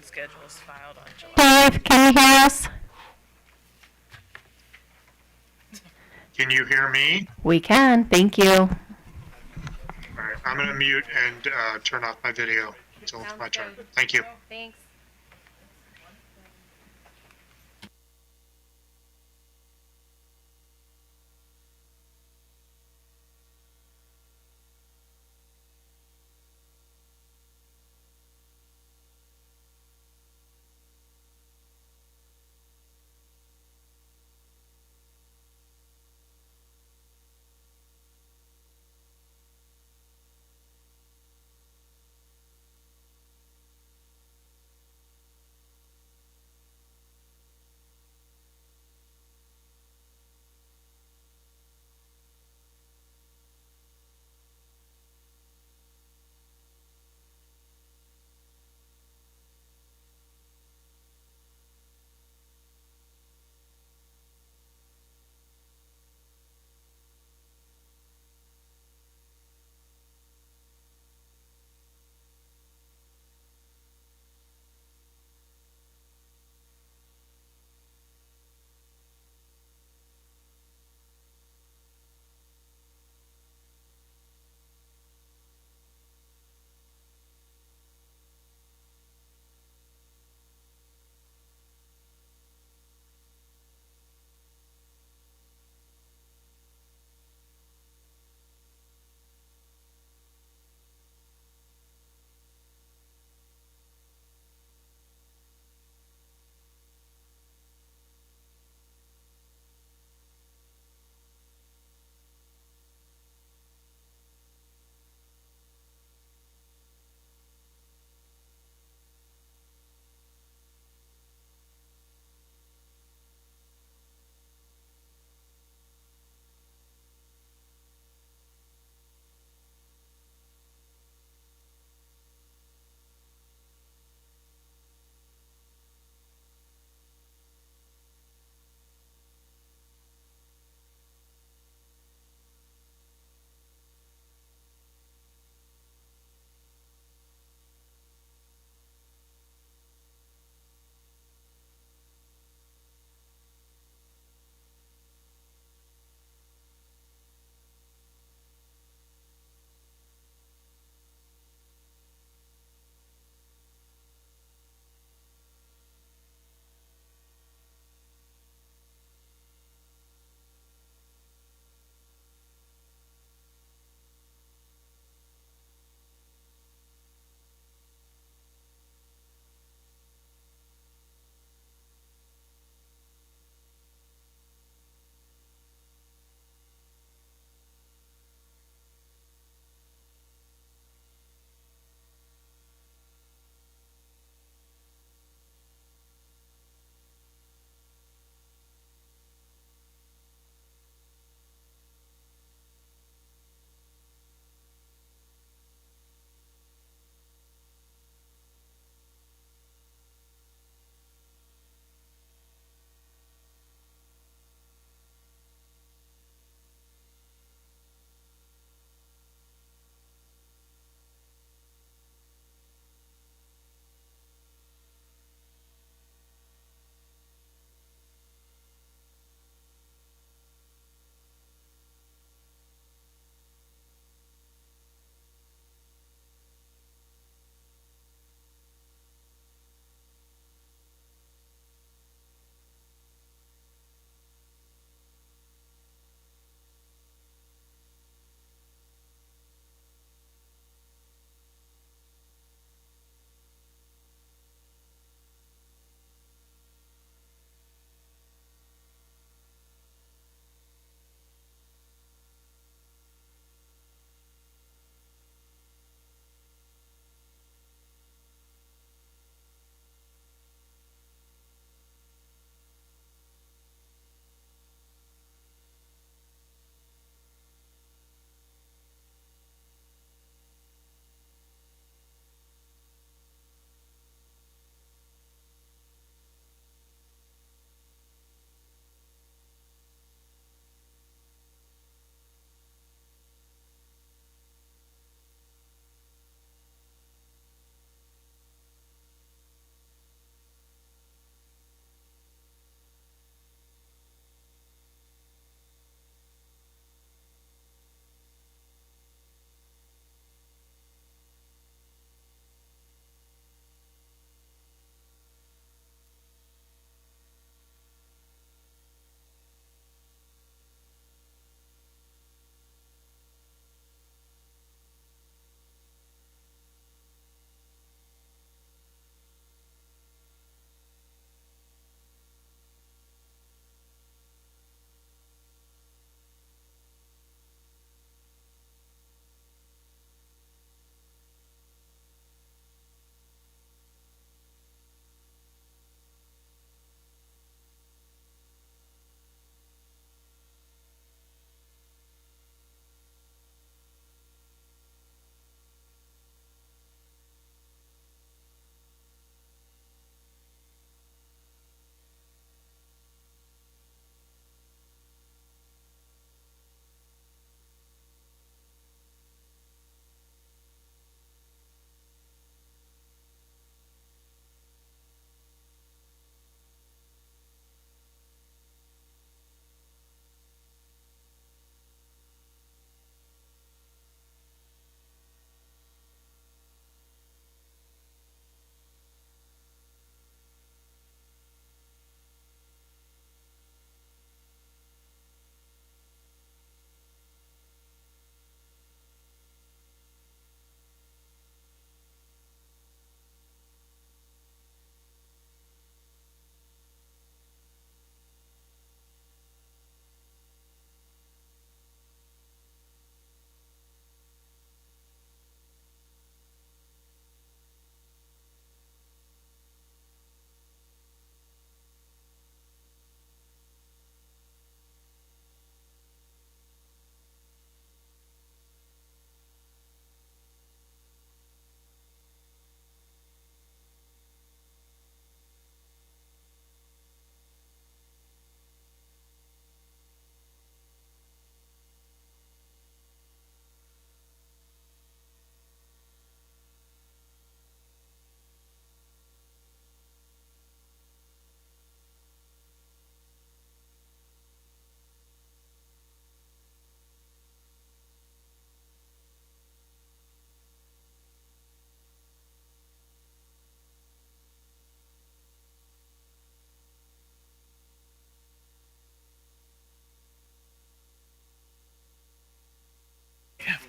payment schedules filed on July. Dave, can you hear us? Can you hear me? We can, thank you. All right, I'm going to mute and turn off my video until it's my turn. Thank you. Thanks.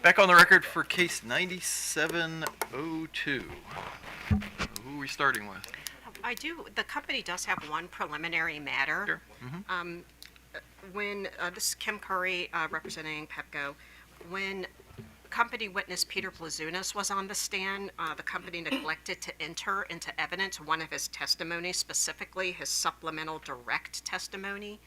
Back on the record for case 9702. Who are we starting with? The company does have one preliminary matter. Sure. Mm-hmm. This is Kim Curry, representing Pepco. When company witness Peter Blazunas was on the stand, the company neglected to enter into evidence one of his testimonies, specifically his supplemental direct testimony.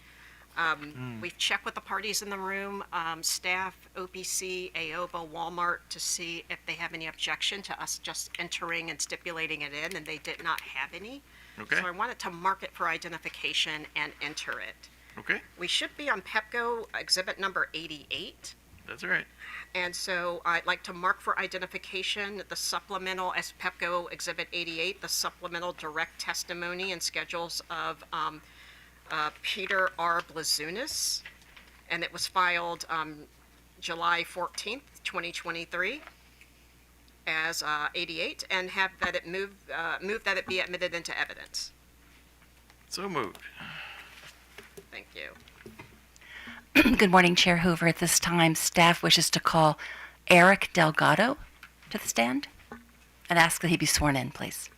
We've checked with the parties in the room, staff, OPC, AOBA, Walmart, to see if they have any objection to us just entering and stipulating it in, and they did not have any. Okay. So I wanted to mark it for identification and enter it. Okay, We should be on Pepco exhibit number 88. that's all right. And so I'd like to mark for identification the supplemental, as Pepco exhibit 88, the supplemental direct testimony and schedules of Peter R. Blazunas, and it was filed July 14th, 2023 as 88, and have that it move that it be admitted into evidence. So moved. Thank you. Good morning, Chair Hoover. At this time, staff wishes to call Eric Delgado to the stand and ask that he be sworn in, please.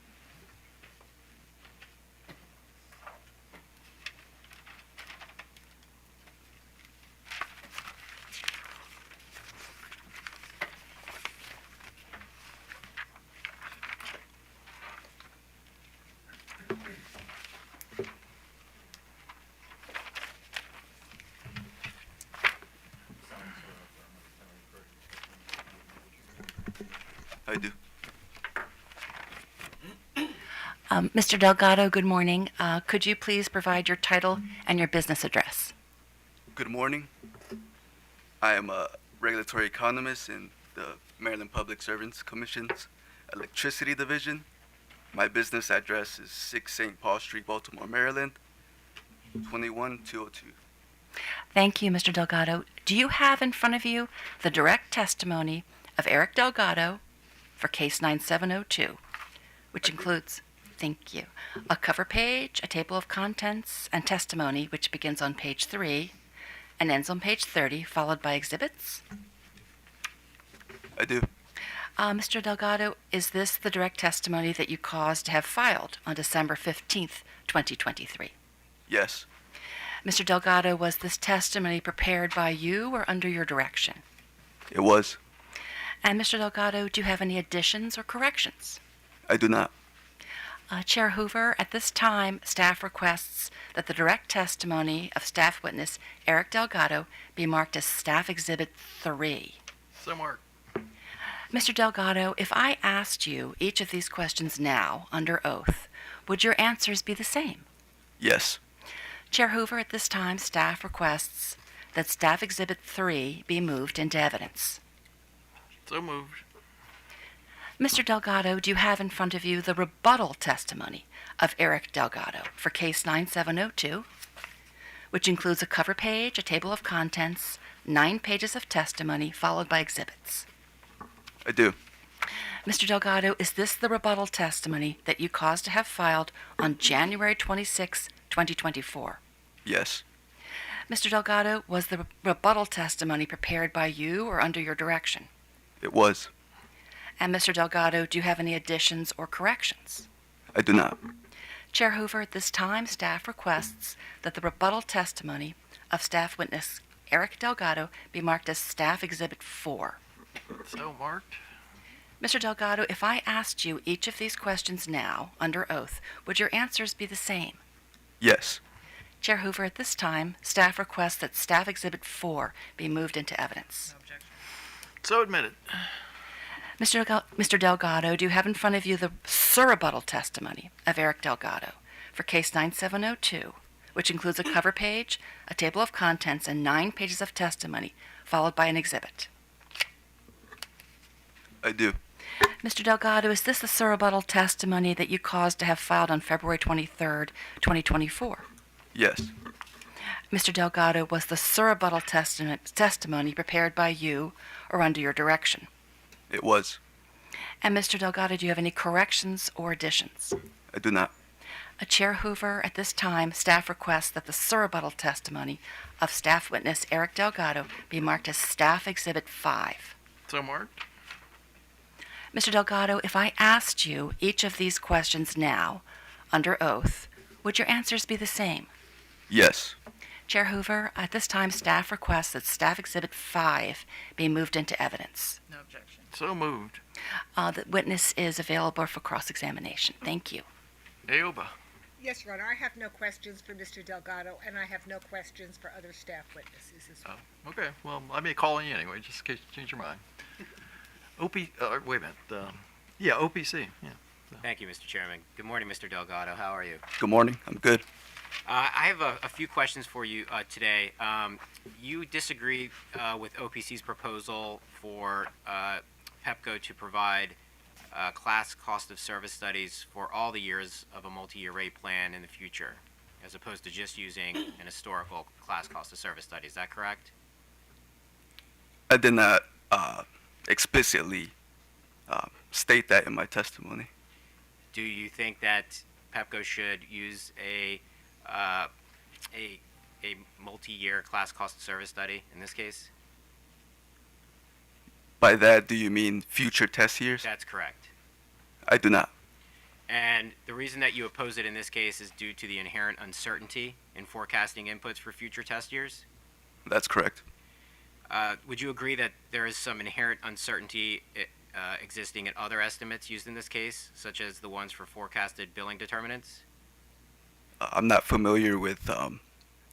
I do. Mr. Delgado, good morning. Could you please provide your title and your business address? Good morning. I am a regulatory economist in the Maryland Public Servants Commission's Electricity Division. My business address is 6 St. Paul Street, Baltimore, Maryland, 21202. Thank you, Mr. Delgado. Do you have in front of you the direct testimony of Eric Delgado for case 9702, which includes, thank you, a cover page, a table of contents, and testimony, which begins on page 3 and ends on page 30, followed by exhibits? I do. Mr. Delgado, is this the direct testimony that you caused to have filed on December 15th, 2023? Yes. Mr. Delgado, was this testimony prepared by you or under your direction? It was. And Mr. Delgado, do you have any additions or corrections? I do not. Chair Hoover, at this time, staff requests that the direct testimony of staff witness Eric Delgado be marked as Staff Exhibit 3. So marked. Mr. Delgado, if I asked you each of these questions now, under oath, would your answers be the same? Yes. Chair Hoover, at this time, staff requests that Staff Exhibit 3 be moved into evidence. So moved. Mr. Delgado, do you have in front of you the rebuttal testimony of Eric Delgado for case 9702, which includes a cover page, a table of contents, 9 pages of testimony, followed by exhibits? I do. Mr. Delgado, is this the rebuttal testimony that you caused to have filed on January 26, 2024? Yes. Mr. Delgado, was the rebuttal testimony prepared by you or under your direction? It was. And Mr. Delgado, do you have any additions or corrections? I do not. Chair Hoover, at this time, staff requests that the rebuttal testimony of staff witness Eric Delgado be marked as Staff Exhibit 4. So marked. Mr. Delgado, if I asked you each of these questions now, under oath, would your answers be the same? Yes. Chair Hoover, at this time, staff requests that Staff Exhibit 4 be moved into evidence. So admitted. Mr. Delgado, do you have in front of you the surrebuttal testimony of Eric Delgado for case 9702, which includes a cover page, a table of contents, and 9 pages of testimony, followed by an exhibit? I do. Mr. Delgado, is this the surrebuttal testimony that you caused to have filed on February 23rd, 2024? Yes. Mr. Delgado, was the surrebuttal testimony prepared by you or under your direction? It was. And Mr. Delgado, do you have any corrections or additions? I do not. Chair Hoover, at this time, staff requests that the surrebuttal testimony of staff witness Eric Delgado be marked as Staff Exhibit 5. So marked. Mr. Delgado, if I asked you each of these questions now, under oath, would your answers be the same? Yes. Chair Hoover, at this time, staff requests that Staff Exhibit 5 be moved into evidence. No objection. So moved. The witness is available for cross-examination. Thank you. Aoba. Yes, Your Honor, I have no questions for Mr. Delgado, and I have no questions for other staff witnesses as well. Oh, okay. Well, I may call you anyway, just in case you change your mind. Wait a minute. OPC. Yeah. Thank you, Mr. Chairman. Good morning, Mr. Delgado. How are you? Good morning. I'm good. I have a few questions for you today. You disagree with OPC's proposal for Pepco to provide class cost of service studies for all the years of a multi-year rate plan in the future, as opposed to just using an historical class cost of service study. Is that correct? I did not explicitly state that in my testimony. Do you think that Pepco should use a multi-year class cost of service study in this case? By that, do you mean future test years? That's correct. I do not. And the reason that you oppose it in this case is due to the inherent uncertainty in forecasting inputs for future test years? That's correct. Would you agree that there is some inherent uncertainty existing in other estimates used in this case, such as the ones for forecasted billing determinants? I'm not familiar with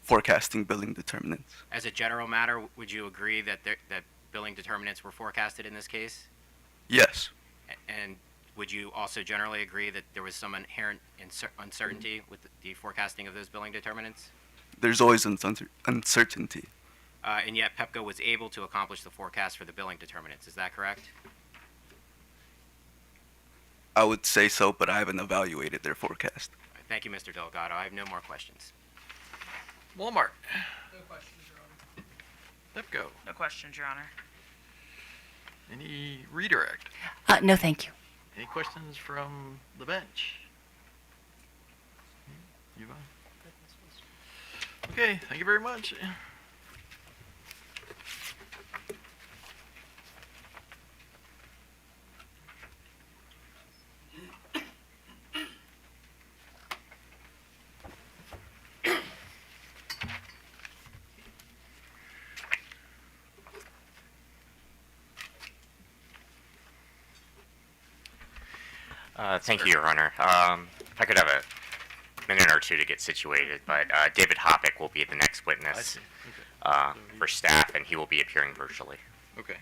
forecasting billing determinants. As a general matter, would you agree that that billing determinants were forecasted in this case? Yes. And would you also generally agree that there was some inherent uncertainty with the forecasting of those billing determinants? There's always uncertainty. And yet Pepco was able to accomplish the forecast for the billing determinants. Is that correct? I would say so, but I haven't evaluated their forecast. Thank you, Mr. Delgado. I have no more questions. Walmart. No questions, Your Honor. Pepco. No questions, Your Honor. Any redirect? No, thank you. Any questions from the bench? Yvonne? Okay, thank you very much. Thank you, Your Honor. If I could have a minute or two to get situated, but David Hoppick will be the next I witness see. Okay. for staff, and he will be appearing virtually. Okay.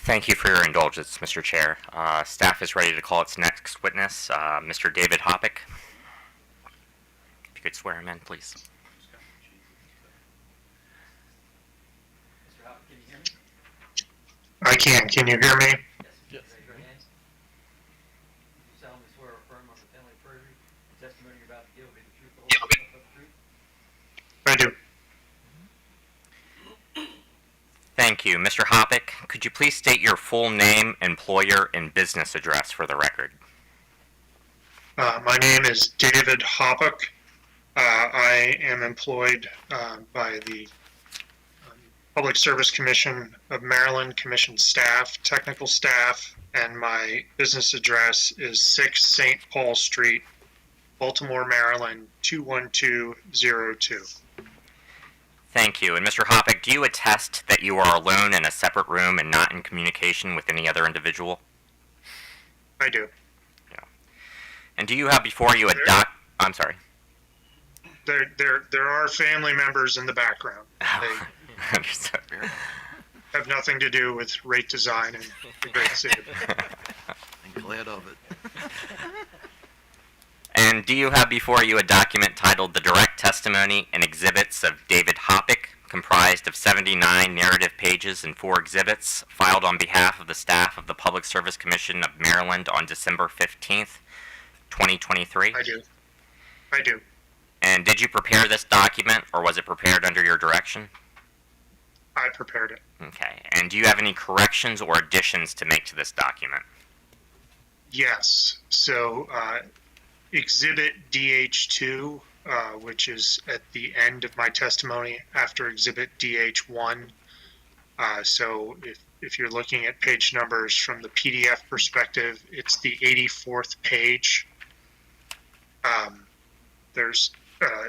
Thank you for your indulgence, Mr. Chair. Staff is ready to call its next witness, Mr. David Hoppick. If you could swear him in, please. I can. Can you hear me? Yes. Solemnly swear or affirm on the penalty of perjury, the testimony you're about to give will be the truth, the whole truth, and nothing but the truth. I do. Thank you. Mr. Hoppick, could you please state your full name, employer, and business address for the record? My name is David Hoppick. I am employed by the Public Service Commission of Maryland, Commission staff, technical staff, and my business address is 6 St. Paul Street, Baltimore, Maryland, 21202. Thank you. And Mr. Hoppick, do you attest that you are alone in a separate room and not in communication with any other individual? I do. And do you have before you a I'm sorry. There are family members in the background. They Understood. have nothing to do with rate design in the great city of glad of it. And do you have before you a document titled The Direct Testimony and Exhibits of David Hoppick, comprised of 79 narrative pages and 4 exhibits, filed on behalf of the staff of the Public Service Commission of Maryland on December 15th, 2023? I do. I do. And did you prepare this document, or was it prepared under your direction? I prepared it. Okay. And do you have any corrections or additions to make to this document? Yes. So, Exhibit DH2, which is at the end of my testimony after Exhibit DH1. So if you're looking at page numbers from the PDF perspective, it's the 84th page. There's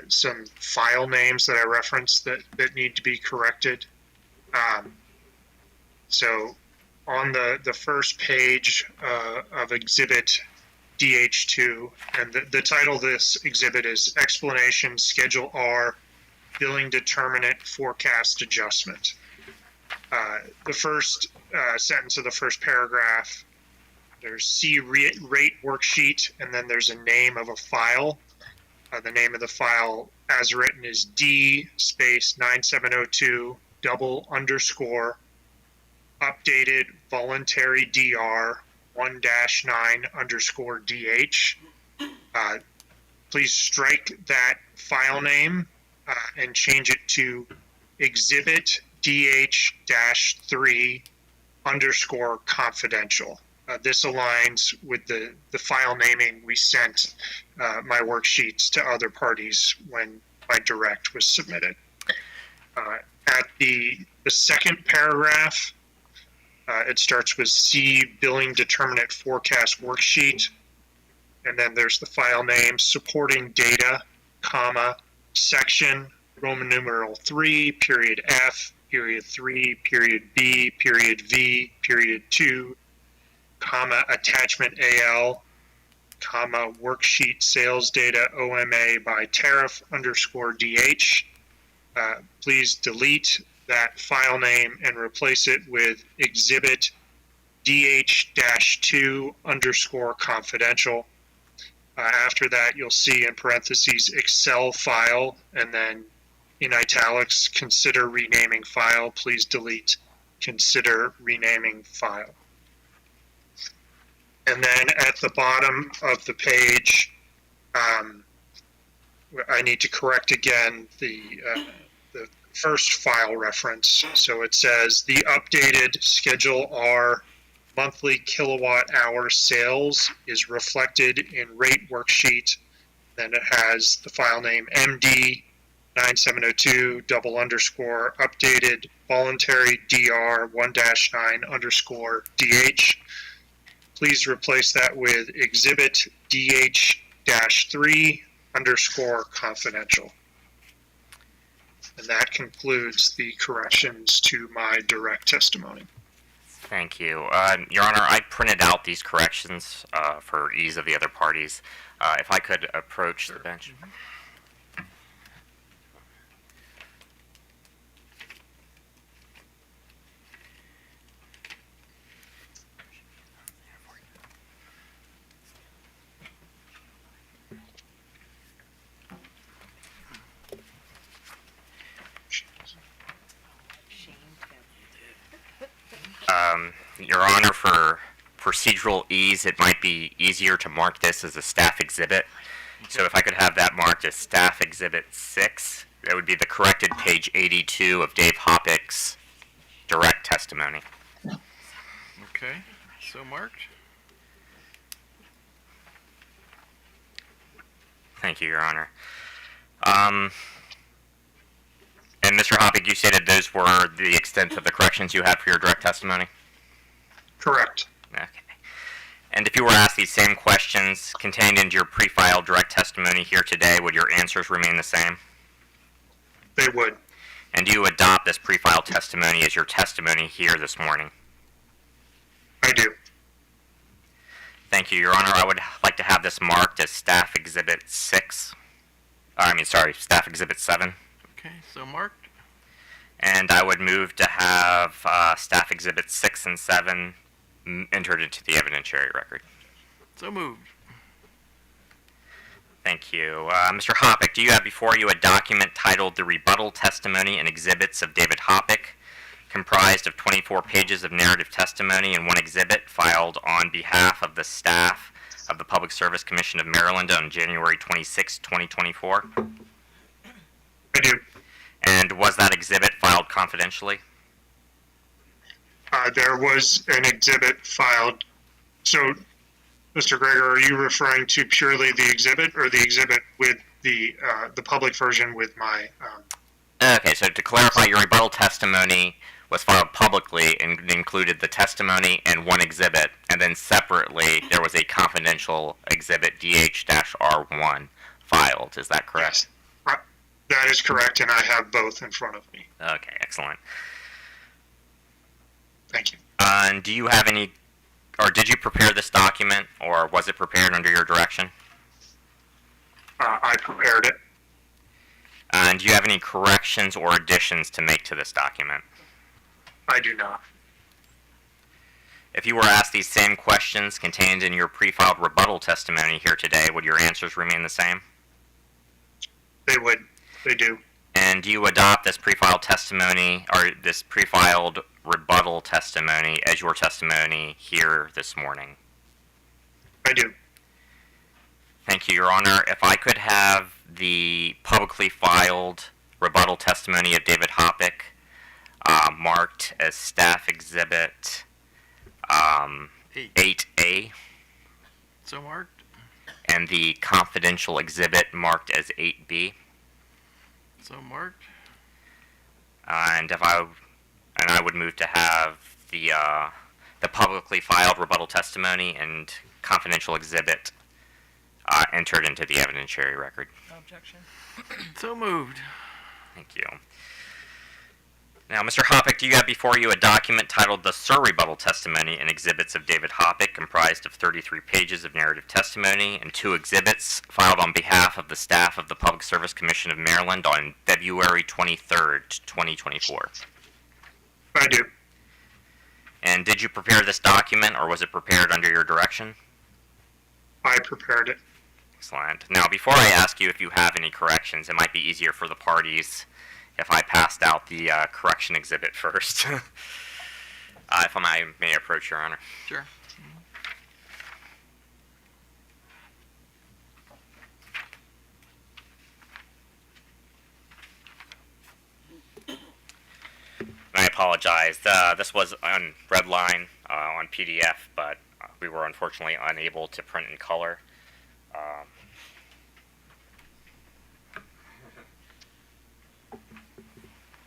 some file names that I referenced that need to be corrected. So on the first page of Exhibit DH2, and the title of this exhibit is Explanation Schedule R Billing Determinant Forecast Adjustment. The first sentence of the first paragraph, there's C rate worksheet, and then there's a name of a file. The name of the file as written is D space 9702 _ updated voluntary DR 1-9 _DH. Please strike that file name and change it to Exhibit DH-3 _confidential. This aligns with the file naming we sent my worksheets to other parties when my direct was submitted. At the second paragraph, it starts with C billing determinant forecast worksheet, and then there's the file name supporting data, comma, section, Roman numeral 3, period F, period 3, period B, period V, period 2, comma, attachment AL, comma, worksheet sales data OMA by tariff _DH. Please delete that file name and replace it with Exhibit DH-2 _confidential. After that, you'll see in parentheses Excel file, and then in italics, consider renaming file. Please delete consider renaming file. And then at the bottom of the page, I need to correct again the first file reference. So it says the updated Schedule R monthly kilowatt hour sales is reflected in rate worksheet. Then it has the file name MD 9702 _ updated voluntary DR 1-9 _DH. Please replace that with Exhibit DH-3 _confidential. And that concludes the corrections to my direct testimony. Thank you. Your Honor, I printed out these corrections for ease of the other parties. If I could approach the bench. Your Honor, for procedural ease, it might be easier to mark this as a staff exhibit. So if I could have that marked as Staff Exhibit 6, that would be the corrected page 82 of Dave Hoppick's direct testimony. Okay, so marked. Thank you, Your Honor. And Mr. Hoppick, you stated those were the extent of the corrections you had for your direct testimony? Correct. Okay. And if you were asked these same questions contained in your pre-filed direct testimony here today, would your answers remain the same? They would. And do you adopt this pre-filed testimony as your testimony here this morning? I do. Thank you, Your Honor. I would like to have this marked as Staff Exhibit 6. Staff Exhibit 7. Okay, so marked. And I would move to have Staff Exhibits 6 and 7 entered into the evidentiary record. So moved. Thank you. Mr. Hoppick, do you have before you a document titled The Rebuttal Testimony and Exhibits of David Hoppick, comprised of 24 pages of narrative testimony and one exhibit filed on behalf of the staff of the Public Service Commission of Maryland on January 26, 2024? I do. And was that exhibit filed confidentially? There was an exhibit filed. So, Mr. Greger, are you referring to purely the exhibit or the exhibit with the public version with my? Okay, so to clarify, your rebuttal testimony was filed publicly and included the testimony and one exhibit, and then separately there was a confidential exhibit DH-R1 filed. Is that correct? Yes. That is correct, and I have both in front of me. Okay, excellent. Thank you. And do you have any, or did you prepare this document, or was it prepared under your direction? I prepared it. And do you have any corrections or additions to make to this document? I do not. If you were asked these same questions contained in your pre-filed rebuttal testimony here today, would your answers remain the same? They would. They do. And do you adopt this pre-filed testimony, or this pre-filed rebuttal testimony, as your testimony here this morning? I do. Thank you, Your Honor. If I could have the publicly filed rebuttal testimony of David Hoppick marked as Staff Exhibit 8A, So marked. and the confidential exhibit marked as 8B. So marked. And I would move to have the publicly filed rebuttal testimony and confidential exhibit entered into the evidentiary record. No objection. So moved. Thank you. Now, Mr. Hoppick, do you have before you a document titled The Sir Rebuttal Testimony and Exhibits of David Hoppick, comprised of 33 pages of narrative testimony and two exhibits filed on behalf of the staff of the Public Service Commission of Maryland on February 23rd, 2024? I do. And did you prepare this document, or was it prepared under your direction? I prepared it. Excellent. Now, before I ask you if you have any corrections, it might be easier for the parties if I passed out the correction exhibit first. If I may approach, Your Honor. Sure. I apologize. This was on red line on PDF, but we were unfortunately unable to print in color.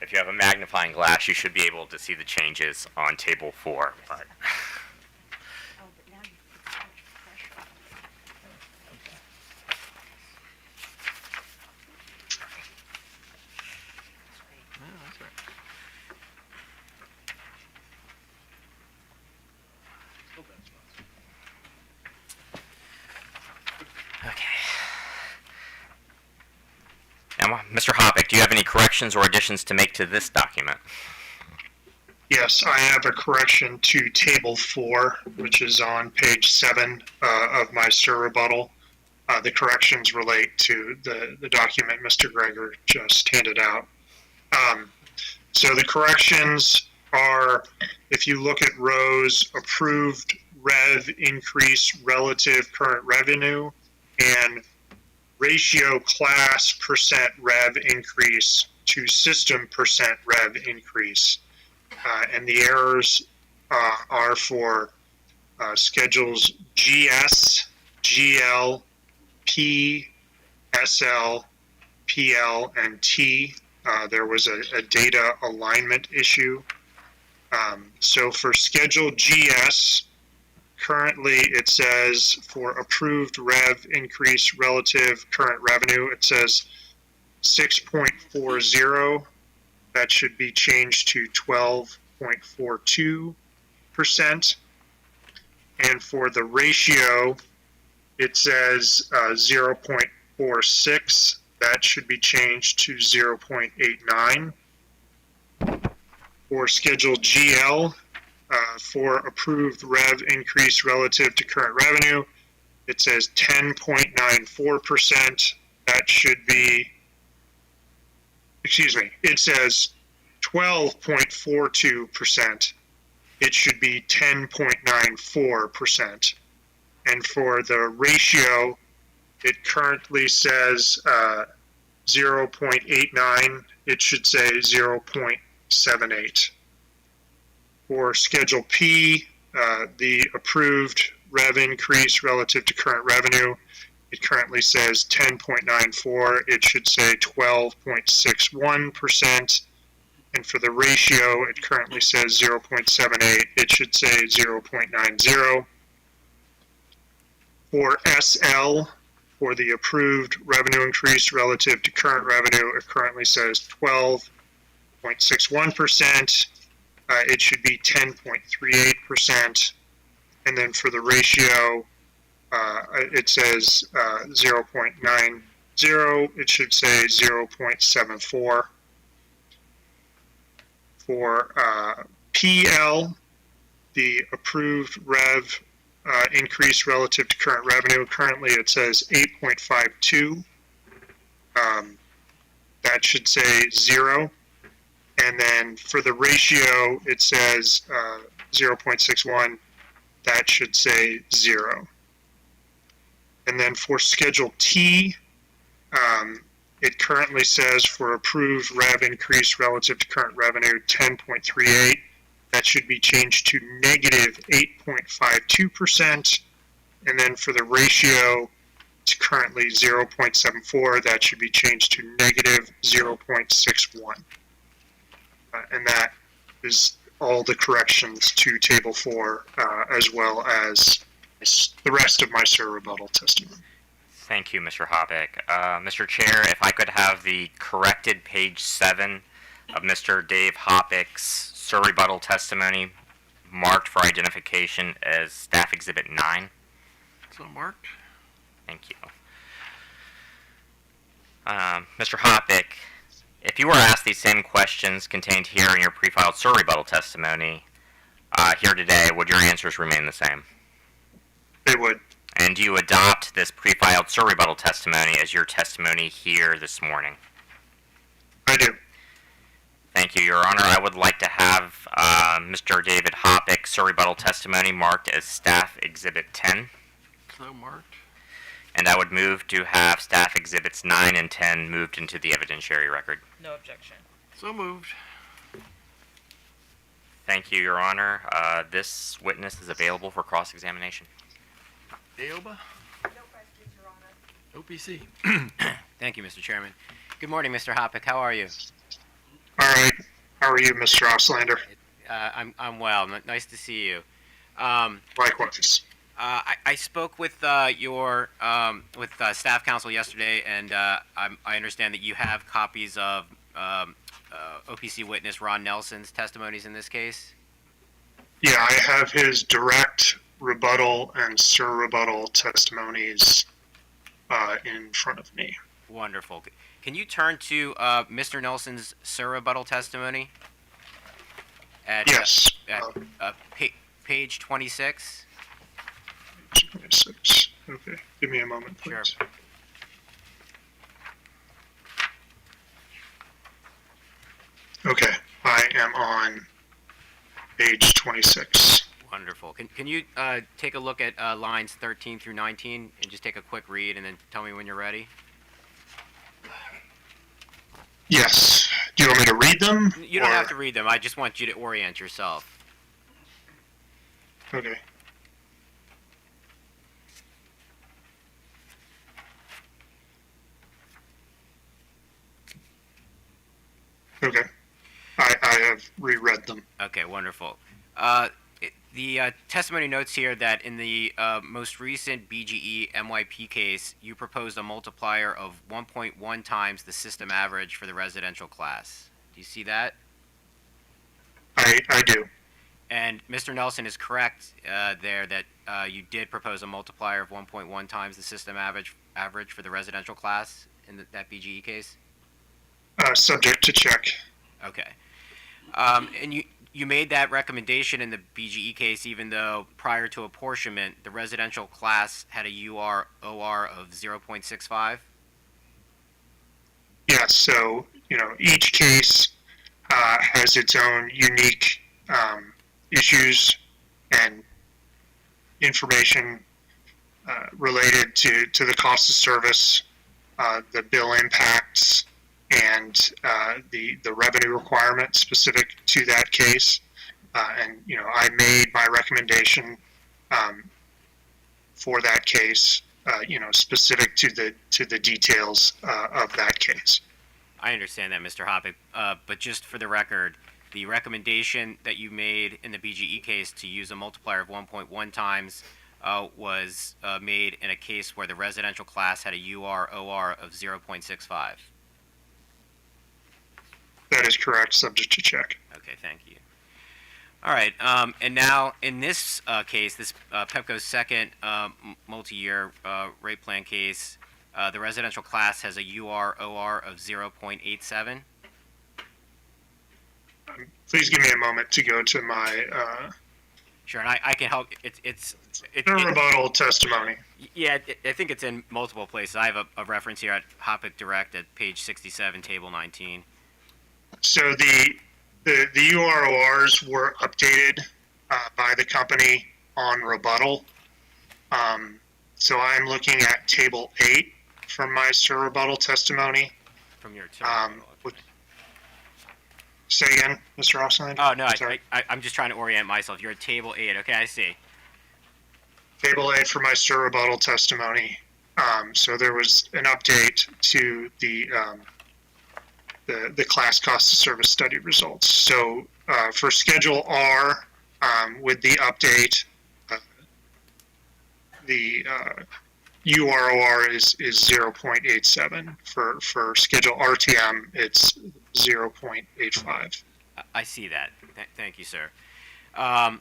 If you have a magnifying glass, you should be able to see the changes on table 4. But Yeah, that's right. okay. Now, Mr. Hoppick, do you have any corrections or additions to make to this document? Yes, I have a correction to Table 4, which is on page 7 of my Sir rebuttal. The corrections relate to the document Mr. Greger just handed out. So the corrections are, if you look at rows, approved rev increase relative current revenue, and ratio class percent rev increase to system percent rev increase. And the errors are for schedules GS, GL, P, SL, PL, and T. There was a data alignment issue. So for schedule GS, currently it says for approved rev increase relative current revenue, it says 6.40. That should be changed to 12.42%. And for the ratio, it says 0.46. That should be changed to 0.89. For schedule GL, for approved rev increase relative to current revenue, it says 10.94%. That should be, excuse me, it says 12.42%. It should be 10.94%. And for the ratio, it currently says 0.89. It should say 0.78. For Schedule P, the approved rev increase relative to current revenue, it currently says 10.94. It should say 12.61%. And for the ratio, it currently says 0.78. It should say 0.90. For SL, for the approved revenue increase relative to current revenue, it currently says 12.61%. It should be 10.38%. And then for the ratio, it says 0.90. It should say 0.74. For PL, the approved rev increase relative to current revenue, currently it says 8.52. That should say 0. And then for the ratio, it says 0.61. That should say 0. And then for Schedule T, it currently says for approved rev increase relative to current revenue, 10.38. That should be changed to negative 8.52%. And then for the ratio, it's currently 0.74. That should be changed to negative 0.61. And that is all the corrections to Table 4, as well as the rest of my SIR rebuttal testimony. Thank you, Mr. Hoppick. Mr. Chair, if I could have the corrected page 7 of Mr. Dave Hoppick's SIR rebuttal testimony marked for identification as Staff Exhibit 9. So marked. Thank you. Mr. Hoppick, if you were asked these same questions contained here in your pre-filed SIR rebuttal testimony here today, would your answers remain the same? They would. And do you adopt this pre-filed SIR rebuttal testimony as your testimony here this morning? I do. Thank you, Your Honor. I would like to have Mr. David Hoppick's SIR rebuttal testimony marked as Staff Exhibit 10. So marked. And I would move to have Staff Exhibits 9 and 10 moved into the evidentiary record. No objection. So moved. Thank you, Your Honor. This witness is available for cross-examination. Aoba? No questions, Your Honor. OPC. Thank you, Mr. Chairman. Good morning, Mr. Hoppick. How are you? All right. How are you, Mr. Oslander? I'm well. Nice to see you. Likewise. I spoke with your staff counsel yesterday, and I understand that you have copies of OPC witness Ron Nelson's testimonies in this case. Yeah, I have his direct rebuttal and SIR rebuttal testimonies in front of me. Wonderful. Can you turn to Mr. Nelson's SIR rebuttal testimony? Yes. Page 26. 26. Okay. Give me a moment, please. Sure. Okay. I am on page 26. Wonderful. Can you take a look at lines 13 through 19 and just take a quick read and then tell me when you're ready? Yes. Do you want me to read them? You don't have to read them. I just want you to orient yourself. Okay. Okay. I have reread them. Okay, wonderful. The testimony notes here that in the most recent BGE MYP case, you proposed a multiplier of 1.1 times the system average for the residential class. Do you see that? I do. And Mr. Nelson is correct there that you did propose a multiplier of 1.1 times the system average for the residential class in that BGE case? Subject to check. Okay. And you made that recommendation in the BGE case, even though prior to apportionment, the residential class had a UR/OR of 0.65. Yes, so, each case has its own unique issues and information related to the cost of service, the bill impacts, and the revenue requirement specific to that case. And I made my recommendation for that case, specific to the details of that case. I understand that, Mr. Hoppick, but just for the record, the recommendation that you made in the BGE case to use a multiplier of 1.1 times was made in a case where the residential class had a UR/OR of 0.65. That is correct, subject to check. Okay, thank you. All right, and now in this case, this Pepco's second multi-year rate plan case, the residential class has a UR/OR of 0.87. Please give me a moment to go to my Sure, and I can help. It's rebuttal testimony. yeah, I think it's in multiple places. I have a reference here at Hoppick Direct at page 67, table 19. So the URORs were updated by the company on rebuttal. So I'm looking at table 8 from my rebuttal testimony. From your Say again, Mr. Rossline? Oh, no, Sorry. I'm just trying to orient myself. You're at table 8. Okay, I see. Table 8 for my rebuttal testimony. So there was an update to the class cost of service study results. So for Schedule R, with the update, the UROR is 0.87. For Schedule RTM, it's 0.85. I see that. Thank you, sir. And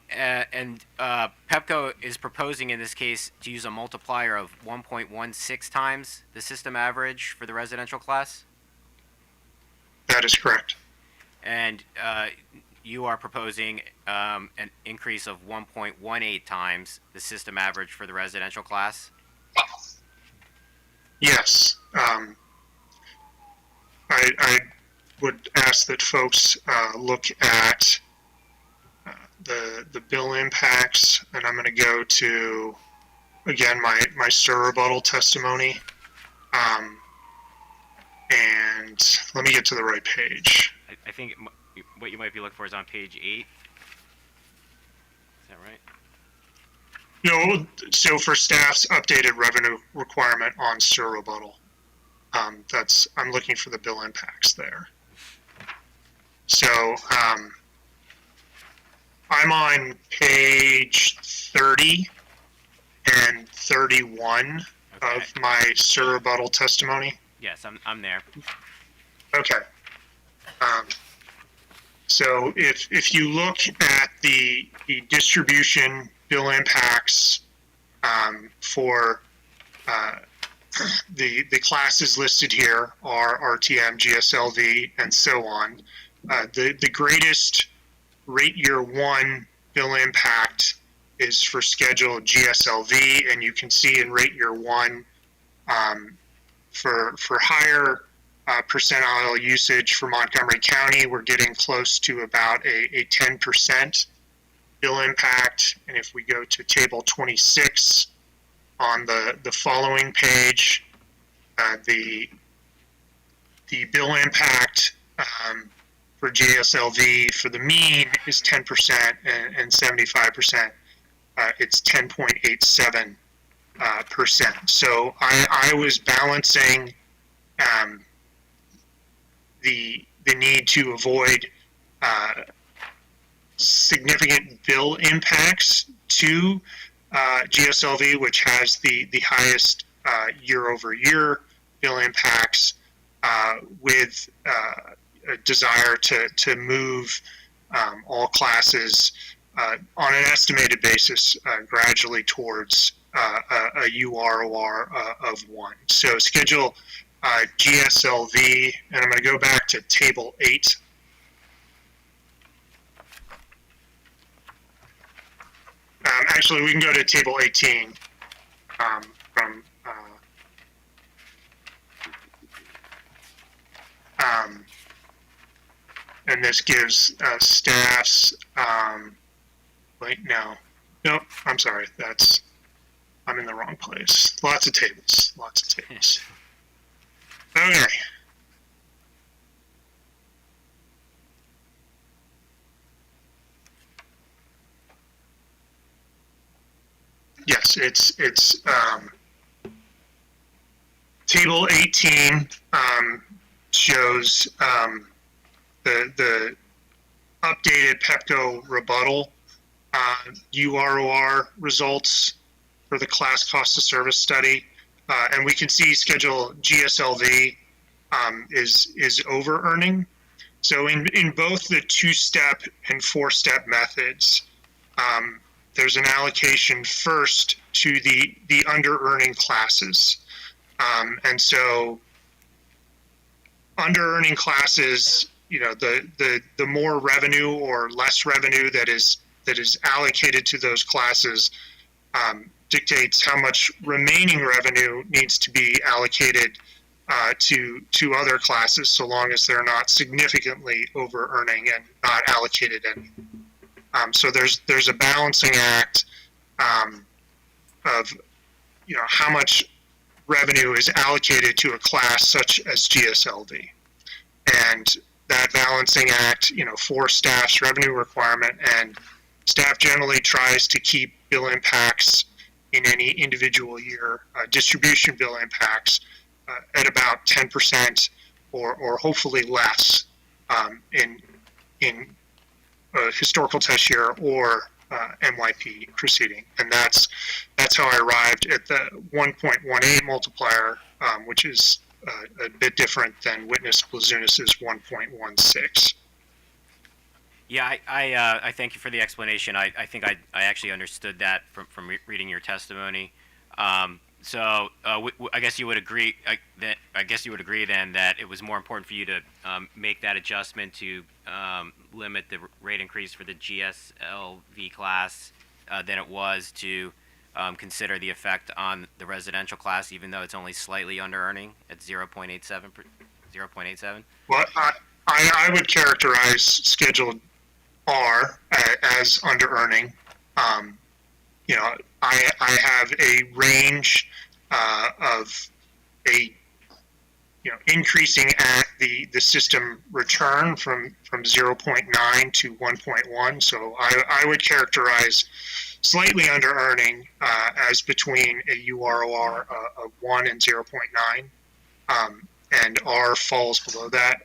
Pepco is proposing in this case to use a multiplier of 1.16 times the system average for the residential class. That is correct. And you are proposing an increase of 1.18 times the system average for the residential class? Yes. I would ask that folks look at the bill impacts, and I'm going to go to, again, my rebuttal testimony. And let me get to the right page. I think what you might be looking for is on page 8. Is that right? No, so for staff's updated revenue requirement on rebuttal, I'm looking for the bill impacts there. So I'm on page 30 and 31 of my rebuttal testimony. Yes, I'm there. Okay. So if you look at the distribution bill impacts for the classes listed here are RTM, GSLV, and so on. The greatest rate year 1 bill impact is for schedule GSLV, and you can see in rate year 1 for higher percentile usage for Montgomery County, we're getting close to about a 10% bill impact. And if we go to table 26 on the following page, the bill impact for JSLV for the mean is 10% and 75%. It's 10.87%. So I was balancing the need to avoid significant bill impacts to GSLV, which has the highest year-over-year bill impacts, with a desire to move all classes on an estimated basis gradually towards a UROR of 1. So schedule GSLV, and I'm going to go back to table 8 Actually, we can go to table 18 from and this gives staffs. Wait, no, nope. I'm sorry. I'm in the wrong place. Lots of tables. Lots of tables. Okay. Yes, it's table 18 shows the updated Pepco rebuttal UROR results for the class cost of service study, and we can see schedule GSLV is over earning. So in both the 2-step and 4-step methods, there's an allocation first to the under earning classes, and so under earning classes, the more revenue or less revenue that is allocated to those classes dictates how much remaining revenue needs to be allocated to other classes, so long as they're not significantly over earning and not allocated any. So there's a balancing act of how much revenue is allocated to a class such as GSLD, and that balancing act, for staff's revenue requirement, and staff generally tries to keep bill impacts in any individual year, distribution bill impacts at about 10% or hopefully less in a historical test year or MYP proceeding, and that's how I arrived at the 1.18 multiplier, which is a bit different than Witness Blazunas's 1.16. Yeah, I thank you for the explanation. I think I actually understood that from reading your testimony. So I guess you would agree I guess you would agree then that it was more important for you to make that adjustment to limit the rate increase for the GSLV class than it was to consider the effect on the residential class, even though it's only slightly under earning at 0.87. 0.87. Well, I would characterize Schedule R as under earning. I have a range of a increasing at the system return from 0.9 to 1.1. So I would characterize slightly under earning as between a UROR of 1 and 0.9, and R falls below that.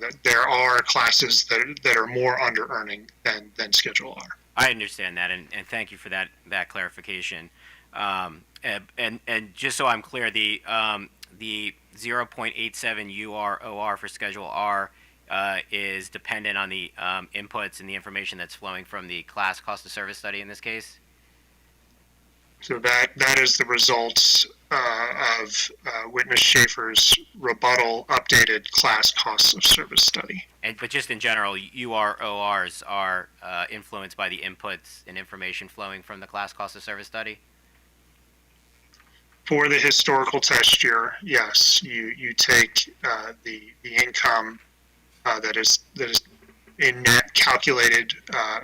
That there are classes that are more under earning than Schedule R. I understand that, and thank you for that clarification. And just so I'm clear, the 0.87 UROR for Schedule R is dependent on the inputs and the information that's flowing from the class cost of service study in this case? So that is the results of Witness Schaefer's rebuttal updated class costs of service study. But just in general, URORs are influenced by the inputs and information flowing from the class cost of service study? For the historical test year, yes, you take the income that is in net calculated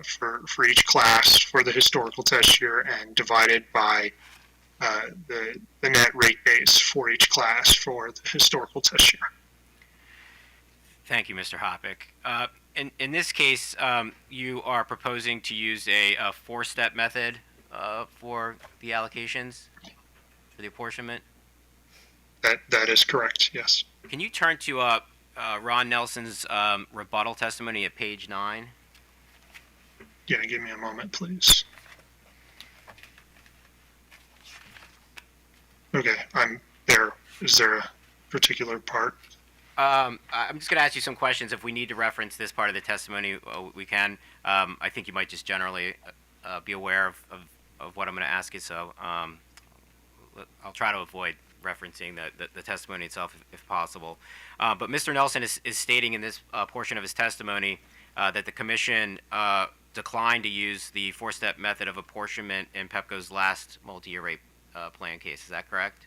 for each class for the historical test year and divided by the net rate base for each class for the historical test year. Thank you, Mr. Hoppick. In this case, you are proposing to use a 4-step method for the allocations, for the apportionment? That is correct, yes. Can you turn to Ron Nelson's rebuttal testimony at page 9? Yeah, give me a moment, please. Okay, I'm there. Is there a particular part? I'm just going to ask you some questions. If we need to reference this part of the testimony, we can. I think you might just generally be aware of what I'm going to ask you, so I'll try to avoid referencing the testimony itself if possible. But Mr. Nelson is stating in this portion of his testimony that the commission declined to use the four-step method of apportionment in Pepco's last multi-year rate plan case. Is that correct?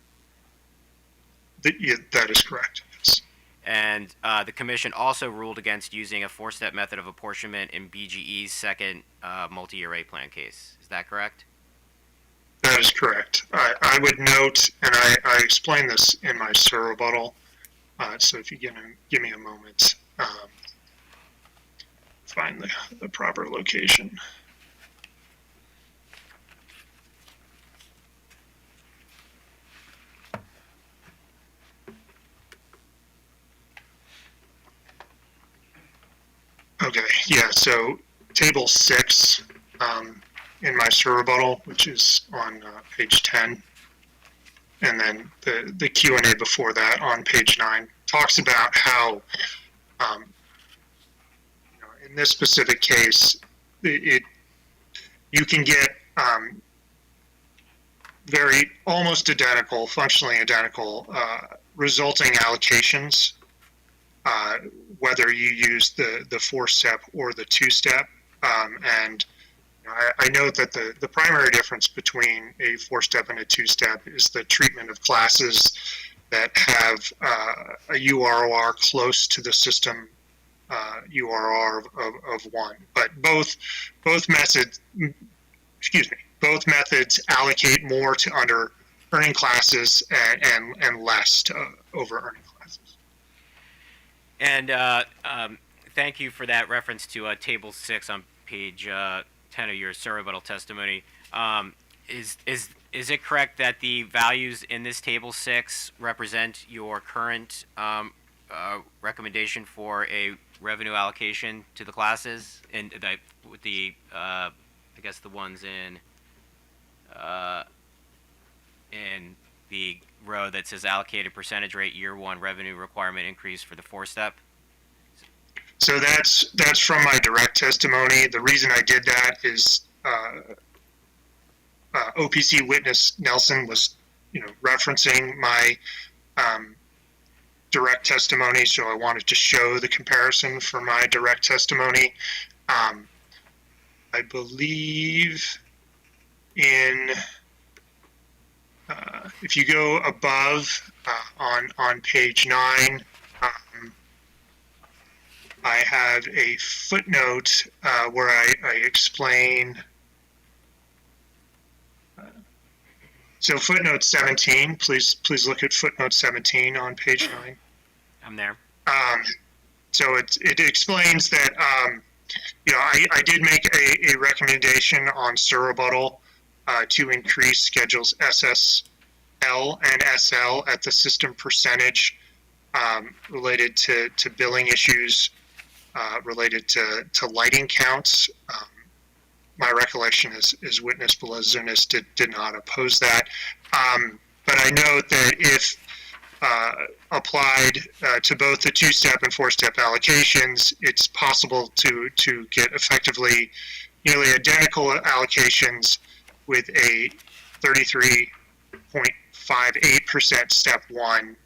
Yeah, that is correct. Yes. And the commission also ruled against using a four-step method of apportionment in BGE's second multi-year rate plan case. Is that correct? That is correct. I would note, and I explained this in my SIR rebuttal, so if you give me a moment, find the proper location. Okay, yeah, so table 6 in my SIR rebuttal, which is on page 10, and then the Q&A before that on page 9, talks about how, in this specific case, you can get very almost identical, functionally identical, resulting allocations, whether you use the 4-step or the 2-step. And I note that the primary difference between a 4-step and a 2-step is the treatment of classes that have a UROR close to the system URR of 1. But both methods, both methods allocate more to under earning classes and less to over earning classes. And thank you for that reference to Table 6 on page 10 of your SIR rebuttal testimony. Is it correct that the values in this Table 6 represent your current recommendation for a revenue allocation to the classes, and with the I guess the ones in the row that says allocated percentage rate year 1 revenue requirement increase for the 4-step? So that's from my direct testimony. The reason I did that is OPC witness Nelson was, referencing my direct testimony, so I wanted to show the comparison for my direct testimony. I believe in if you go above on page 9. I have a footnote where I explain. So footnote 17, please look at footnote 17 on page 9. I'm there. So it explains that I did make a recommendation on SIR rebuttal to increase schedules SSL and SL at the system percentage related to billing issues. Related to lighting counts. My recollection is witness Belazunas did not oppose that. But I note that if applied to both the 2-step and 4-step allocations, it's possible to get effectively nearly identical allocations with a 33.58% step 1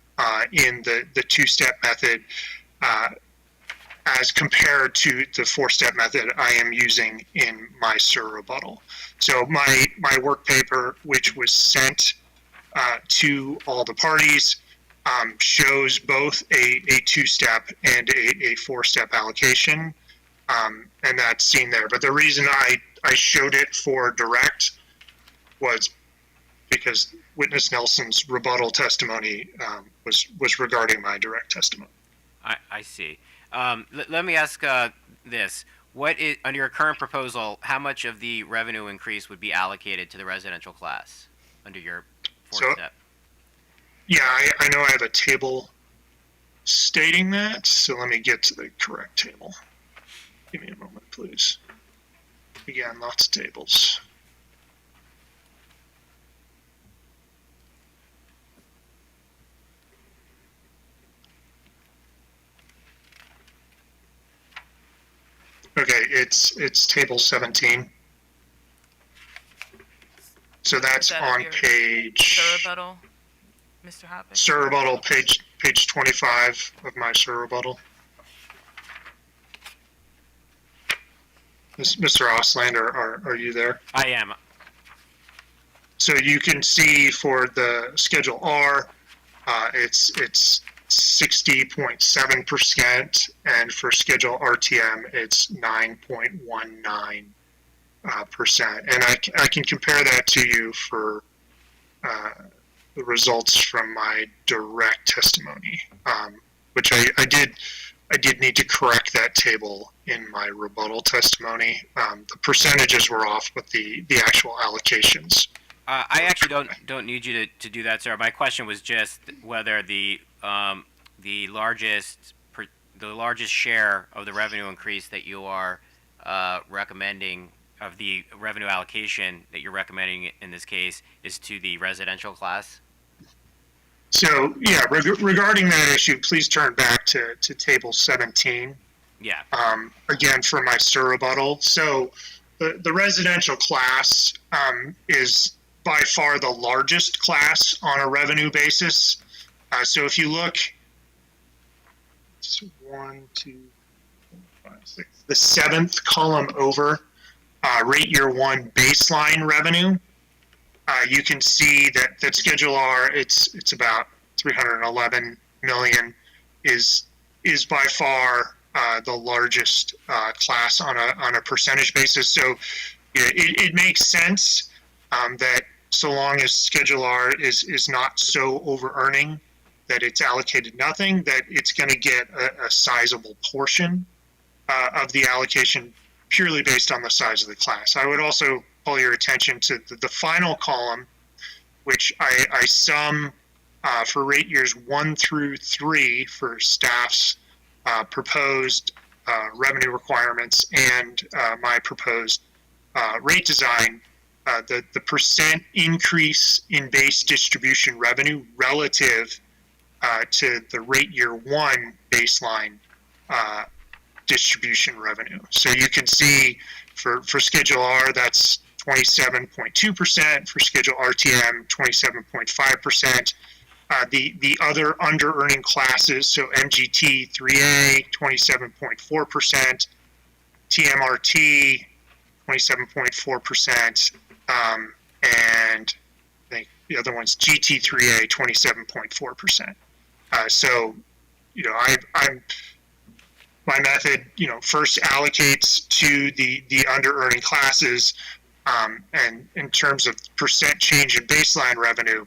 in the 2-step method, as compared to the 4-step method I am using in my SIR rebuttal. So my work paper, which was sent to all the parties, shows both a 2-step and a 4-step allocation, and that's seen there. But the reason I showed it for direct was because witness Nelson's rebuttal testimony was regarding my direct testimony. I see. Let me ask this. What is, under your current proposal, how much of the revenue increase would be allocated to the residential class under your 4-step? Yeah, I know I have a table stating that, so let me get to the correct table. Give me a moment, please. Again, lots of tables. Okay, it's table 17. So that's that on your page. SIR rebuttal, Mr. Hoppe? SIR rebuttal, page 25 of my SIR rebuttal. Mr. Oslander, are you there? I am. So you can see for the Schedule R, it's 60.7%, and for Schedule RTM, it's 9.19%. And I can compare that to you for the results from my direct testimony, which I did need to correct that table in my rebuttal testimony. The percentages were off, but the actual allocations. I actually don't need you to do that, sir. My question was just whether the largest share of the revenue increase that you are recommending, of the revenue allocation that you're recommending in this case, is to the residential class. So yeah, regarding that issue, please turn back to table 17. Yeah. Again, for my rebuttal. So the residential class is by far the largest class on a revenue basis. So if you look, it's 1, 2, 4, 5, 6, the seventh column over, rate year one baseline revenue, you can see that Schedule R, it's about 311 million, is by far the largest class on a percentage basis. So it makes sense that so long as Schedule R is not so over earning that it's allocated nothing, that it's going to get a sizable portion of the allocation purely based on the size of the class. I would also call your attention to the final column, which I sum for rate years 1 through 3 for staff's proposed revenue requirements and my proposed rate design. The percent increase in base distribution revenue relative to the rate year one baseline distribution revenue. So you can see for Schedule R, that's 27.2%, for Schedule RTM, 27.5%. The other under earning classes, so MGT 3A, 27.4%, TMRT, 27.4%, and I think the other one's GT3A, 27.4%. So, I'm my method, first allocates to the under earning classes, and in terms of percent change in baseline revenue,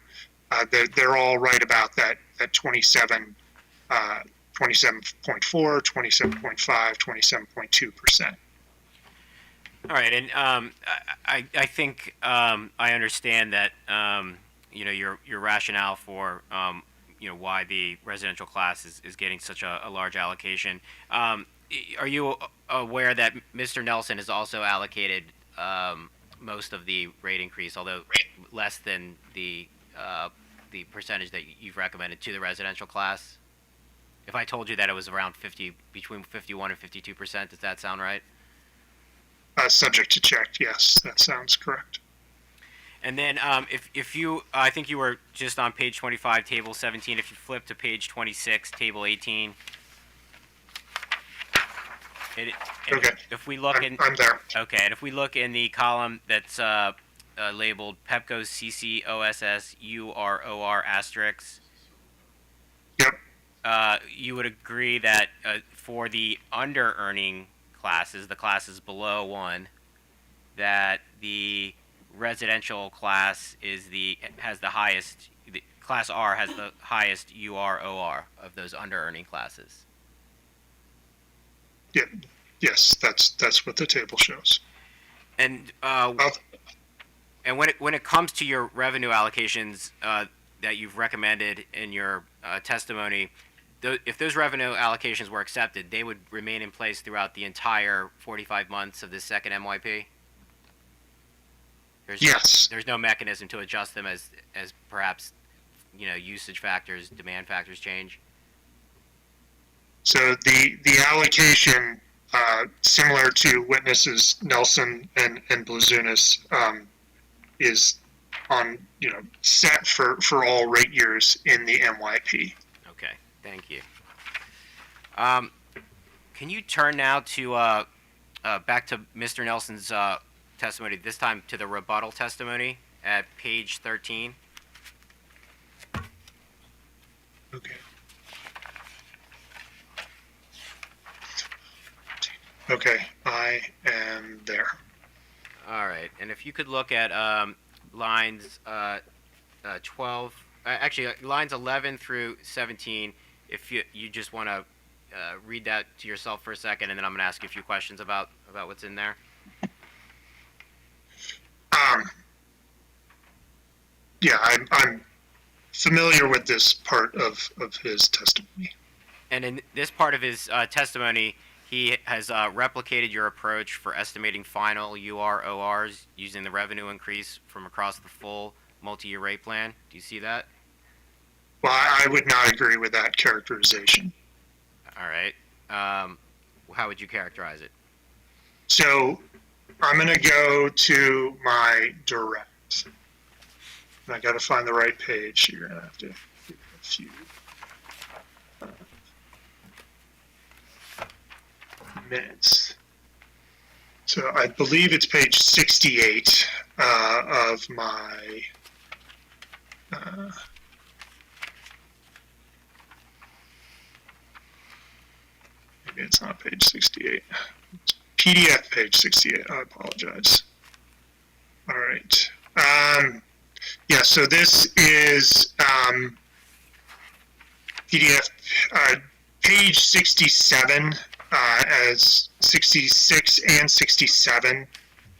they're all right about that 27, 27.4, 27.5, 27.2%. All right, and I think I understand that your rationale for why the residential class is getting such a large allocation. Are you aware that Mr. Nelson has also allocated most of the rate increase, although less than the percentage that you've recommended to the residential class? If I told you that it was around between 51 and 52%, does that sound right? Subject to check, yes, that sounds correct. And then if you, I think you were just on page 25, table 17. If you flip to page 26, table 18. Okay. If we look I'm there. Okay, and if we look in the column that's labeled Pepco CCOSS UROR asterisk. Yep. You would agree that for the under earning classes, the classes below 1, that the residential class has the highest. Class R has the highest UROR of those under earning classes. Yeah. Yes, that's what the table shows. And and when it comes to your revenue allocations that you've recommended in your testimony, if those revenue allocations were accepted, they would remain in place throughout the entire 45 months of this second MYP? Yes. There's no mechanism to adjust them as perhaps usage factors, demand factors change? So the allocation, similar to witnesses Nelson and Blazunas, is on set for all rate years in the MYP. Okay, thank you. Can you turn now to back to Mr. Nelson's testimony, this time to the rebuttal testimony at page 13. Okay. Okay, I am there. All right, and if you could look at lines 12, actually lines 11 through 17, if you just want to read that to yourself for a second, and then I'm going to ask you a few questions about what's in there. Yeah, I'm familiar with this part of his testimony. And in this part of his testimony, he has replicated your approach for estimating final URORs using the revenue increase from across the full multi-year rate plan. Do you see that? Well, I would not agree with that characterization. All right. How would you characterize it? So I'm going to go to my direct. And I got to find the right page. You're going to have to give a few minutes. So I believe it's page 68 of my maybe it's not page 68. It's PDF page 68. I apologize. All right. Yeah, so this is PDF page 67 as 66 and 67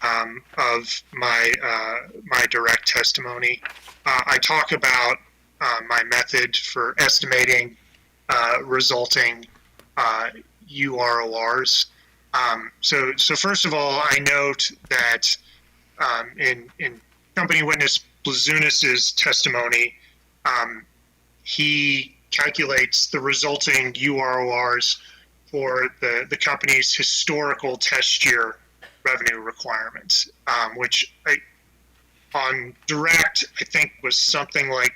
of my my direct testimony. I talk about my method for estimating resulting URORs. So first of all, I note that in company witness Blazunis's testimony, he calculates the resulting URORs for the company's historical test year revenue requirements, which on direct, I think was something like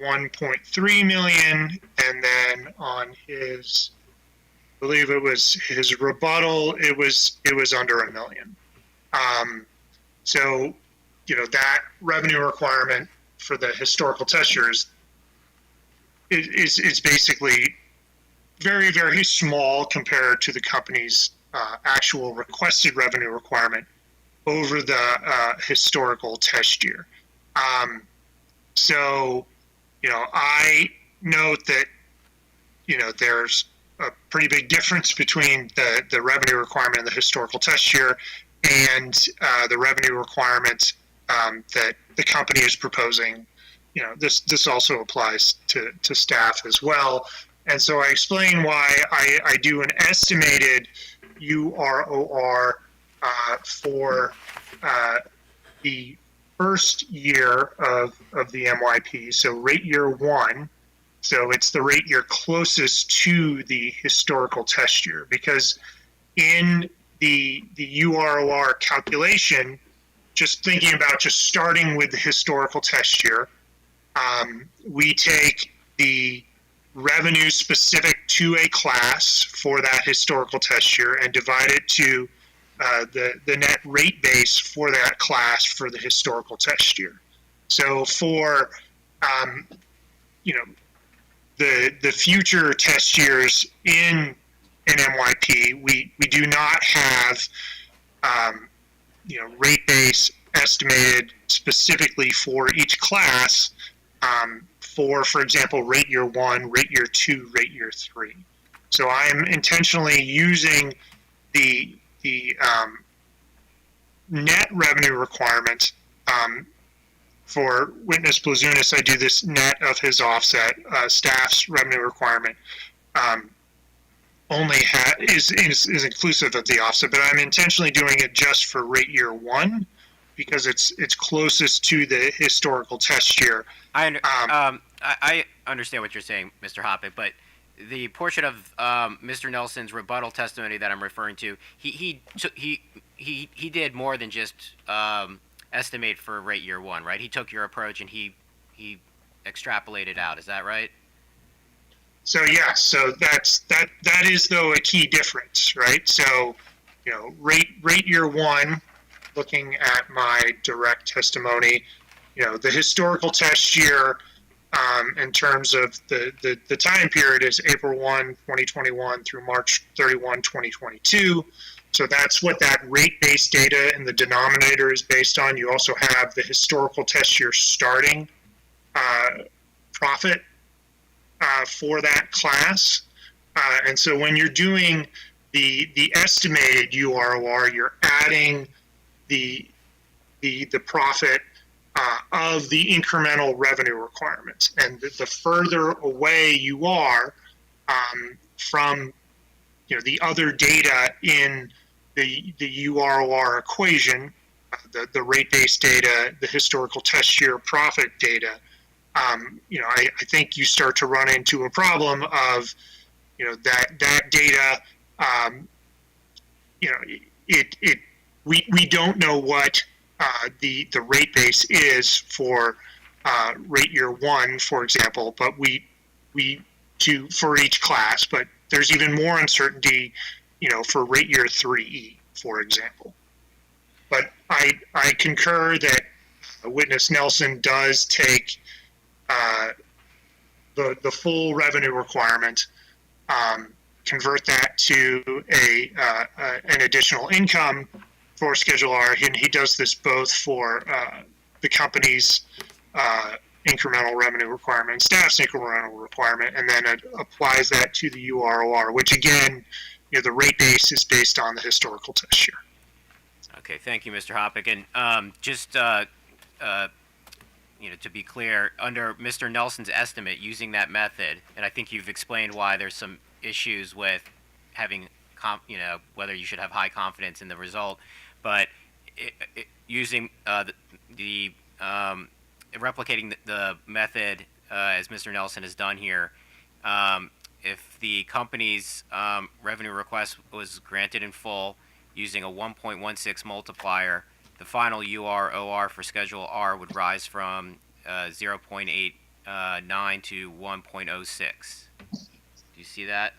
1.3 million, and then on his, I believe it was his rebuttal, it was under $1 million. So, you know, that revenue requirement for the historical test years is basically very, very small compared to the company's actual requested revenue requirement over the historical test year. So, you know, I note that, you know, there's a pretty big difference between the revenue requirement in the historical test year and the revenue requirement that the company is proposing. You know, this also applies to staff as well. And so I explain why I do an estimated UROR for the first year of the MYP, so rate year 1. So it's the rate year closest to the historical test year, because in the UROR calculation, just thinking about just starting with the historical test year, we take the revenue specific to a class for that historical test year and divide it to the net rate base for that class for the historical test year. So for you know, the future test years in an MYP, we do not have you know, rate base estimated specifically for each class for example, rate year 1, rate year 2, rate year 3. So I am intentionally using the net revenue requirement for witness Blazunis. I do this net of his offset. Staff's revenue requirement only is inclusive of the offset, but I'm intentionally doing it just for rate year 1 because it's closest to the historical test year. I understand what you're saying, Mr. Hoppe, but the portion of Mr. Nelson's rebuttal testimony that I'm referring to, he did more than just estimate for rate year 1, right? He took your approach and he extrapolated out. Is that right? So yeah, so that is though a key difference, right? So rate year one, looking at my direct testimony, the historical test year, in terms of the time period is April 1, 2021 through March 31, 2022. So that's what that rate-based data in the denominator is based on. You also have the historical test year starting profit for that class. And so when you're doing the estimated UROR, you're adding the profit of the incremental revenue requirements. And the further away you are from the other data in the UROR equation, the rate-based data, the historical test year profit data, I think you start to run into a problem of that data. We don't know what the rate base is for rate year one, for example, but we for each class. But there's even more uncertainty, for rate year 3E, for example. But I concur that witness Nelson does take the full revenue requirement, convert that to an additional income for Schedule R, and he does this both for the company's incremental revenue requirement, staff's incremental requirement, and then it applies that to the UROR, which again, the rate base is based on the historical test year. Okay, thank you, Mr. Hoppick. And just to be clear, under Mr. Nelson's estimate, using that method, and I think you've explained why there's some issues with having, whether you should have high confidence in the result, but using replicating the method as Mr. Nelson has done here, if the company's revenue request was granted in full using a 1.16 multiplier, the final UROR for Schedule R would rise from 0.89 to 1.06. Do you see that?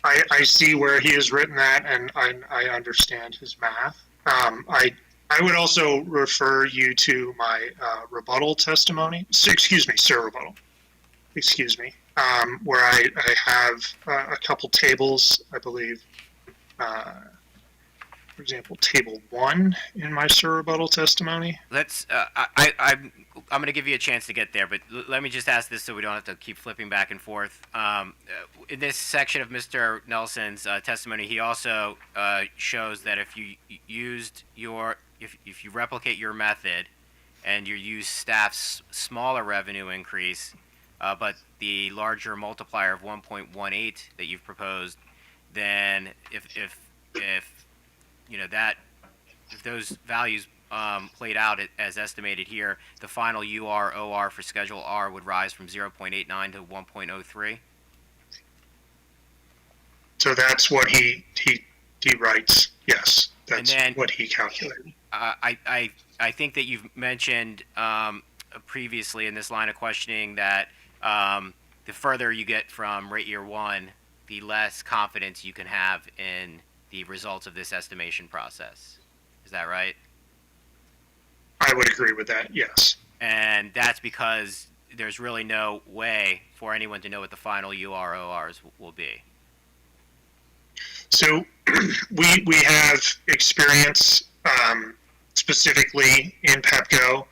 I see where he has written that, and I understand his math. I would also refer you to my rebuttal testimony. Excuse me, sir, rebuttal. Excuse me, where I have a couple tables, I believe. For example, table 1 in my sir rebuttal testimony. Let's. I'm going to give you a chance to get there, but let me just ask this so we don't have to keep flipping back and forth. In this section of Mr. Nelson's testimony, he also shows that if you used if you replicate your method and you use staff's smaller revenue increase, but the larger multiplier of 1.18 that you've proposed, then if those values played out as estimated here, the final UROR for Schedule R would rise from 0.89 to 1.03. So that's what he writes. Yes, that's what he calculated. I think that you've mentioned previously in this line of questioning that the further you get from rate year 1, the less confidence you can have in the results of this estimation process. Is that right? I would agree with that, yes. And that's because there's really no way for anyone to know what the final URORs will be. So we have experience specifically in Pepco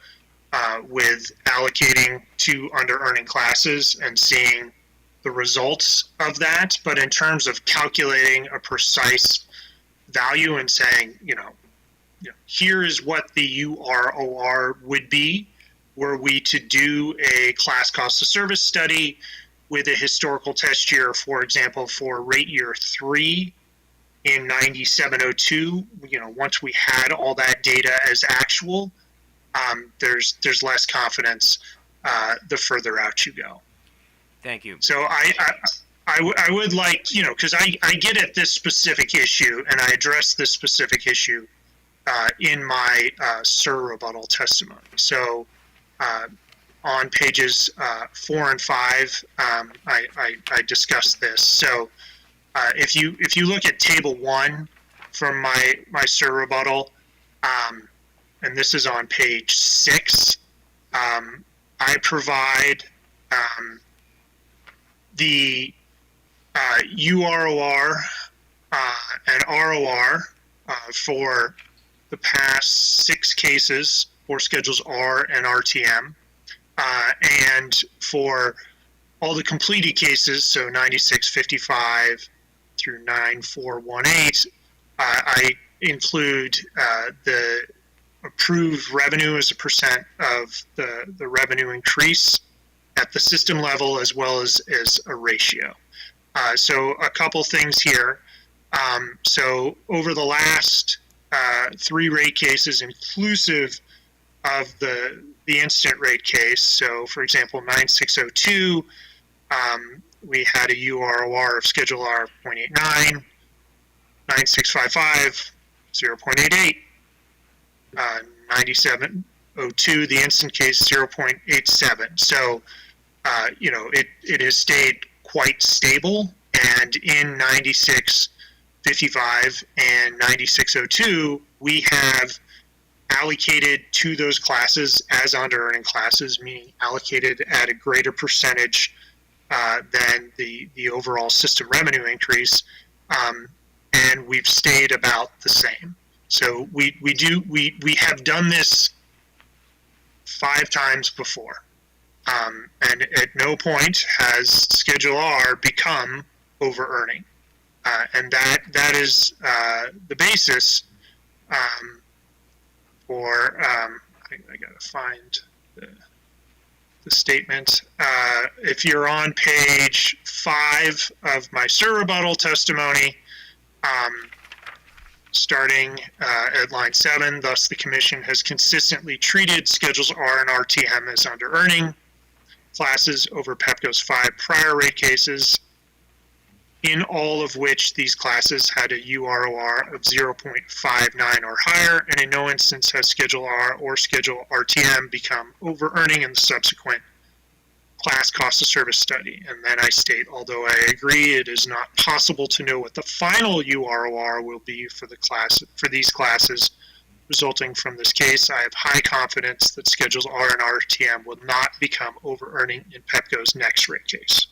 with allocating to under-earning classes and seeing the results of that. But in terms of calculating a precise value and saying, here is what the UROR would be were we to do a class cost of service study with a historical test year, for example, for rate year 3 in 9702, once we had all that data as actual, there's less confidence the further out you go. Thank you. So I would like, because I get at this specific issue and I address this specific issue in my sir rebuttal testimony. So on pages 4 and 5, I discussed this. So if you look at table 1 from my SIR rebuttal, and this is on page 6. I provide the UROR and ROR for the past 6 cases for schedules R and RTM, and for all the completed cases, so 9655 through 9418, I include the approved revenue as a percent of the revenue increase at the system level, as well as a ratio. So a couple things here. So over the last 3 rate cases, inclusive of the instant rate case, so for example, 9602, we had a UROR of Schedule R of 0.89, 9655, 0.88, 9702, the instant case, 0.87. So, it has stayed quite stable, and in 9655 and 9602, we have allocated to those classes as under earning classes, meaning allocated at a greater percentage than the overall system revenue increase, and we've stayed about the same. So we have done this 5 times before, and at no point has Schedule R become over earning, and that is the basis for. I gotta find the statement. If you're on page 5 of my SIR rebuttal testimony, starting at line 7, thus the Commission has consistently treated Schedules R and RTM as under earning classes over Pepco's 5 prior rate cases, in all of which these classes had a UROR of 0.59 or higher, and in no instance has Schedule R or Schedule RTM become over earning in the subsequent class cost of service study. And then I state, although I agree it is not possible to know what the final UROR will be for these classes resulting from this case, I have high confidence that Schedules R and RTM will not become over earning in Pepco's next rate case.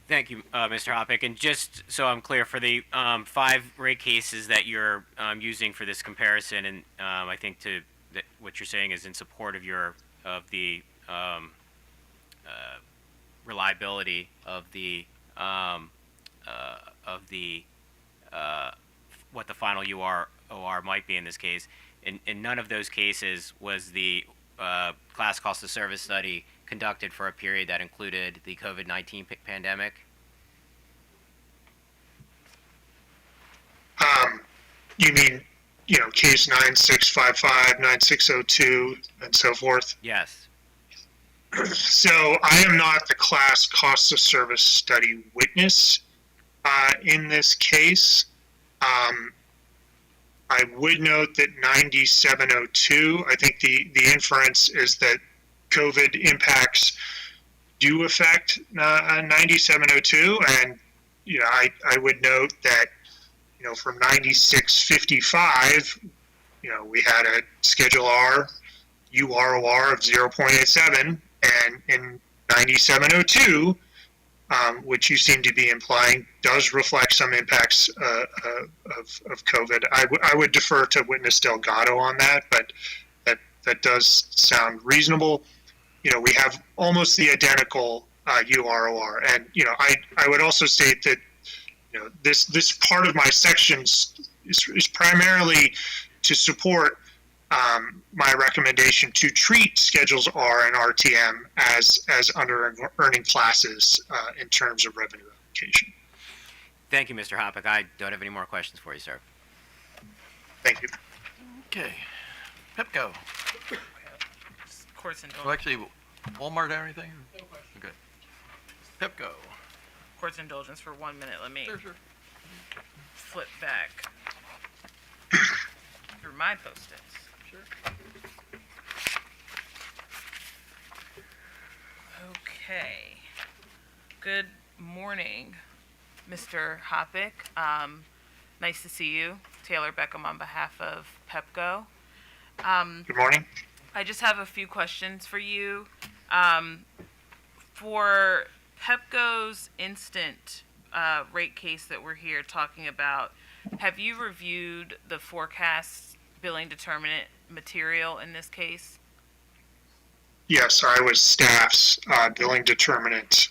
Thank you, Mr. Hoppick. And just so I'm clear, for the 5 rate cases that you're using for this comparison, and I think that what you're saying is in support of the reliability of the what the final UROR might be in this case. In none of those cases was the class cost of service study conducted for a period that included the COVID-19 pandemic? You mean, case 9655, 9602, and so forth? Yes. So I am not the class cost of service study witness in this case. I would note that 9702, I think the inference is that COVID impacts do affect 9702, and I would note that from 9655, we had a Schedule R UROR of 0.87, and in 9702, which you seem to be implying does reflect some impacts of COVID. I would defer to witness Delgado on that, but that does sound reasonable. We have almost the identical UROR, and I would also state that this part of my sections is primarily to support my recommendation to treat Schedules R and RTM as under earning classes in terms of revenue allocation. Thank you, Mr. Hoppick. I don't have any more questions for you, sir. Thank you. Okay. Pepco. Court's indulgence. Well, actually, Walmart have anything? No question. Okay. Pepco. Court's indulgence for 1 minute. Let me Sure. flip back through my post-its. Sure. Okay. Good morning, Mr. Hoppick. Nice to see you. Taylor Beckham on behalf of Pepco. Good morning. I just have a few questions for you. For Pepco's instant rate case that we're here talking about, have you reviewed the forecast billing determinant material in this case? Yes, I was staff's billing determinant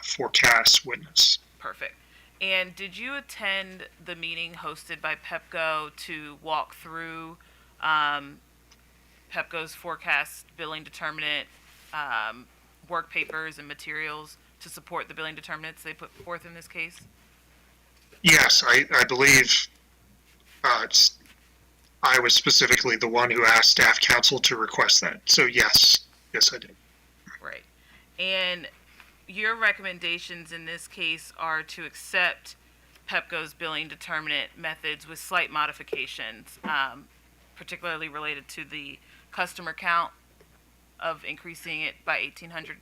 forecast witness. Perfect. And did you attend the meeting hosted by Pepco to walk through Pepco's forecast billing determinant work papers and materials to support the billing determinants they put forth in this case? Yes, I believe I was specifically the one who asked staff counsel to request that. So yes, I did. Right. And your recommendations in this case are to accept Pepco's billing determinant methods with slight modifications, particularly related to the customer count of increasing it by 1,800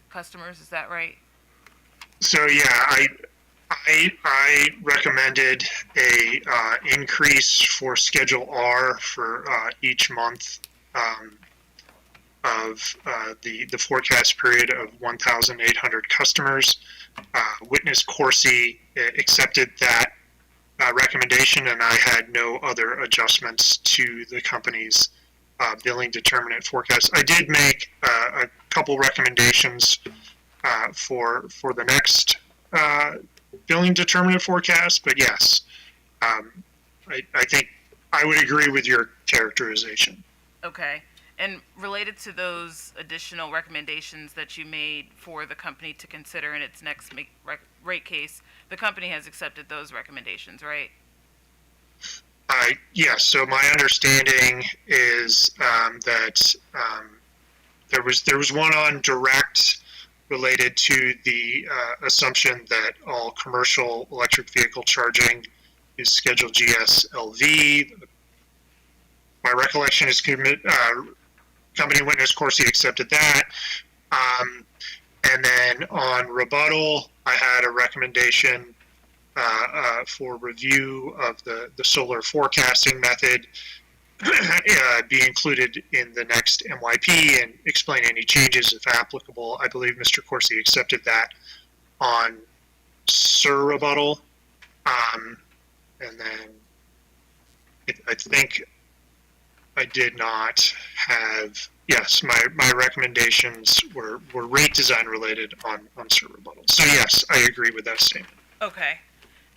customers. Is that right? So yeah, I recommended a increase for Schedule R for each month of the forecast period of 1,800 customers. Witness Corsi accepted that recommendation, and I had no other adjustments to the company's billing determinant forecast. I did make a couple recommendations for the next billing determinant forecast, but yes, I think I would agree with your characterization. Okay. And related to those additional recommendations that you made for the company to consider in its next rate case, the company has accepted those recommendations, right? Yes, so my understanding is that there was one on direct related to the assumption that all commercial electric vehicle charging is Schedule GSLV. My recollection is company witness Corsi accepted that. And then on rebuttal, I had a recommendation for review of the solar forecasting method be included in the next MYP and explain any changes if applicable. I believe Mr. Corsi accepted that on rebuttal. And then I think I did not have, yes, my recommendations were rate design related on rebuttal. So yes, I agree with that statement. Okay.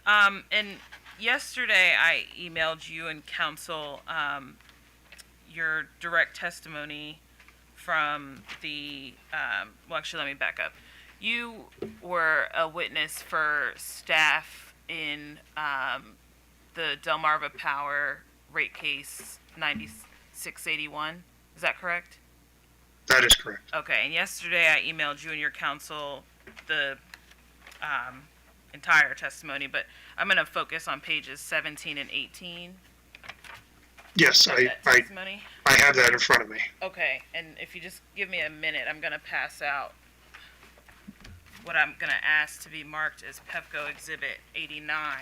And yesterday I emailed you and counsel your direct testimony from the, well, actually, let me back up. You were a witness for staff in the Delmarva Power rate case 9681. Is that correct? That is correct. Okay, and yesterday I emailed you and your counsel the entire testimony, but I'm going to focus on pages 17 and 18. Yes, of I that testimony. have that in front of me. Okay, and if you just give me a minute, I'm going to pass out what I'm going to ask to be marked as Pepco Exhibit 89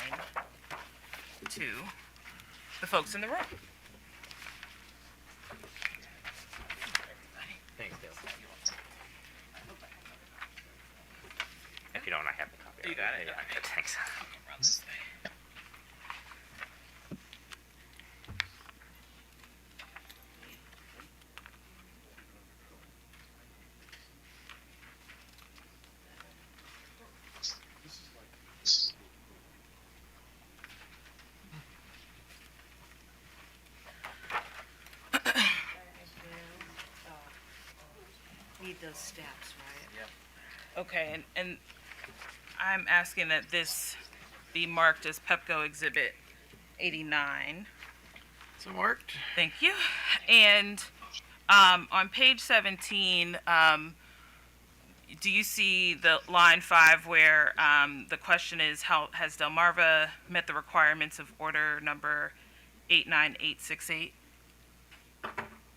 to the folks in the room. Thanks, Dale. If you don't, I have the copy. You got it? Yeah, Okay. thanks. Run this thing. Need those steps, right? Okay, and I'm asking that this be marked as Pepco Exhibit 89. So marked. Thank you. And on page 17, do you see the line 5 where the question is, how has Delmarva met the requirements of order number 89868?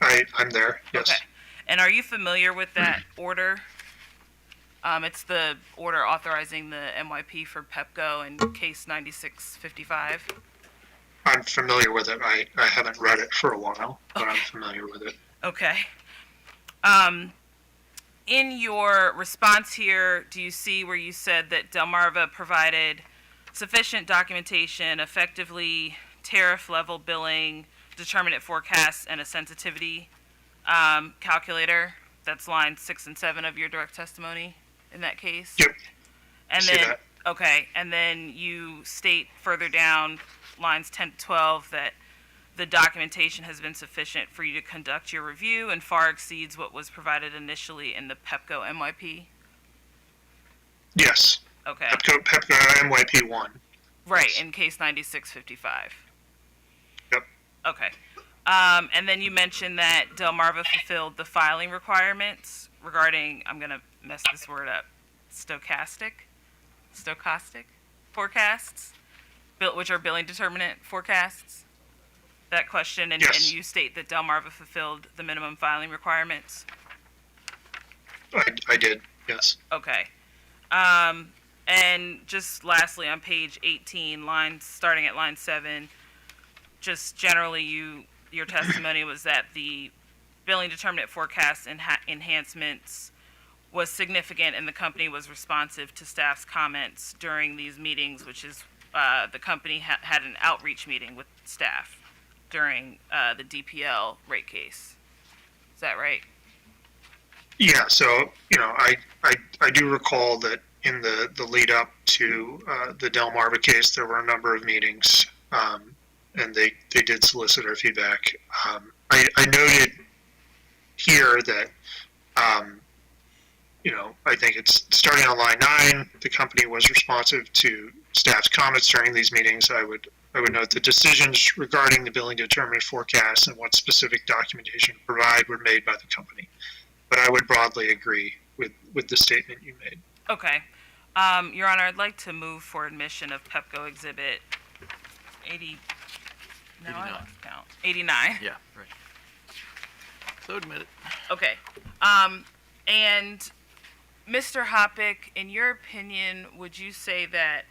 I'm there, yes. Okay. And are you familiar with that order? It's the order authorizing the MYP for Pepco in case 9655. I'm familiar with it. I haven't read it for a while, but I'm familiar with it. Okay. In your response here, do you see where you said that Delmarva provided sufficient documentation, effectively tariff level billing, determinate forecasts, and a sensitivity calculator? That's lines 6 and 7 of your direct testimony in that case? Yep. And See then, that. okay, and then you state further down, lines 10 to 12, that the documentation has been sufficient for you to conduct your review and far exceeds what was provided initially in the Pepco MYP? Yes. Okay, Pepco MYP 1. right, yes. in case 9655. Yep. Okay. And then you mentioned that Delmarva fulfilled the filing requirements regarding, I'm going to mess this word up, stochastic forecasts, which are billing determinant forecasts. That question, and, Yes. and you state that Delmarva fulfilled the minimum filing requirements. I did. Yes. Okay. And just lastly, on page 18, starting at line 7, just generally your testimony was that the billing determinant forecast enhancements was significant and the company was responsive to staff's comments during these meetings, which is the company had an outreach meeting with staff during the DPL rate case. Is that right? Yeah. So I do recall that in the lead up to the Delmarva case, there were a number of meetings, and they did solicit our feedback. I noted here that I think it's starting on line 9. The company was responsive to staff's comments during these meetings. I would note the decisions regarding the billing determinant forecast and what specific documentation to provide were made by the company. But I would broadly agree with the statement you made. Okay. Your Honor, I'd like to move for admission of Pepco Exhibit 80. No, I 89. lost count. 89. Yeah, right. So admit it. Okay. And Mr. Hoppick, in your opinion, would you say that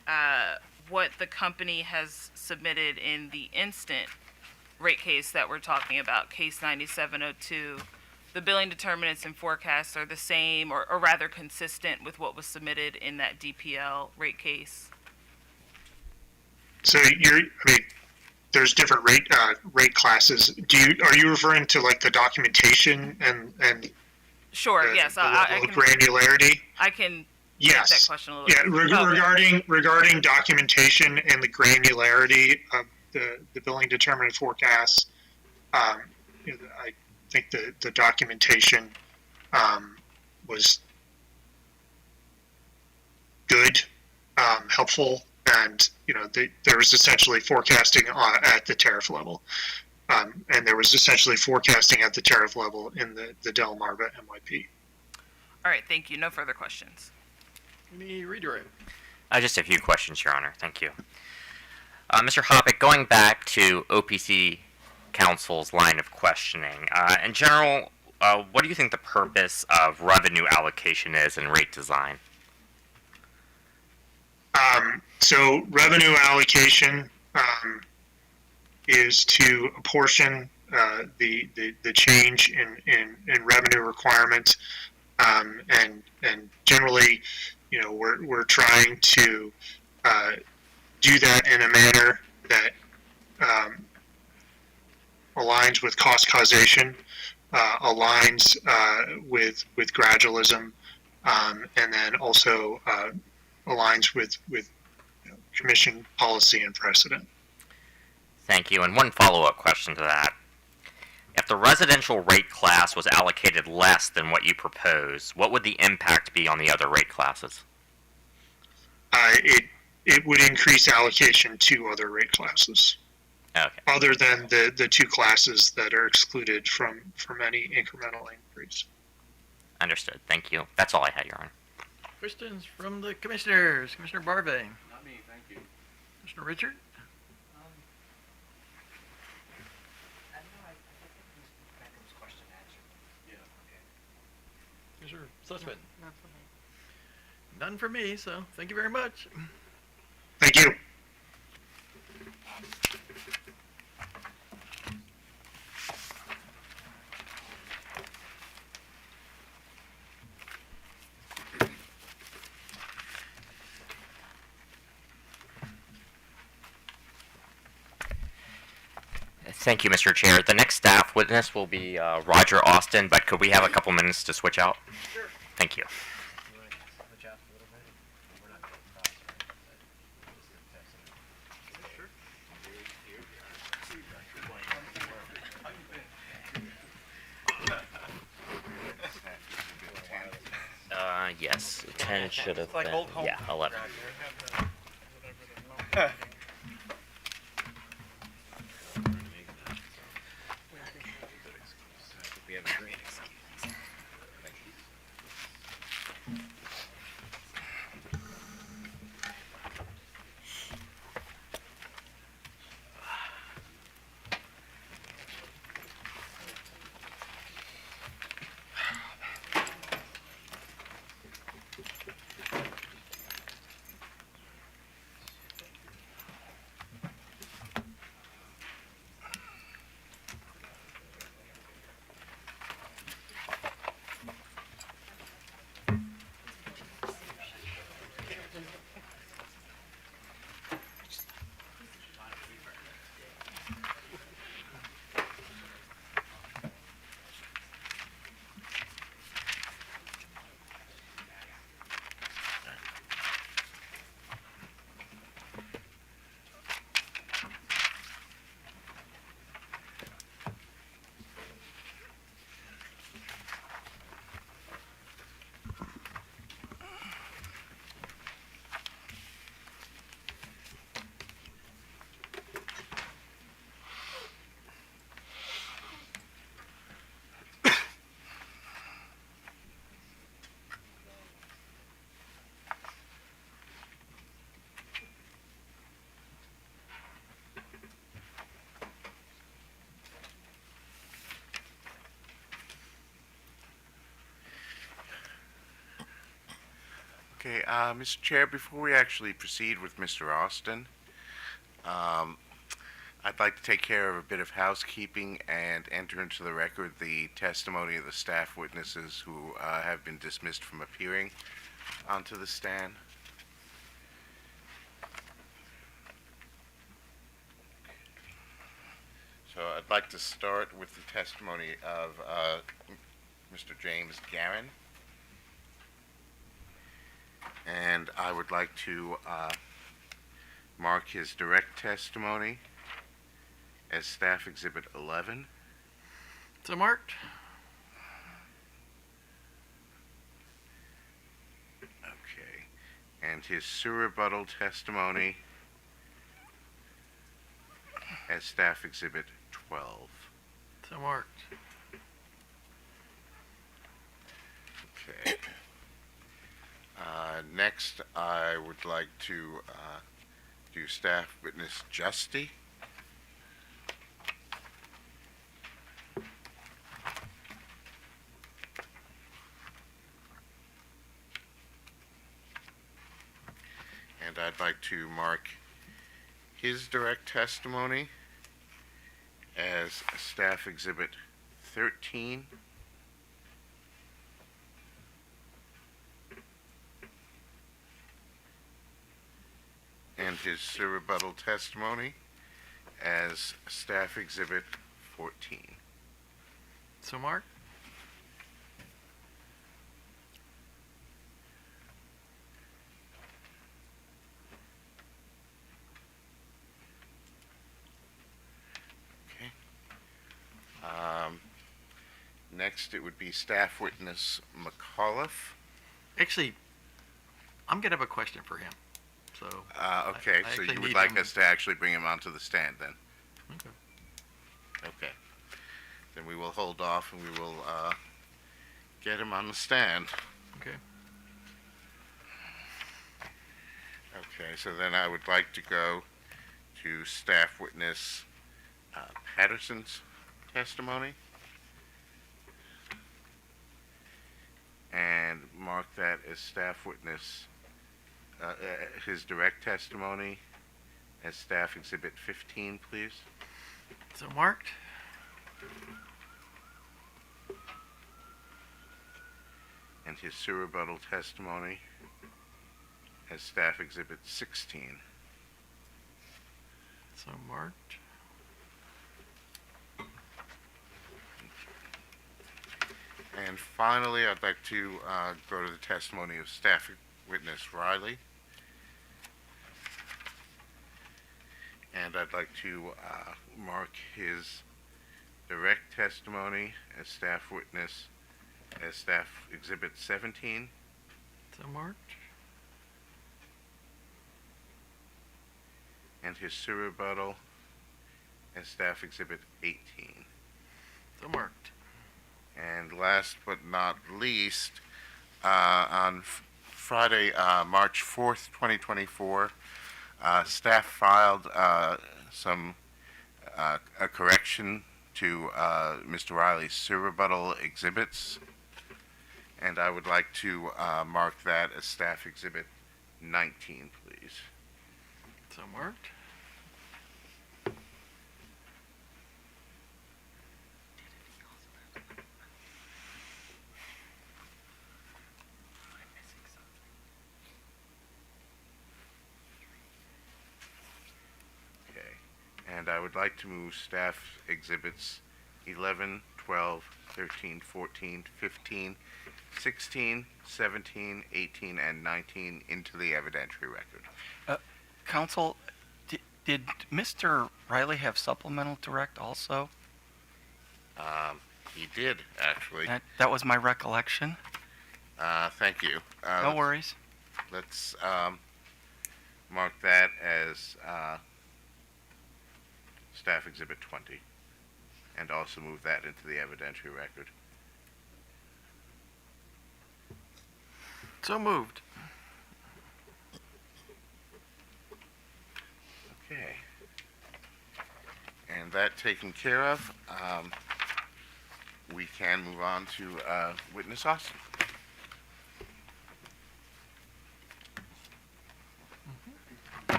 what the company has submitted in the instant rate case that we're talking about, case 9702, the billing determinants and forecasts are the same or rather consistent with what was submitted in that DPL rate case? So there's different rate classes. Are you referring to like the documentation and Sure, the, yes. the I level of can, granularity? I can Yes. take that question a little Yeah, bit. Okay. regarding documentation and the granularity of the billing determinant forecasts, I think the documentation was good, helpful, and there was essentially forecasting at the tariff level, and there was essentially forecasting at the tariff level in the Delmarva MYP. All right, thank you. No further questions. Any redirect? Just a few questions, Your Honor. Thank you. Mr. Hoppick, going back to OPC Counsel's line of questioning, in general, what do you think the purpose of revenue allocation is in rate design? So revenue allocation is to apportion the change in revenue requirements, and generally, we're trying to do that in a manner that aligns with cost causation, aligns with gradualism, and then also aligns with commission policy and precedent. Thank you. And one follow-up question to that. If the residential rate class was allocated less than what you propose, what would the impact be on the other rate classes? It would increase allocation to other rate classes, Okay. other than the two classes that are excluded from any incremental increase. Understood. Thank you. That's all I had, Your Honor. Questions from the commissioners? Commissioner Barvey. Not me, thank you. Commissioner Richard? Commissioner Sussman? None for me, so thank you very much. Thank you. Thank you, Mr. Chair. The next staff witness will be Roger Austin, but could we have a couple minutes to switch out? Sure. Thank you. Yes, 10 should have been. Yeah, 11. We have a great excuse. Okay, Mr. Chair, before we actually proceed with Mr. Austin, I'd like to take care of a bit of housekeeping and enter into the record the testimony of the staff witnesses who have been dismissed from appearing onto the stand. So I'd like to start with the testimony of Mr. James Garin. And I would like to mark his direct testimony as Staff Exhibit 11. So marked. Okay. And his surrebuttal testimony as Staff Exhibit 12. So marked. Okay. Next, I would like to do Staff Witness Justy. And I'd like to mark his direct testimony as Staff Exhibit 13. And his surrebuttal testimony as Staff Exhibit 14. So marked. Okay. Next, it would be Staff Witness McAuliffe. Actually, I'm gonna have a question for him. So. Okay, I so actually you would need like him- us to actually bring him onto the stand then? Okay. Okay. Then we will hold off and we will get him on the stand. Okay. Okay, so then I would like to go to Staff Witness Patterson's testimony. And mark that as Staff Witness, his direct testimony as Staff Exhibit 15, please. So marked. And his surrebuttal testimony as Staff Exhibit 16. So marked. And finally, I'd like to go to the testimony of staff witness Riley. And I'd like to mark his direct testimony as staff witness as staff exhibit 17. So marked. And his surrebuttal as staff exhibit 18. So marked. And last but not least, on Friday, March 4th, 2024, staff filed a correction to Mr. Riley's surrebuttal exhibits, and I would like to mark that as staff exhibit 19, please. So marked. And I would like to move staff exhibits 11, 12, 13, 14, 15, 16, 17, 18, and 19 into the evidentiary record. Counsel, did Mr. Riley have supplemental direct also? He did, actually. That was my recollection. Thank you. No worries. Let's mark that as staff exhibit 20 and also move that into the evidentiary record. So moved. Okay. And that taken care of, we can move on to witness Austin.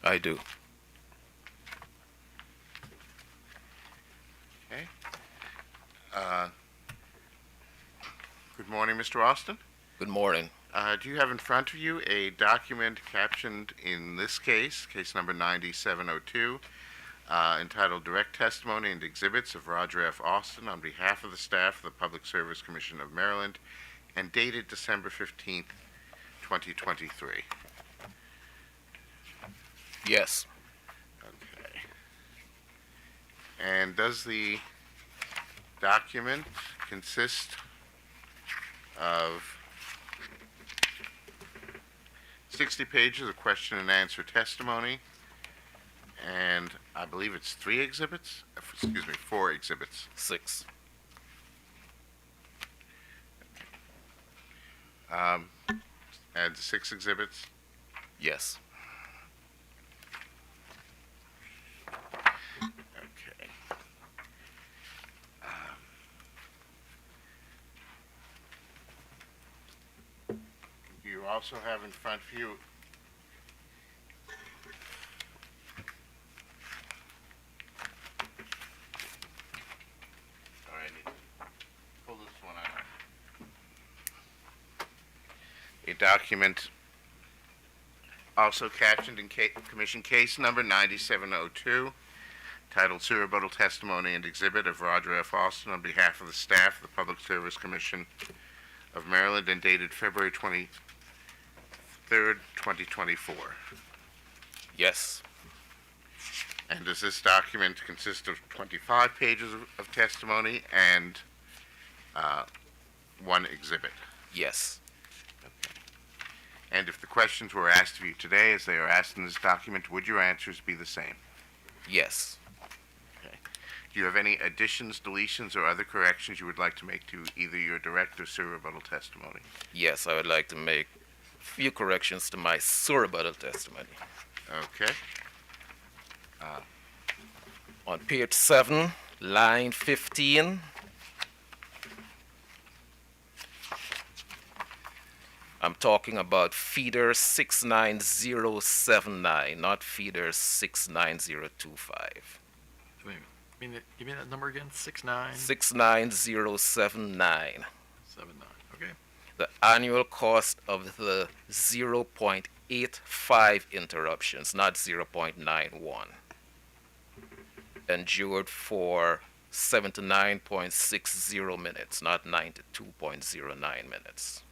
I do. Okay. Good morning, Mr. Austin. Good morning. Do you have in front of you a document captioned in this case, case number 9702, entitled Direct Testimony and Exhibits of Roger F. Austin on behalf of the staff of the Public Service Commission of Maryland, and dated December 15th, 2023? Yes. Okay. And does the document consist of 60 pages of question and answer testimony, and I believe it's 4 exhibits? 6. And 6 exhibits? Yes. Okay. You also have in front of you I need to pull this one out. A document also captioned in Commission Case Number 9702, titled Surrebuttal Testimony and Exhibit of Roger F. Austin on behalf of the staff of the Public Service Commission of Maryland, and dated February 23rd, 2024. Yes. And does this document consist of 25 pages of testimony and 1 exhibit? Yes. And if the questions were asked of you today as they are asked in this document, would your answers be the same? Yes. Okay. Do you have any additions, deletions, or other corrections you would like to make to either your direct or surrebuttal testimony? Yes, I would like to make a few corrections to my surrebuttal testimony. Okay. On page 7, line 15, I'm talking about feeder 69079, not feeder 69025. Wait, give me that number again. 6979. 69079. Okay. The annual cost of the 0.85 interruptions, not 0.91, endured for 79.60 minutes, not 92.09 minutes.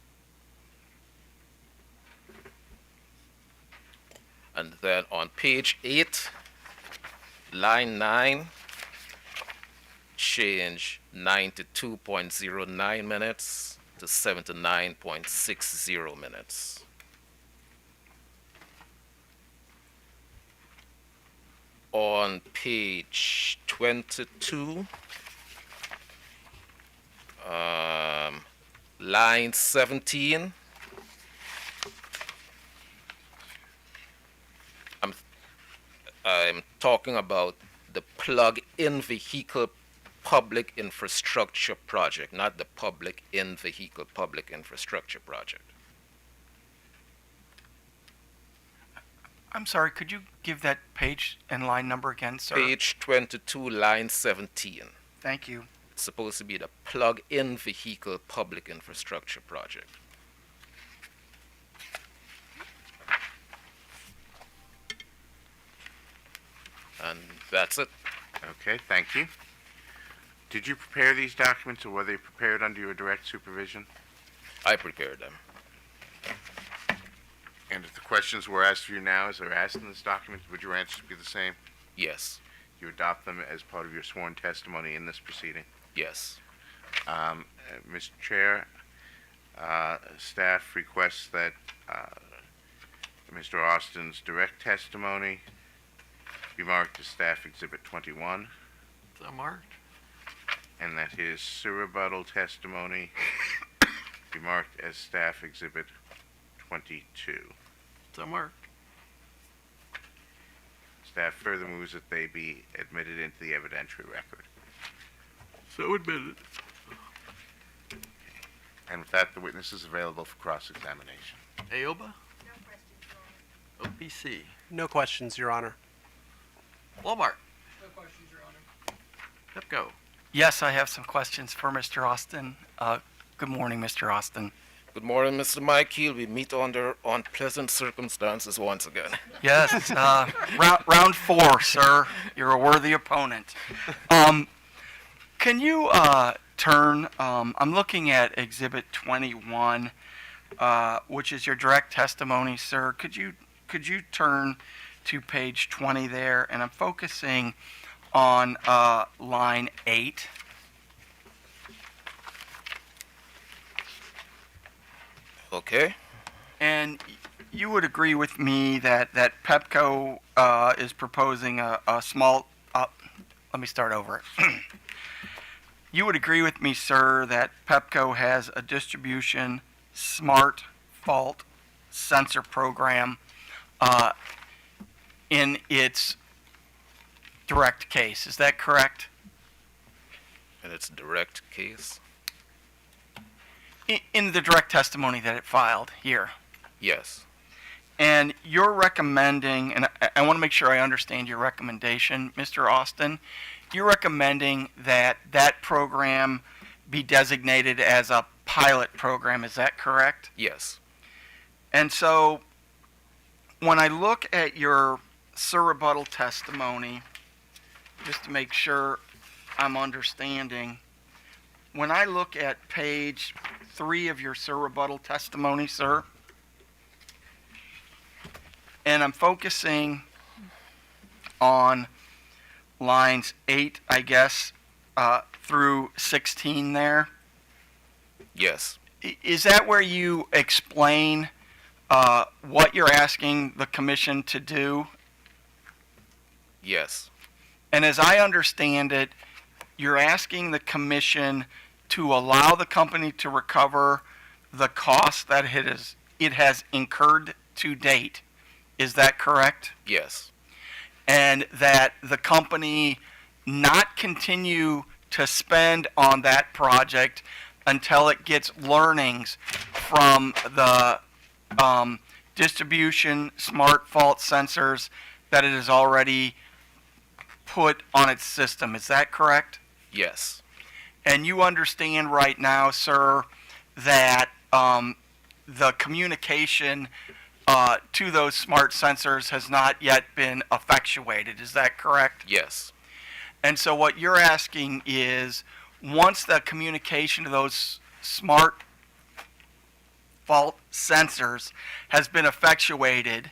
And then on page 8, line 9, change 92.09 minutes to 79.60 minutes. On page 22, line 17, I'm talking about the plug-in vehicle public infrastructure project, not the public-in vehicle public infrastructure project. I'm sorry, could you give that page and line number again, sir? Page 22, line 17. Thank you. It's supposed to be the plug-in vehicle public infrastructure project. And that's it. Okay, thank you. Did you prepare these documents, or were they prepared under your direct supervision? I prepared them. And if the questions were asked of you now as they're asked in this document, would your answers be the same? Yes. You adopt them as part of your sworn testimony in this proceeding? Yes. Mr. Chair, staff requests that Mr. Austin's direct testimony be marked as Staff Exhibit 21, So marked. and that his surrebuttal testimony be marked as Staff Exhibit 22. So marked. Staff further moves that they be admitted into the evidentiary record. So admitted. And with that, the witness is available for cross-examination. Aoba? OPC. No questions, Your Honor. Walmart. No questions, Your Honor. Pepco. Yes, I have some questions for Mr. Austin. Good morning, Mr. Austin. Good morning, Mr. Michael. We meet under unpleasant circumstances once again. Yes, round 4, sir. You're a worthy opponent. Can you turn? I'm looking at Exhibit 21, which is your direct testimony, sir. Could you turn to page 20 there? And I'm focusing on line 8. Okay. And you would agree with me that Pepco is proposing a small. Let me start over. You would agree with me, sir, that Pepco has a distribution smart fault sensor program in its direct case. Is that correct? In its direct case? In the direct testimony that it filed here. Yes. And you're recommending, and I want to make sure I understand your recommendation, Mr. Austin. You're recommending that that program be designated as a pilot program. Is that correct? Yes. And so when I look at your surrebuttal testimony, just to make sure I'm understanding, when I look at page 3 of your surrebuttal testimony, sir, and I'm focusing on lines 8, I guess, through 16 there. Yes. Is that where you explain what you're asking the commission to do? Yes. And as I understand it, you're asking the commission to allow the company to recover the cost that it has incurred to date. Is that correct? Yes. And that the company not continue to spend on that project until it gets learnings from the distribution smart fault sensors that it has already put on its system. Is that correct? Yes. And you understand right now, sir, that the communication to those smart sensors has not yet been effectuated. Is that correct? Yes. And so what you're asking is, once the communication to those smart fault sensors has been effectuated,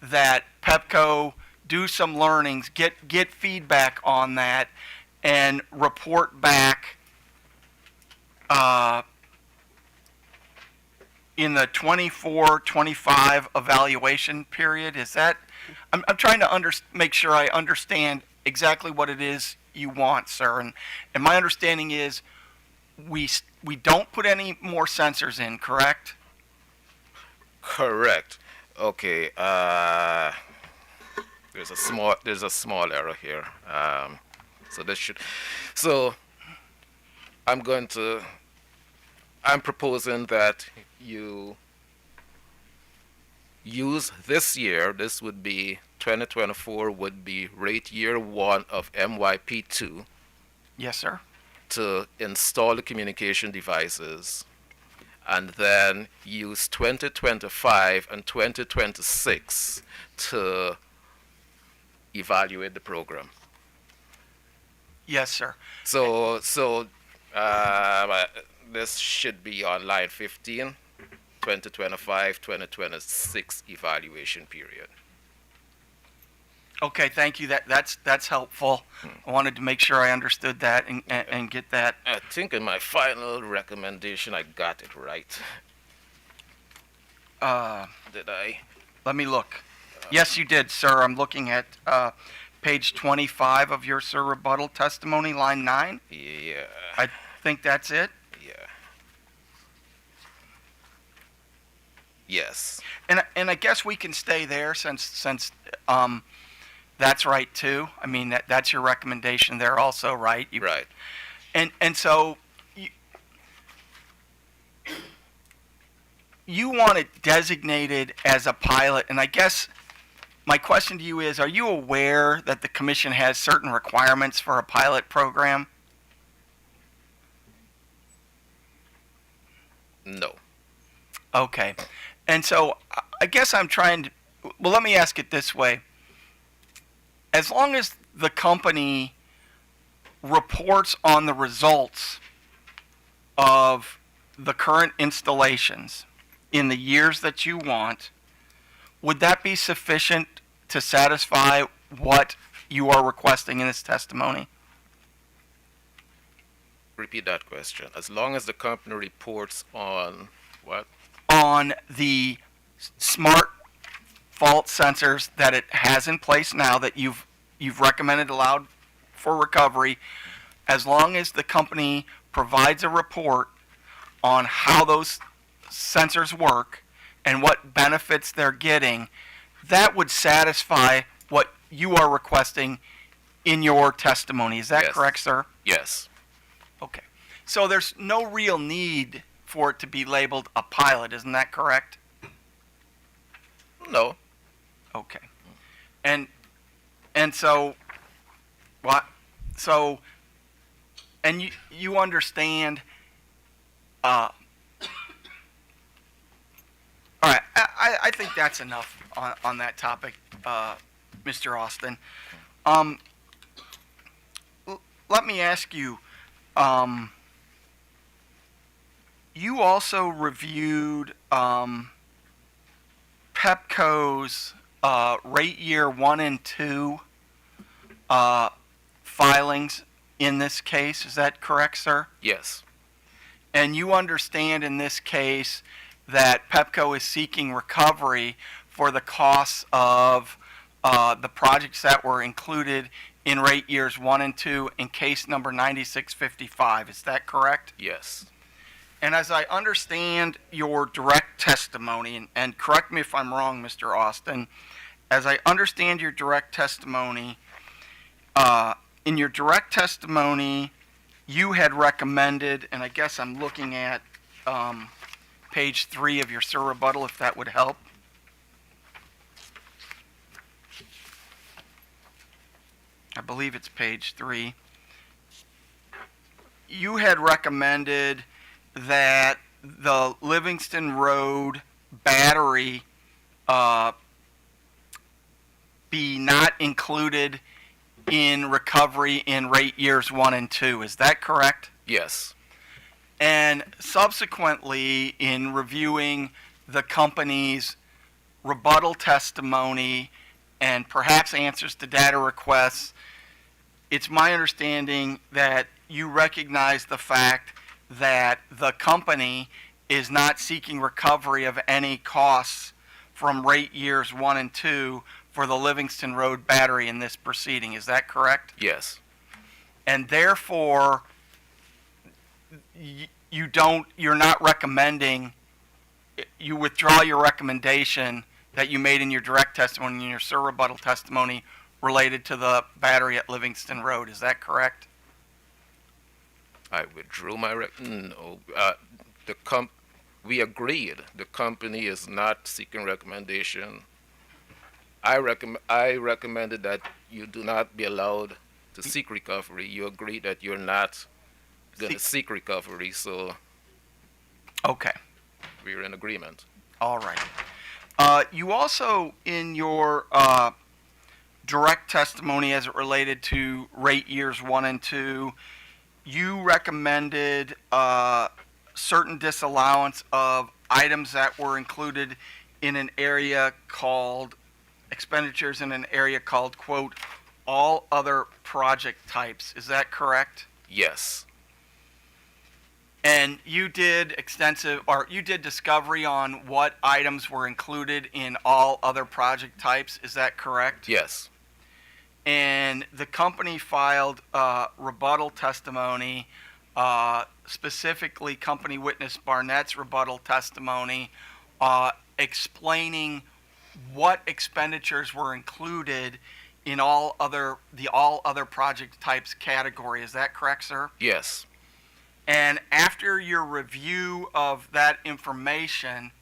that Pepco do some learnings, get feedback on that, and report back in the 24-25 evaluation period. Is that? I'm trying to make sure I understand exactly what it is you want, sir. And my understanding is we don't put any more sensors in, correct? Correct. Okay. There's a small error here. So this should. So I'm proposing that you use this year. This would be 2024. Would be rate year 1 of MYP2 Yes, sir. to install the communication devices, and then use 2025 and 2026 to evaluate the program. Yes, sir. So this should be on line 15, 2025, 2026 evaluation period. Okay, thank you. That's helpful. I wanted to make sure I understood that and get that. I think in my final recommendation I got it right. Did I? Let me look. Yes, you did, sir. I'm looking at page 25 of your sir rebuttal testimony, line 9. Yeah. I think that's it. Yeah. Yes. And I guess we can stay there since that's right too. I mean that's your recommendation there also, right? Right. And so you want it designated as a pilot, and I guess my question to you is, are you aware that the commission has certain requirements for a pilot program? No. Okay. And so I guess I'm trying to, well, let me ask it this way. As long as the company reports on the results of the current installations in the years that you want, would that be sufficient to satisfy what you are requesting in this testimony? Repeat that question. As long as the company reports on what? On the smart fault sensors that it has in place now that you've recommended allowed for recovery, as long as the company provides a report on how those sensors work and what benefits they're getting, that would satisfy what you are requesting in your testimony. Is that Yes. correct, sir? Yes. Okay. So there's no real need for it to be labeled a pilot, isn't that correct? No. Okay. And so what? So and you understand all right, I think that's enough on that topic, Mr. Austin. Let me ask you, you also reviewed Pepco's rate year 1 and 2 filings in this case. Is that correct, sir? Yes. And you understand in this case that Pepco is seeking recovery for the costs of the projects that were included in rate years 1 and 2 in case number 9655. Is that correct? Yes. And as I understand your direct testimony, and correct me if I'm wrong, Mr. Austin, as I understand your direct testimony, in your direct testimony, you had recommended, and I guess I'm looking at page 3 of your sir rebuttal, if that would help. I believe it's page 3. You had recommended that the Livingston Road battery be not included in recovery in rate years 1 and 2. Is that correct? Yes. And subsequently, in reviewing the company's rebuttal testimony and perhaps answers to data requests, it's my understanding that you recognize the fact that the company is not seeking recovery of any costs from rate years 1 and 2 for the Livingston Road battery in this proceeding. Is that correct? Yes. And therefore, you're not recommending, you withdraw your recommendation that you made in your direct testimony and your sir rebuttal testimony related to the battery at Livingston Road. Is that correct? I withdrew my no. We agreed. The company is not seeking recommendation. I recommended that you do not be allowed to seek recovery. You agreed that you're not going to seek recovery, so Okay. we're in agreement. All right. You also, in your direct testimony as it related to rate years 1 and 2, you recommended certain disallowance of items that were included in an area called, expenditures in an area called, quote, all other project types. Is that correct? Yes. And you did you did discovery on what items were included in all other project types. Is that correct? Yes. And the company filed rebuttal testimony, specifically company witness Barnett's rebuttal testimony, explaining what expenditures were included in the all other project types category. Is that correct, sir? Yes. And after your review of that information,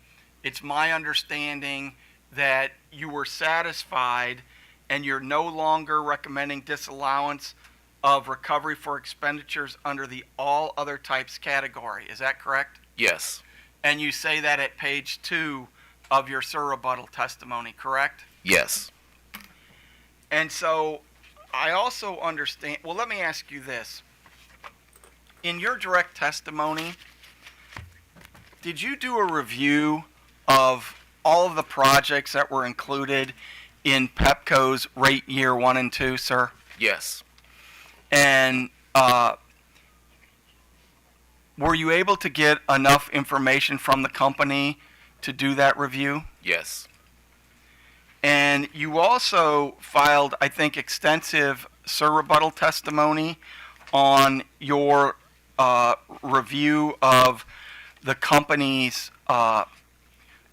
it's my understanding that you were satisfied and you're no longer recommending disallowance of recovery for expenditures under the all other types category. Is that correct? Yes. And you say that at page 2 of your sir rebuttal testimony, correct? Yes. And so I also understand, well, let me ask you this. In your direct testimony, did you do a review of all of the projects that were included in Pepco's rate year 1 and 2, sir? Yes. And were you able to get enough information from the company to do that review? Yes. And you also filed, I think, extensive sir rebuttal testimony on your review of the company's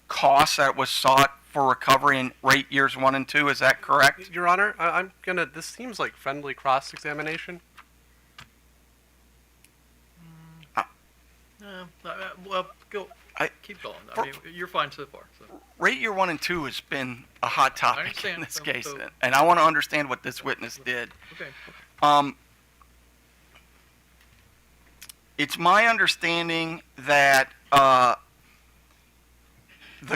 costs that was sought for recovery in rate years 1 and 2. Is that correct? Your Honor, this seems like friendly cross-examination. Well, keep going. I mean, you're fine so far. So. Rate year 1 and 2 has been a hot topic understand. in this So- case, so- and I want to understand what this witness did. Okay. It's my understanding that the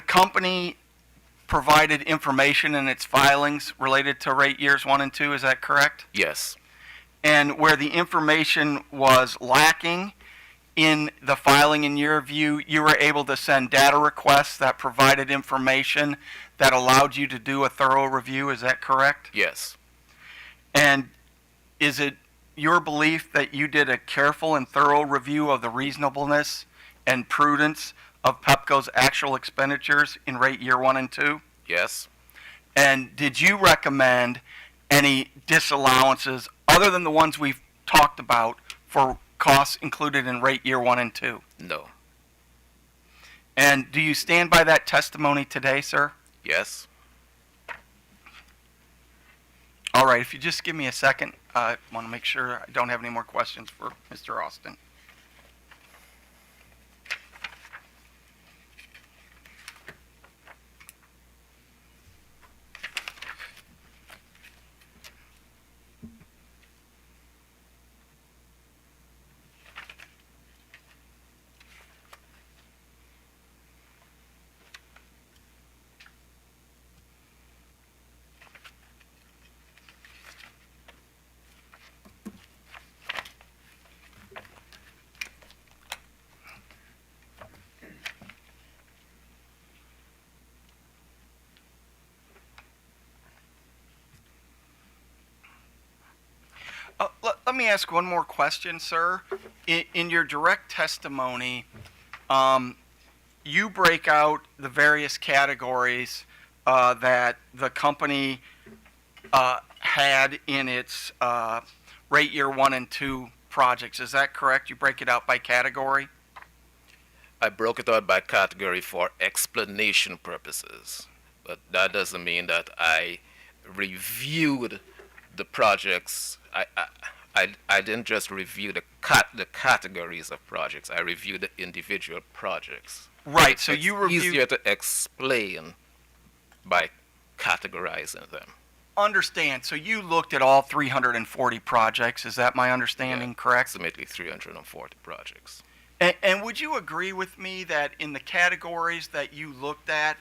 company provided information in its filings related to rate years 1 and 2. Is that correct? Yes. And where the information was lacking in the filing, in your view, you were able to send data requests that provided information that allowed you to do a thorough review. Is that correct? Yes. And is it your belief that you did a careful and thorough review of the reasonableness and prudence of Pepco's actual expenditures in rate year 1 and 2? Yes. And did you recommend any disallowances other than the ones we've talked about for costs included in rate year 1 and 2? No. And do you stand by that testimony today, sir? Yes. All right, if you just give me a second, I want to make sure I don't have any more questions for Mr. Austin. let me ask one more question, sir. In your direct testimony, you break out the various categories that the company had in its rate year 1 and 2 projects. Is that correct? You break it out by category? I broke it out by category for explanation purposes, but that doesn't mean that I reviewed the projects. I didn't just review the categories of projects. I reviewed the individual projects. Right. So It's you reviewed. easier to explain by categorizing them. Understand. So you looked at all 340 projects. Is that my understanding correct? Approximately 340 projects. And would you agree with me that in the categories that you looked at,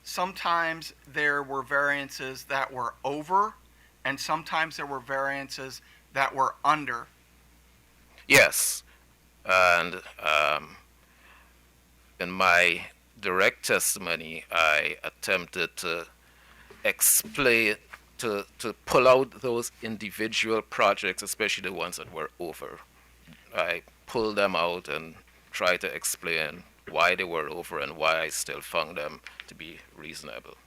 sometimes there were variances that were over, and sometimes there were variances that were under? Yes, and in my direct testimony, I attempted to explain, to pull out those individual projects, especially the ones that were over. I pulled them out and tried to explain why they were over and why I still found them to be reasonable.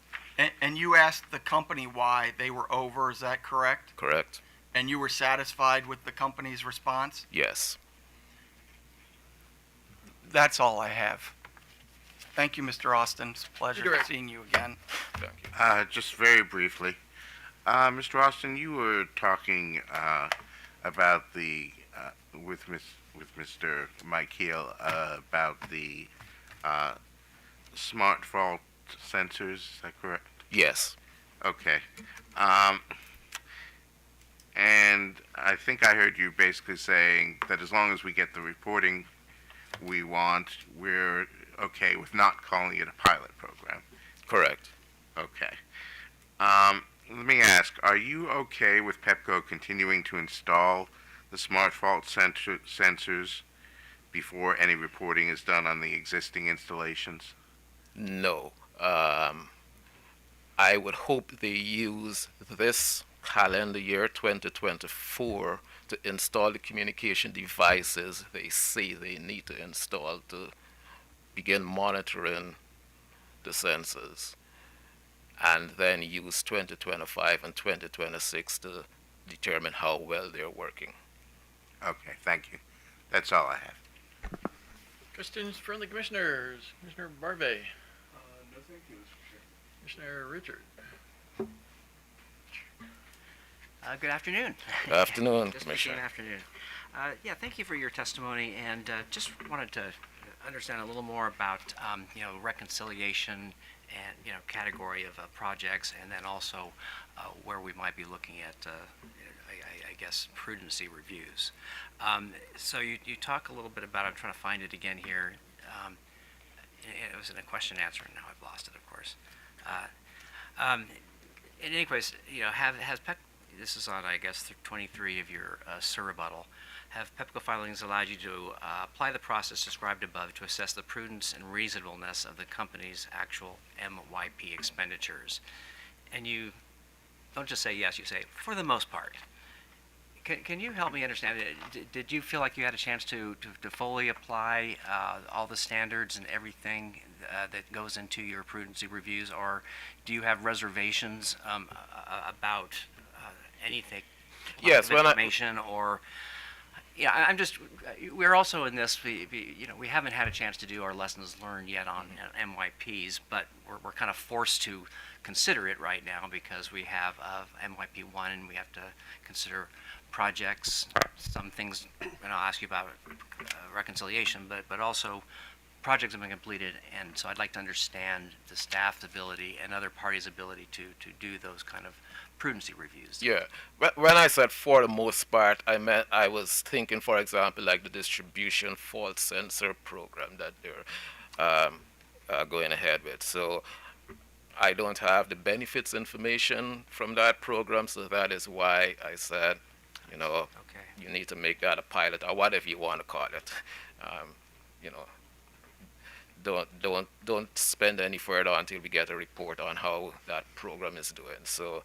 And you asked the company why they were over, is that correct? Correct? And you were satisfied with the company's response? Yes. That's all I have. Thank you, Mr. Austin. It's a pleasure You're right. seeing you again. Thank you. Just very briefly, Mr. Austin, you were talking about the with Mr. Mike Heel about the smart fault sensors. Is that correct? Yes. Okay. And I think I heard you basically saying that as long as we get the reporting we want, we're okay with not calling it a pilot program. Correct. Okay. Let me ask, are you okay with Pepco continuing to install the smart fault sensors before any reporting is done on the existing installations? No. I would hope they use this calendar year 2024 to install the communication devices they say they need to install to begin monitoring the sensors, and then use 2025 and 2026 to determine how well they're working. Okay, thank you. That's all I have. Questions from the commissioners? Commissioner Barbe, No, thank you, Mr. Chairman. Commissioner Richard. Good afternoon. Good afternoon, Just Commissioner. Good afternoon. Yeah, thank you for your testimony, and just wanted to understand a little more about, reconciliation and, category of projects, and then also where we might be looking at, I guess, prudency reviews. So you talk a little bit about, I'm trying to find it again here. It was in a question answer, and now I've lost it, of course. In any case, has Pepco, this is on, I guess, 23 of your rebuttal. Have Pepco filings allowed you to apply the process described above to assess the prudence and reasonableness of the company's actual MYP expenditures? And you don't just say yes, you say, for the most part. Can you help me understand? Did you feel like you had a chance to fully apply all the standards and everything that goes into your prudency reviews, or do you have reservations about anything? Yes, when information or I'm just. We're also in this. We haven't had a chance to do our lessons learned yet on MYPs, but we're kind of forced to consider it right now because we have MYP 1 and we have to consider projects, some things, and I'll ask you about reconciliation, but also projects have been completed, and so I'd like to understand the staff's ability and other parties' ability to do those kind of prudency reviews. Yeah. When I said for the most part, I was thinking, for example, like the distribution fault sensor program that they're going ahead with. So I don't have the benefits information from that program, so that is why I said, you need to make that a pilot or whatever you want to call it. Don't spend any further until we get a report on how that program is doing. So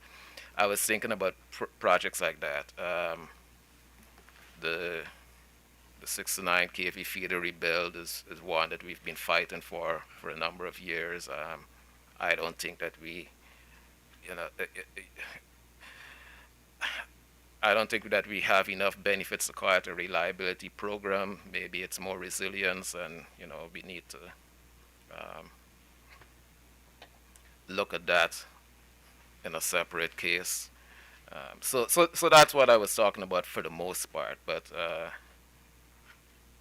I was thinking about projects like that. the 69 kV feeder rebuild is one that we've been fighting for a number of years. I don't think that I don't think that we have enough benefits to call it a reliability program. Maybe it's more resilience, and we need to look at that in a separate case. So that's what I was talking about for the most part. But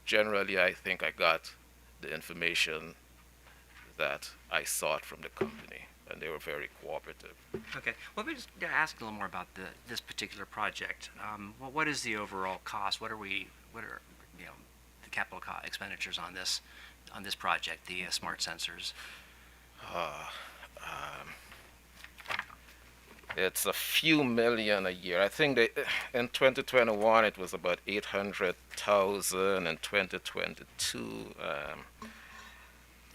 generally, I think I got the information that I sought from the company, and they were very cooperative. Okay. Well, let me just ask a little more about this particular project. What is the overall cost? What are the capital expenditures on this project, the smart sensors? It's a few million a year. I think in 2021 it was about 800,000. In 2022,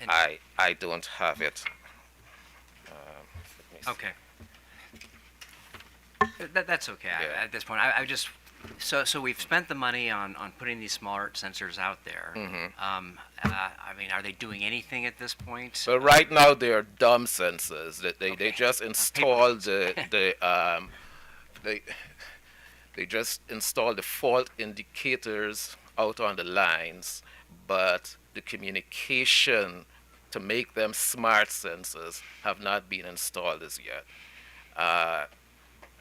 I don't have it. Let me see. Okay. That's okay. Yeah. At this point, I just so we've spent the money on putting these smart sensors out there. I mean, are they doing anything at this point? So right now they are dumb sensors. They just installed they just installed the fault indicators out on the lines, but the communication to make them smart sensors have not been installed as yet.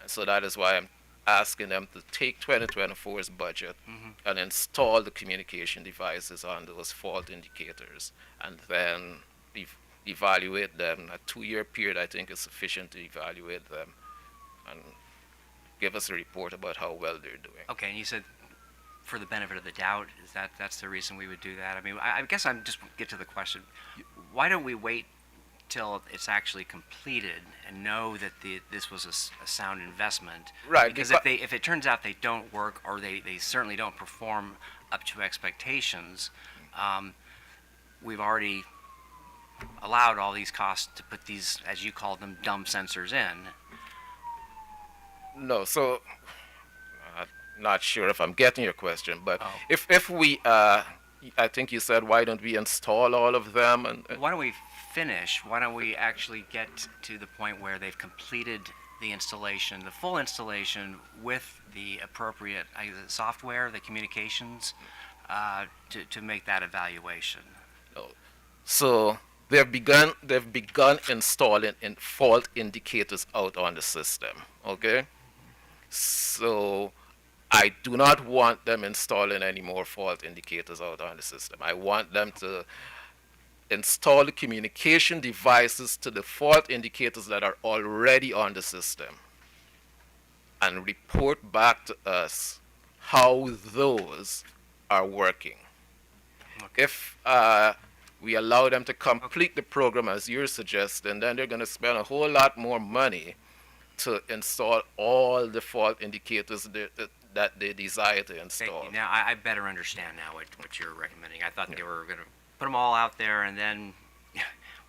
So that is why I'm asking them to take 2024's budget and install the communication devices on those fault indicators, and then evaluate them. A 2-year period, I think, is sufficient to evaluate them and give us a report about how well they're doing. Okay, and you said for the benefit of the doubt, that's the reason we would do that? I mean, I guess I'm just get to the question. Why don't we wait till it's actually completed and know that this was a sound investment? Right. Because if it turns out they don't work, or they certainly don't perform up to expectations, we've already allowed all these costs to put these, as you call them, dumb sensors in. No, so I'm not sure if I'm getting your question, but if we, I think you said, why don't we install all of them? And why don't we finish? Why don't we actually get to the point where they've completed the installation, the full installation, with the appropriate software, the communications, to make that evaluation? So they've begun installing fault indicators out on the system. Okay. So I do not want them installing any more fault indicators out on the system. I want them to install the communication devices to the fault indicators that are already on the system and report back to us how those are working. Okay. If we allow them to complete the program as you're suggesting, then they're going to spend a whole lot more money to install all the fault indicators that they desire to install. Thank you. Now I better understand now what you're recommending. I thought they were going to put them all out there, and then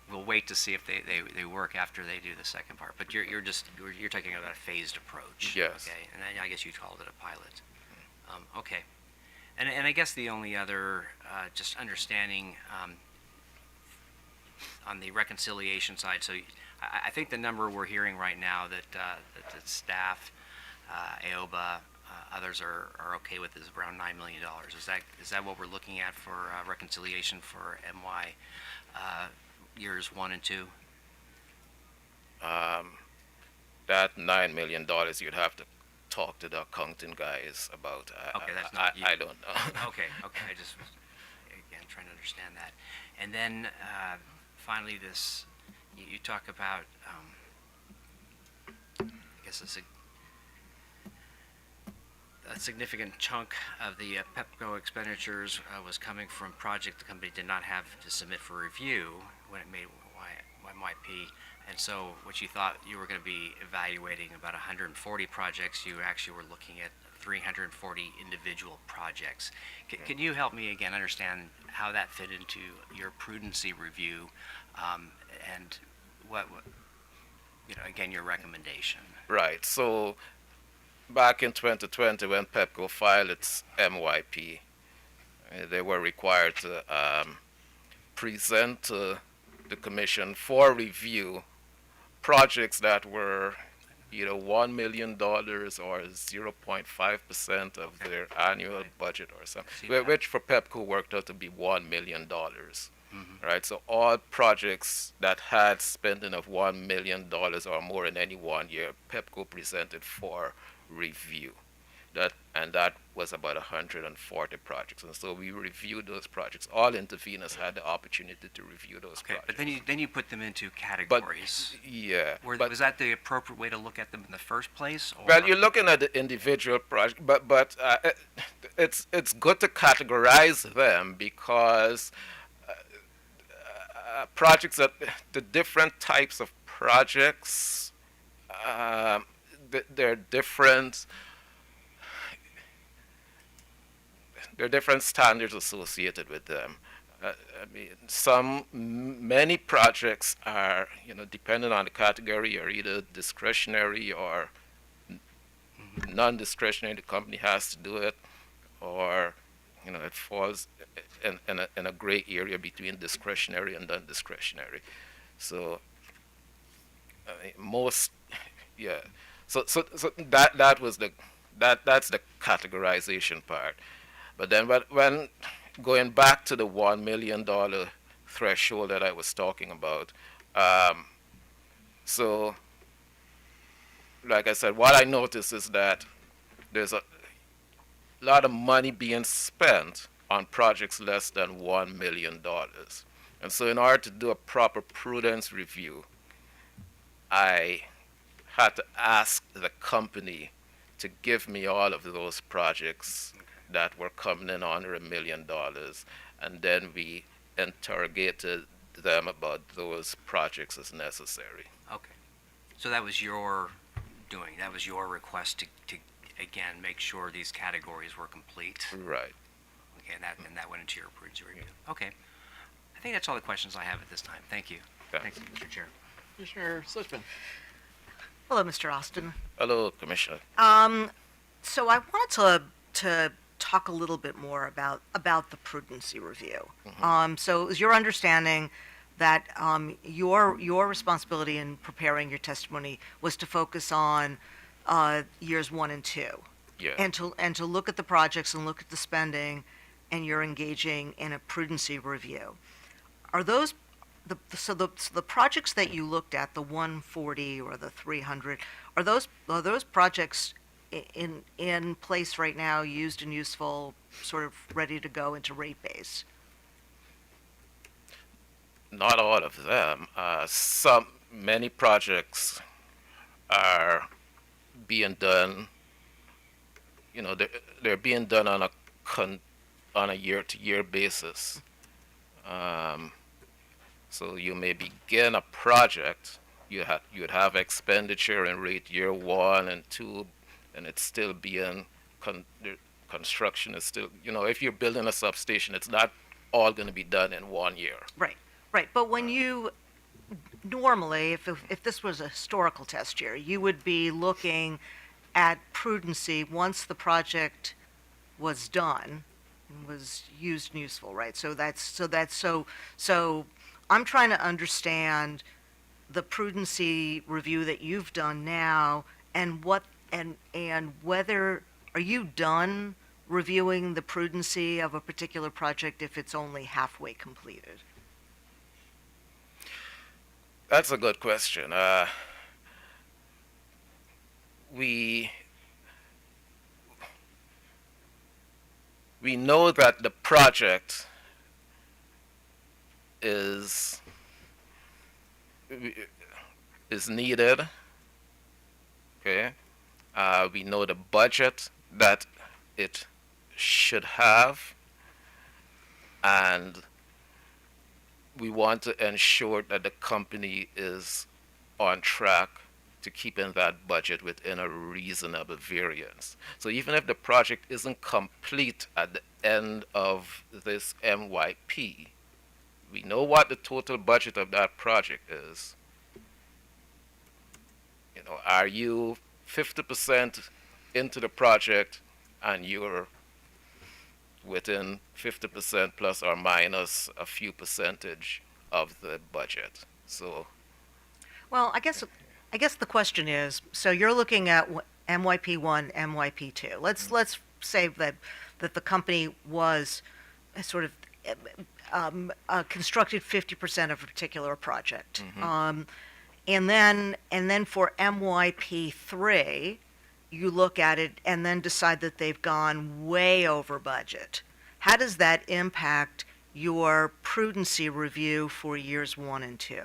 we'll wait to see if they work after they do the second part. But you're taking about a phased approach. Yes. Okay. And then I guess you called it a pilot. Okay. And I guess the only other just understanding on the reconciliation side. So I think the number we're hearing right now that the staff, AOBA, others are okay with is around $9 million. Is that what we're looking at for reconciliation for MY years 1 and 2? That $9 million you'd have to talk to the accounting guys about. Okay, that's not. I don't know. Okay. I just was, again, trying to understand that. And then finally, this you talk about. I guess a significant chunk of the Pepco expenditures was coming from project the company did not have to submit for review when it made MYP. And so what you thought you were going to be evaluating about 140 projects, you actually were looking at 340 individual projects. Can you help me again understand how that fit into your prudency review, and what again, your recommendation? Right. So back in 2020 when Pepco filed its MYP, they were required to present to the commission for review projects that were either $1 million or 0.5% of their annual budget or something, which for Pepco worked out to be $1 million. Right, so all projects that had spending of $1 million or more in any 1 year, Pepco presented for review. That was about 140 projects, and so we reviewed those projects. All interveners had the opportunity to review those projects. But then you put them into categories. Yeah. Was that the appropriate way to look at them in the first place? Or? Well, you're looking at the individual project, but it's good to categorize them because projects that the different types of projects, they're different. There are different standards associated with them. Many projects are, depending on the category, are either discretionary or non-discretionary. The company has to do it, or it falls in a gray area between discretionary and non-discretionary. So So that's the categorization part. But then when going back to the $1 million threshold that I was talking about, so like I said, what I noticed is that there's a lot of money being spent on projects less than $1 million. And so in order to do a proper prudence review, I had to ask the company to give me all of those projects that were coming in under $1 million, and then we interrogated them about those projects as necessary. Okay. So that was your doing. That was your request to again, make sure these categories were complete. Right. Okay, and that went into your prudence review. Okay. I think that's all the questions I have at this time. Thank you. Thanks, Mr. Chair. Commissioner Slitman. Hello, Mr. Austin. Hello, Commissioner. So I wanted to talk a little bit more about the prudency review. So it was your understanding that your responsibility in preparing your testimony was to focus on years 1 and 2, and to look at the projects and look at the spending, and you're engaging in a prudency review. Are those the projects that you looked at, the 140 or the 300, are those projects in place right now, used and useful, sort of ready to go into rate base? Not all of them. Many projects are being done. They're being done on a year-to-year basis. So you may begin a project, you'd have expenditure in rate year 1 and 2, and it's still being construction is still, if you're building a substation, it's not all going to be done in 1 year. Right. But when you normally, if this was a historical test year, you would be looking at prudency once the project was done, was used and useful, right? So I'm trying to understand the prudency review that you've done now, and whether are you done reviewing the prudency of a particular project if it's only halfway completed? That's a good question. We know that the project is needed. Okay. We know the budget that it should have, and we want to ensure that the company is on track to keeping that budget within a reasonable variance. So even if the project isn't complete at the end of this MYP, we know what the total budget of that project is. Are you 50% into the project and you're within 50% plus or minus a few percentage of the budget. So Well, I guess the question is, so you're looking at MYP 1, MYP 2. Let's say that the company was sort of constructed 50% of a particular project. And then for MYP 3, you look at it and then decide that they've gone way over budget. How does that impact your prudency review for years 1 and 2?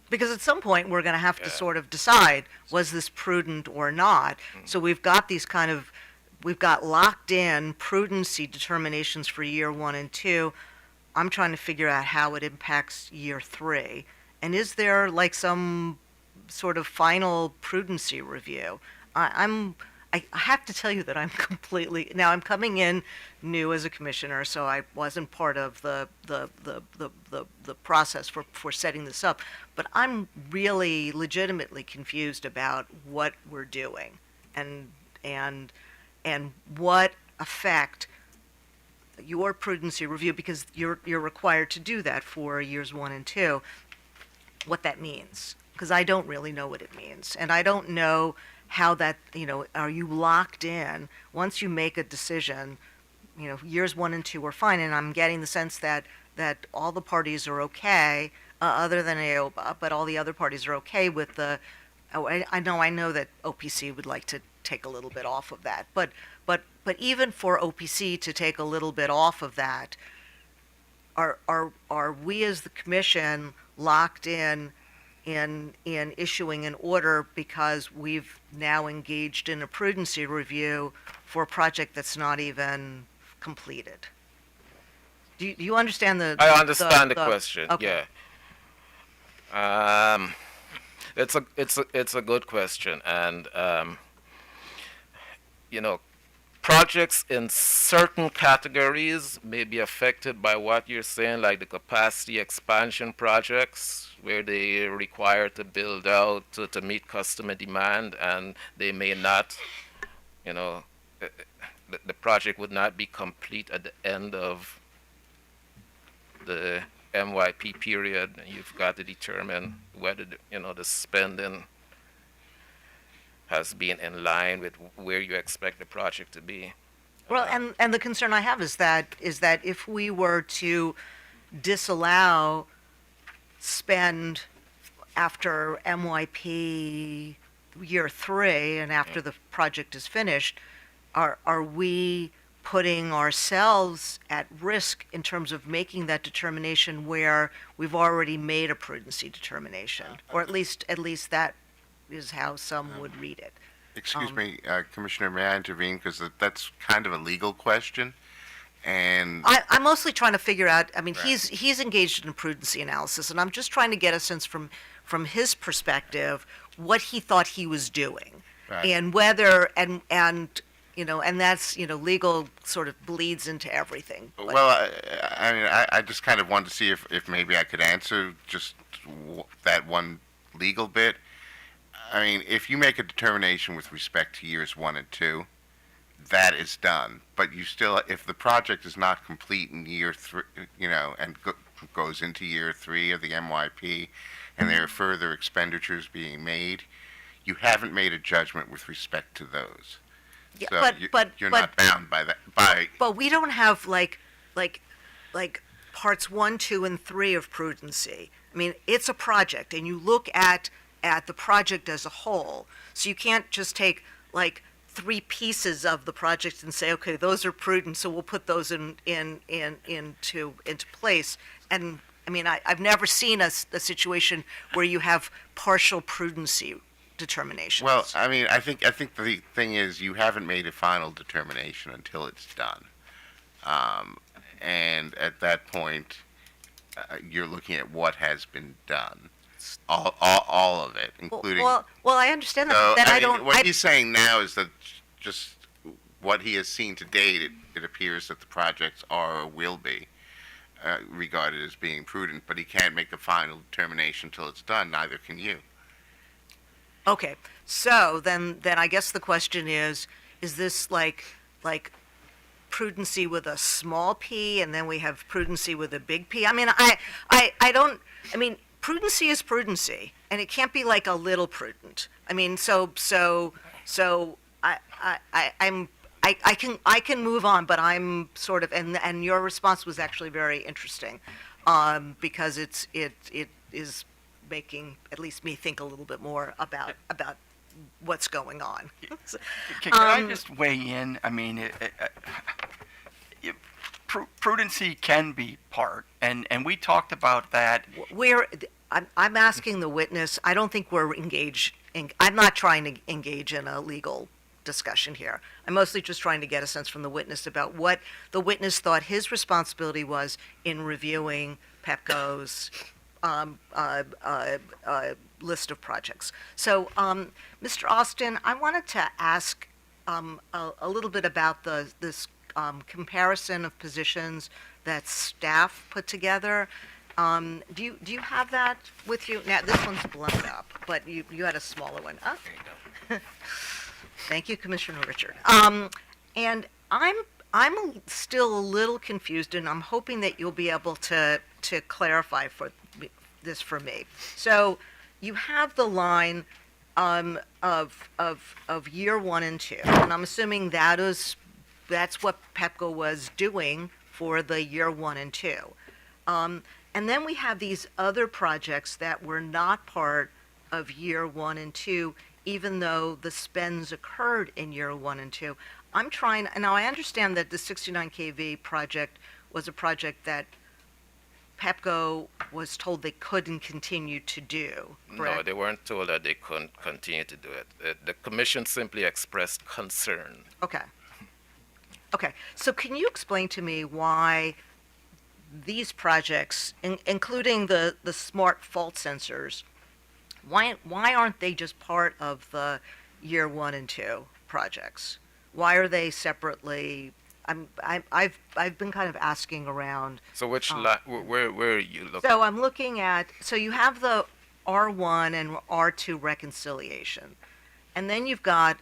Because at some point we're going to have to sort of decide, was this prudent or not? So we've got we've got locked in prudency determinations for year 1 and 2. I'm trying to figure out how it impacts year 3. And is there like some sort of final prudency review? I have to tell you that I'm completely, now I'm coming in new as a commissioner, so I wasn't part of the process for setting this up, but I'm really legitimately confused about what we're doing and what effect your prudency review, because you're required to do that for years 1 and 2, what that means, because I don't really know what it means, and I don't know how that, are you locked in once you make a decision? Years 1 and 2 are fine, and I'm getting the sense that all the parties are okay, other than AOBA, but all the other parties are okay with the. Oh, I know that OPC would like to take a little bit off of that, but even for OPC to take a little bit off of that, are we as the commission locked in issuing an order because we've now engaged in a prudency review for a project that's not even completed? Do you understand the? I understand the question. Okay. Yeah. It's a good question, and projects in certain categories may be affected by what you're saying, like the capacity expansion projects, where they are required to build out to meet customer demand, and they may not, the project would not be complete at the end of the MYP period. You've got to determine whether the spending has been in line with where you expect the project to be. Well, and the concern I have is that if we were to disallow spend after MYP year 3 and after the project is finished, are we putting ourselves at risk in terms of making that determination where we've already made a prudency determination, or at least that is how some would read it. Excuse me, Commissioner, may I intervene? Because that's kind of a legal question. And I'm mostly trying to figure out, he's engaged in a prudency analysis, and I'm just trying to get a sense from his perspective what he thought he was doing. Right. And whether, and that's, legal sort of bleeds into everything. But well, I just kind of wanted to see if maybe I could answer just that one legal bit. If you make a determination with respect to years 1 and 2, that is done. But you still, if the project is not complete in year 3, and goes into year 3 of the MYP, and there are further expenditures being made, you haven't made a judgment with respect to those. Yeah, So you're not bound by that. But we don't have like parts 1, 2, and 3 of prudency. It's a project, and you look at the project as a whole. So you can't just take like 3 pieces of the project and say, okay, those are prudent, so we'll put those into place. And I've never seen a situation where you have partial prudency determinations. Well, I think the thing is you haven't made a final determination until it's done, and at that point, you're looking at what has been done, all of it, including. Well, I understand that. So, Then I don't. What he's saying now is that just what he has seen to date, it appears that the projects are or will be regarded as being prudent, but he can't make the final determination until it's done. Neither can you. Okay, so then I guess the question is this like prudency with a small p, and then we have prudency with a big P? I mean, I don't, I mean, prudency is prudency, and it can't be like a little prudent. I mean, so I can move on, but I'm sort of, and your response was actually very interesting, because it is making at least me think a little bit more about what's going on. Can I just weigh in? I mean, prudency can be part, and we talked about that. I'm asking the witness. I don't think we're engaged in, I'm not trying to engage in a legal discussion here. I'm mostly just trying to get a sense from the witness about what the witness thought his responsibility was in reviewing Pepco's list of projects. So, Mr. Austin, I wanted to ask a little bit about this comparison of positions that staff put together. Do you have that with you? Now, this one's blown up, but you had a smaller one. Oh. There you go. Thank you, Commissioner Richard. And I'm still a little confused, and I'm hoping that you'll be able to clarify this for me. So you have the line of year 1 and 2, and I'm assuming that's what Pepco was doing for the year 1 and 2. And then we have these other projects that were not part of year 1 and 2, even though the spends occurred in year 1 and 2. I'm trying, and now I understand that the 69 kV project was a project that Pepco was told they couldn't continue to do, correct? No, they weren't told that they couldn't continue to do it. The commission simply expressed concern. Okay. Okay, so can you explain to me why these projects, including the smart fault sensors, why aren't they just part of the year 1 and 2 projects? Why are they separately? I've been kind of asking around. So where are you looking? So I'm looking at, so you have the R1 and R2 reconciliation, and then you've got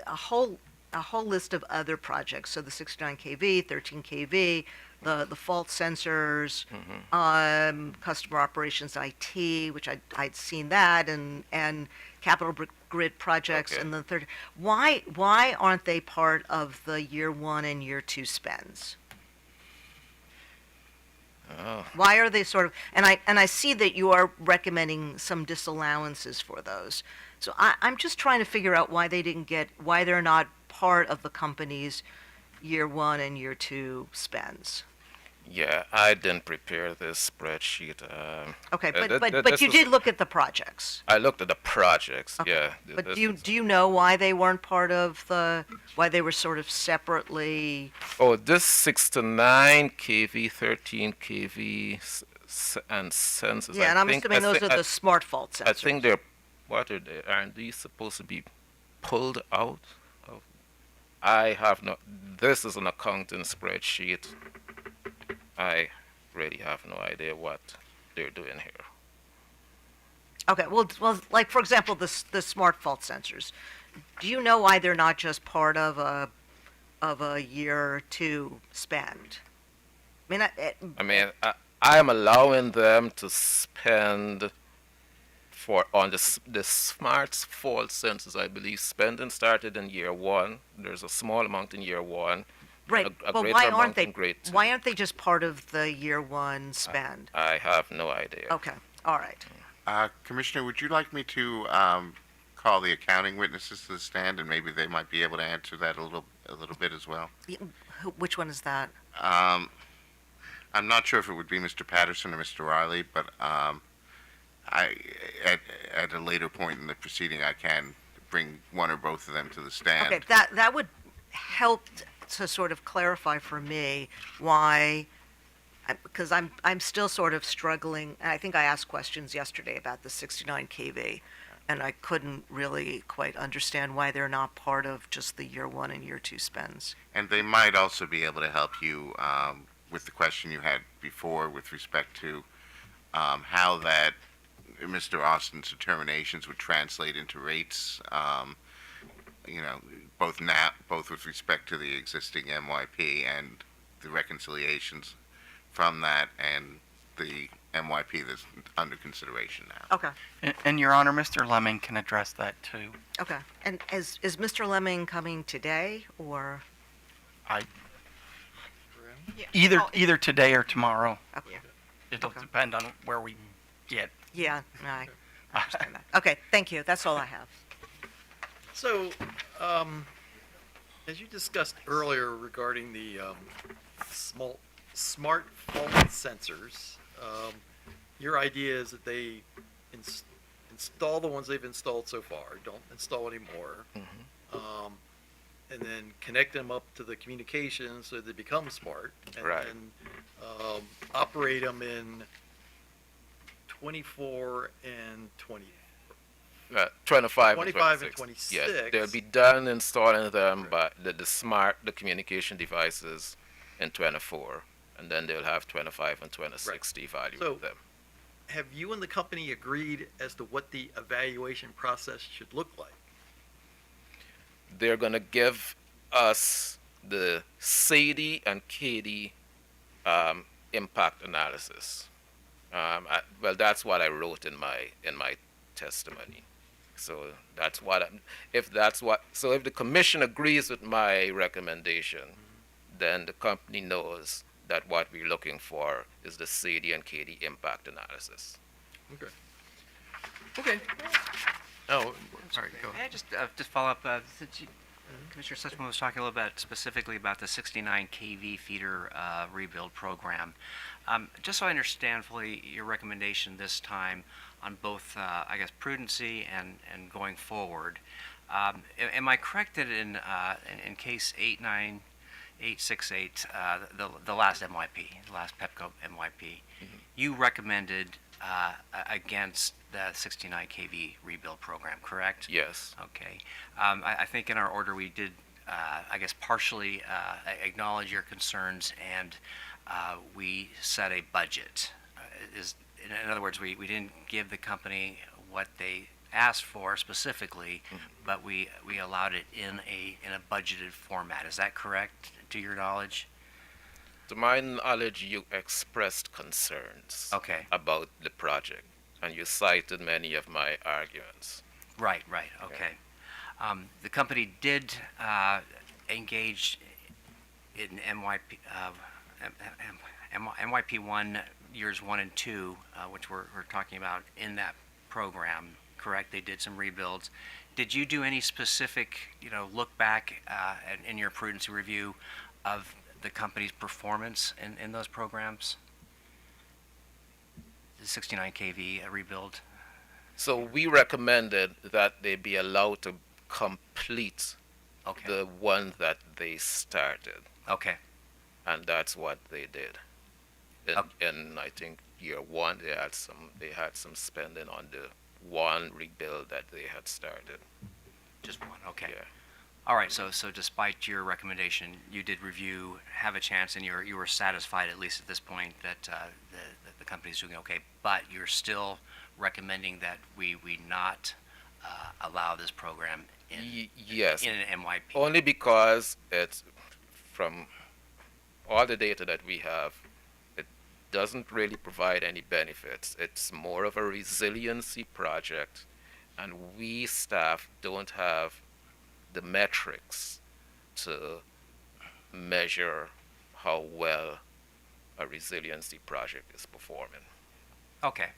a whole list of other projects. So the 69 kV, 13 kV, the fault sensors, customer operations IT, which I'd seen that, and capital grid projects, Okay. and the third. Why aren't they part of the year 1 and year 2 spends? Oh. Why are they sort of? And I see that you are recommending some disallowances for those. So I'm just trying to figure out why they're not part of the company's year 1 and year 2 spends. Yeah, I didn't prepare this spreadsheet. Okay, th- but this you is- did look at the projects. I looked at the projects. Okay. Yeah. But this do is- you know why they weren't part of why they were sort of separately? Oh, this 6 to 9 kV, 13 kV, and sensors. Yeah, and I'm assuming those are the smart fault sensors. I think they're. What are they? Aren't these supposed to be pulled out? Of, I have no. This is an accounting spreadsheet. I really have no idea what they're doing here. Okay, well, like for example, the smart fault sensors. Do you know why they're not just part of a year 2 spend? I mean, I am allowing them to spend on the smart fault sensors. I believe spending started in year 1. There's a small amount in year 1. right. A But greater why amount aren't they? in grade 2. Why aren't they just part of the year 1 spend? I have no idea. Okay, all right. Commissioner, would you like me to call the accounting witnesses to the stand, and maybe they might be able to answer that a little bit as well? Which one is that? I'm not sure if it would be Mr. Patterson or Mr. Riley, but at a later point in the proceeding, I can bring one or both of them to the stand. Okay, that would help to sort of clarify for me why, because I'm still sort of struggling. And I think I asked questions yesterday about the 69 kV, and I couldn't really quite understand why they're not part of just the year 1 and year 2 spends. And they might also be able to help you with the question you had before with respect to how that Mr. Austin's determinations would translate into rates, both with respect to the existing MYP and the reconciliations from that and the MYP that's under consideration now. Okay, And Your Honor, Mr. Lemming can address that too. okay. And is Mr. Lemming coming today, or? Either today or tomorrow. Okay. It'll Okay. depend on where we get. Yeah, no, I understand that. Okay, thank you. That's all I have. So, as you discussed earlier regarding the smartphone sensors, your idea is that they install the ones they've installed so far, don't install any more, and then connect them up to the communications so they become smart, and Right. then operate them in 24 and 20. 25 25 and and 26. 26. Yeah, they'll be done installing them, but the communication devices in 24, and then they'll have 25 and 26 to evaluate So- them. Have you and the company agreed as to what the evaluation process should look like? They're going to give us the CD and KD impact analysis. Well, that's what I wrote in my testimony. So that's what if the commission agrees with my recommendation, then the company knows that what we're looking for is the CD and KD impact analysis. Okay. Okay. Oh, all right, go May I ahead. just follow up, since Commissioner Sussman was talking a little bit specifically about the 69 kV feeder rebuild program. Just so I understand fully your recommendation this time on both, I guess, prudency and going forward. Am I correct that in case 89868, the last MYP, the last Pepco MYP, you recommended against the 69 kV rebuild program, correct? Yes. Okay. I think in our order we did, I guess, partially acknowledge your concerns, and we set a budget. In other words, we didn't give the company what they asked for specifically, but we allowed it in a budgeted format. Is that correct, to your knowledge? To my knowledge, you expressed concerns about the project, and you cited many of my arguments. Right, okay. The company did engage in MYP 1, years 1 and 2, which we're talking about in that program, correct? They did some rebuilds. Did you do any specific, look back in your prudency review of the company's performance in those programs? The 69 kV rebuild? So we recommended that they be allowed to complete the one that they started. Okay. And that's what they did. In I think year 1, they had some spending on the one rebuild that they had started. Just one, okay. Yeah. All right, so despite your recommendation, you did review, have a chance, and you were satisfied, at least at this point, that the company's doing okay, but you're still recommending that we not allow this program in an MYP. Only because it's from all the data that we have, it doesn't really provide any benefits. It's more of a resiliency project, and we staff don't have the metrics to measure how well a resiliency project is performing. Okay.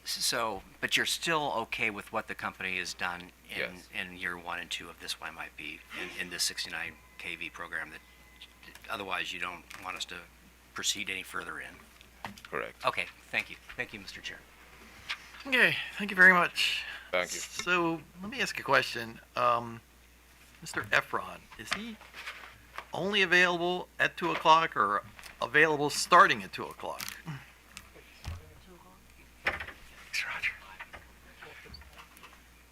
So, but you're still okay with what the company has done in year 1 and 2 of this MYP in this 69 kV program, that otherwise you don't want us to proceed any further in? Correct. Okay, thank you. Thank you, Mr. Chair. Okay, thank you very much. Thank you. So let me ask a question. Mr. Efron, is he only available at 2 o'clock or available starting at 2 o'clock? Thanks, Roger.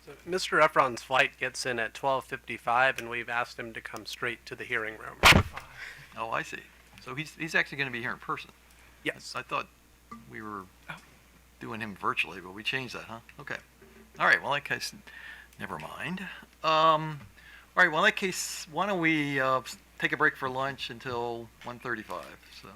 So Mr. Efron's flight gets in at 12:55, and we've asked him to come straight to the hearing room. Oh, I see. So he's actually going to be here in person. Yes. I thought we were doing him virtually, but we changed that, huh? Okay. All right. Well, in that case, never mind. All right. Well, in that case, why don't we take a break for lunch until 1:35? So.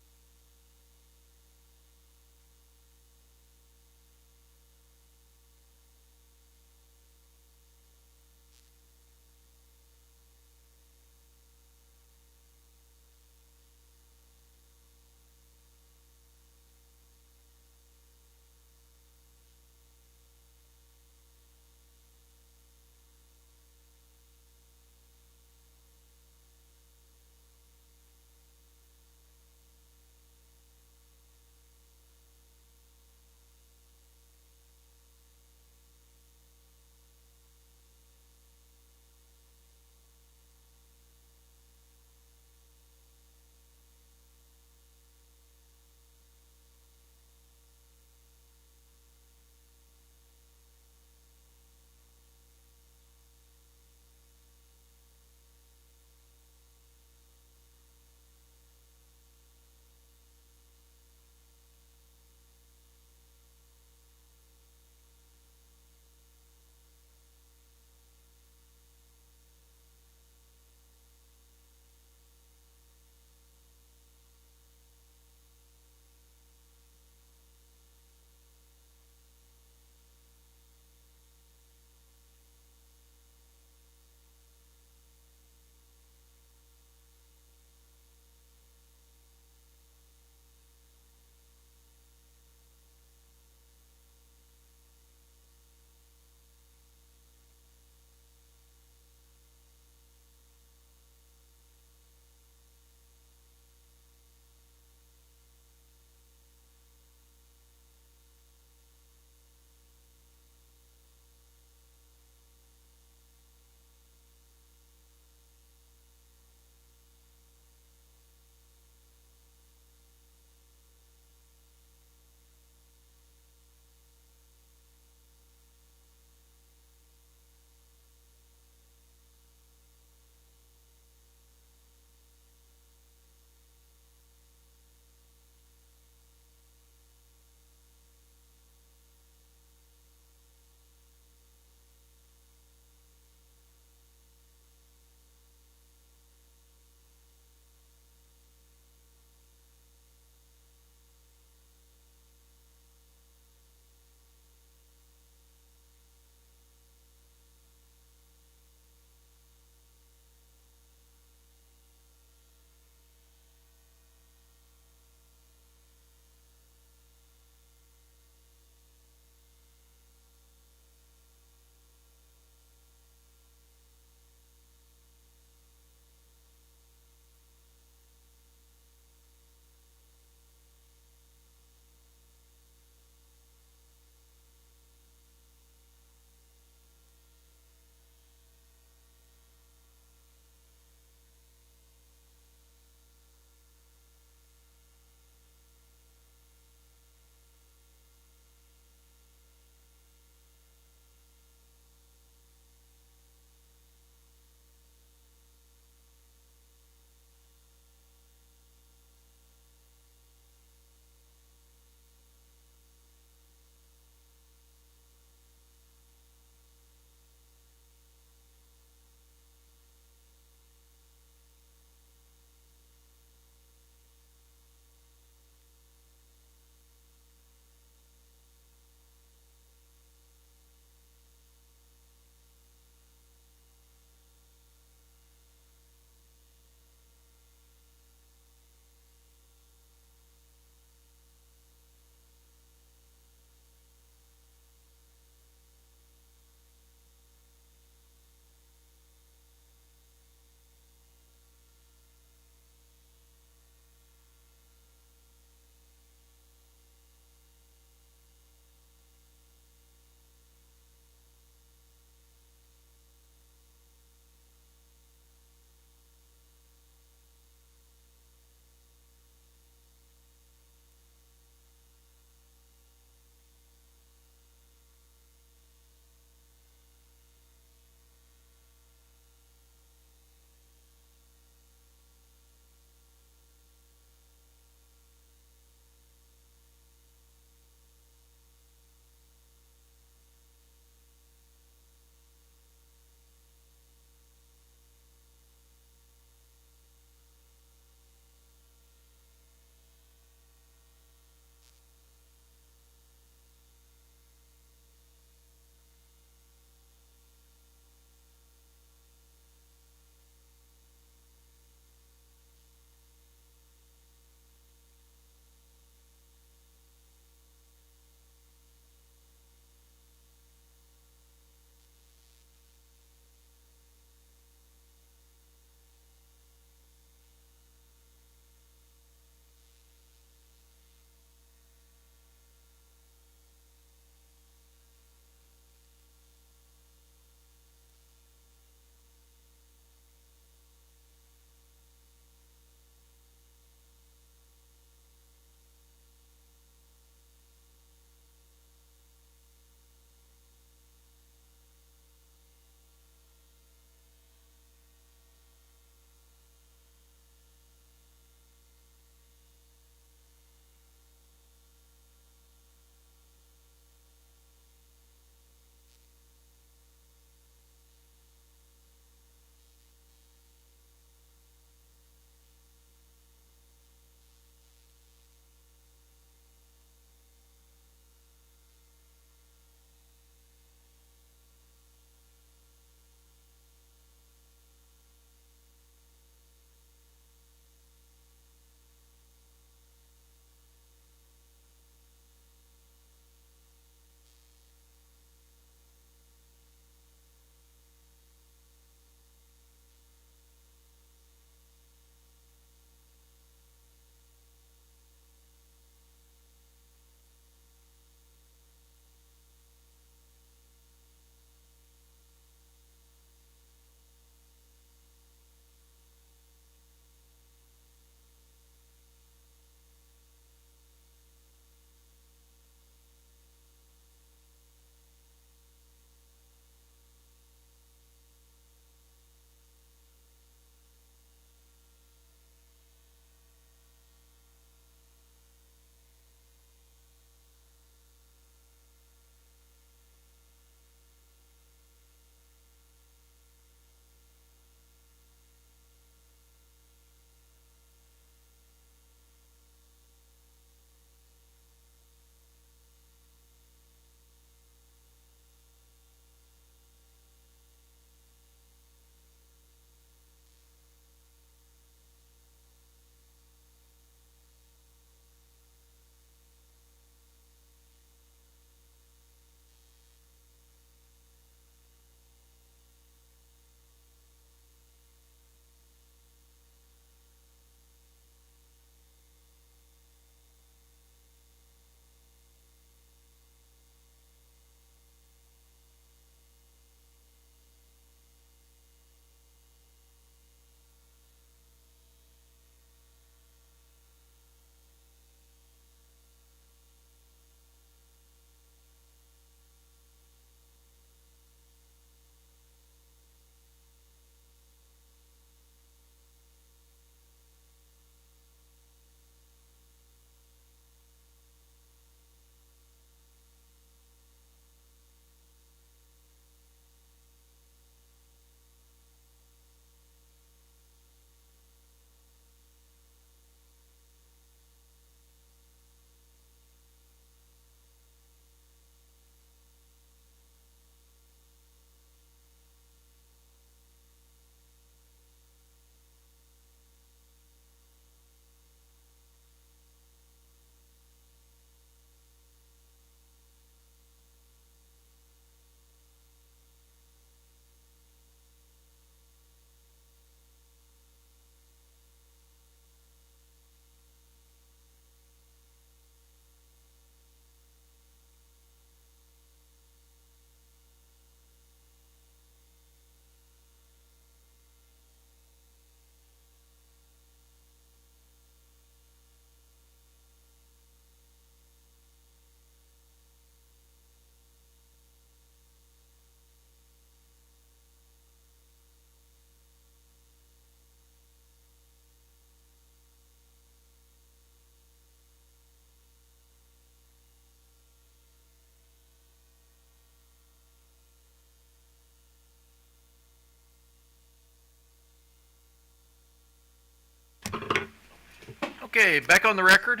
Okay, back on the record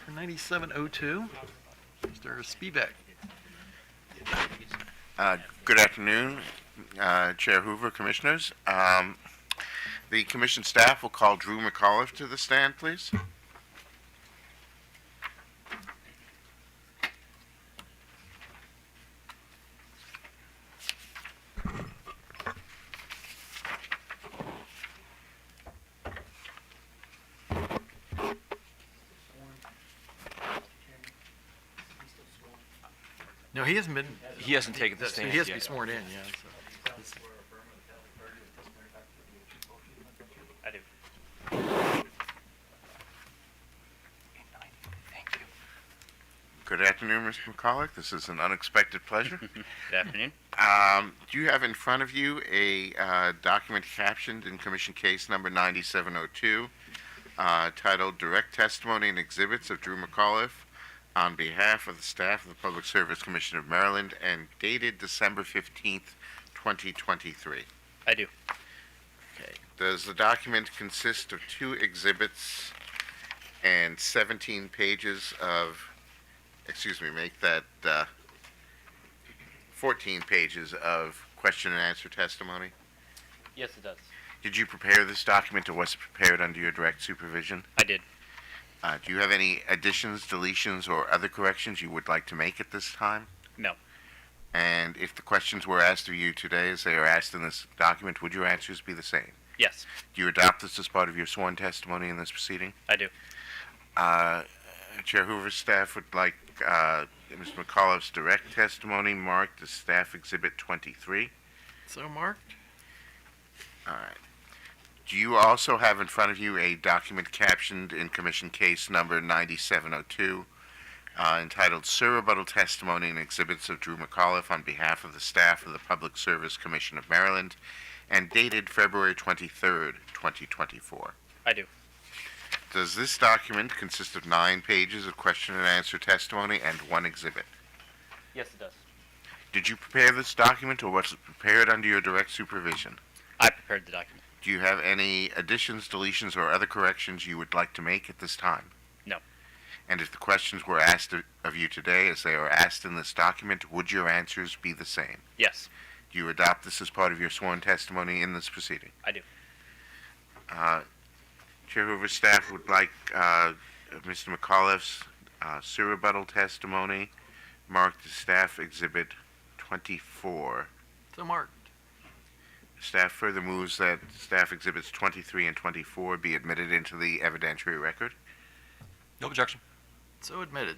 for 9702, Mr. Spivak. Good afternoon, Chair Hoover, Commissioners. The Commission staff will call Drew McAuliffe to the stand, please. No, he hasn't been. He hasn't taken the So stand he has to yet. be sworn in, yeah. So. I do. Good afternoon, Mr. McCulloch. This is an unexpected pleasure. Good afternoon. Do you have in front of you a document captioned in Commission Case Number 9702, titled Direct Testimony and Exhibits of Drew McAuliffe on behalf of the staff of the Public Service Commission of Maryland and dated December 15th, 2023? I do. Okay. Does the document consist of 2 exhibits and 17 pages of, make that 14 pages of question and answer testimony? Yes, it does. Did you prepare this document, or was it prepared under your direct supervision? I did. Do you have any additions, deletions, or other corrections you would like to make at this time? No. And if the questions were asked of you today as they are asked in this document, would your answers be the same? Yes, Do you adopt this as part of your sworn testimony in this proceeding? I do. Chair Hoover's staff would like Mr. McAuliffe's direct testimony marked as Staff Exhibit 23. So marked. All right. Do you also have in front of you a document captioned in Commission Case Number 9702, entitled Sir Rebuttal Testimony and Exhibits of Drew McAuliffe on behalf of the staff of the Public Service Commission of Maryland, and dated February 23rd, 2024? I do. Does this document consist of 9 pages of question and answer testimony and 1 exhibit? Yes, it does. Did you prepare this document, or was it prepared under your direct supervision? I prepared the document. Do you have any additions, deletions, or other corrections you would like to make at this time? No. And if the questions were asked of you today as they are asked in this document, would your answers be the same? Yes, Do you adopt this as part of your sworn testimony in this proceeding? I do. Chair Hoover's staff would like Mr. McAuliffe's Sir Rebuttal testimony marked as Staff Exhibit 24. So marked. Staff further moves that Staff Exhibits 23 and 24 be admitted into the evidentiary record. No objection. So admitted.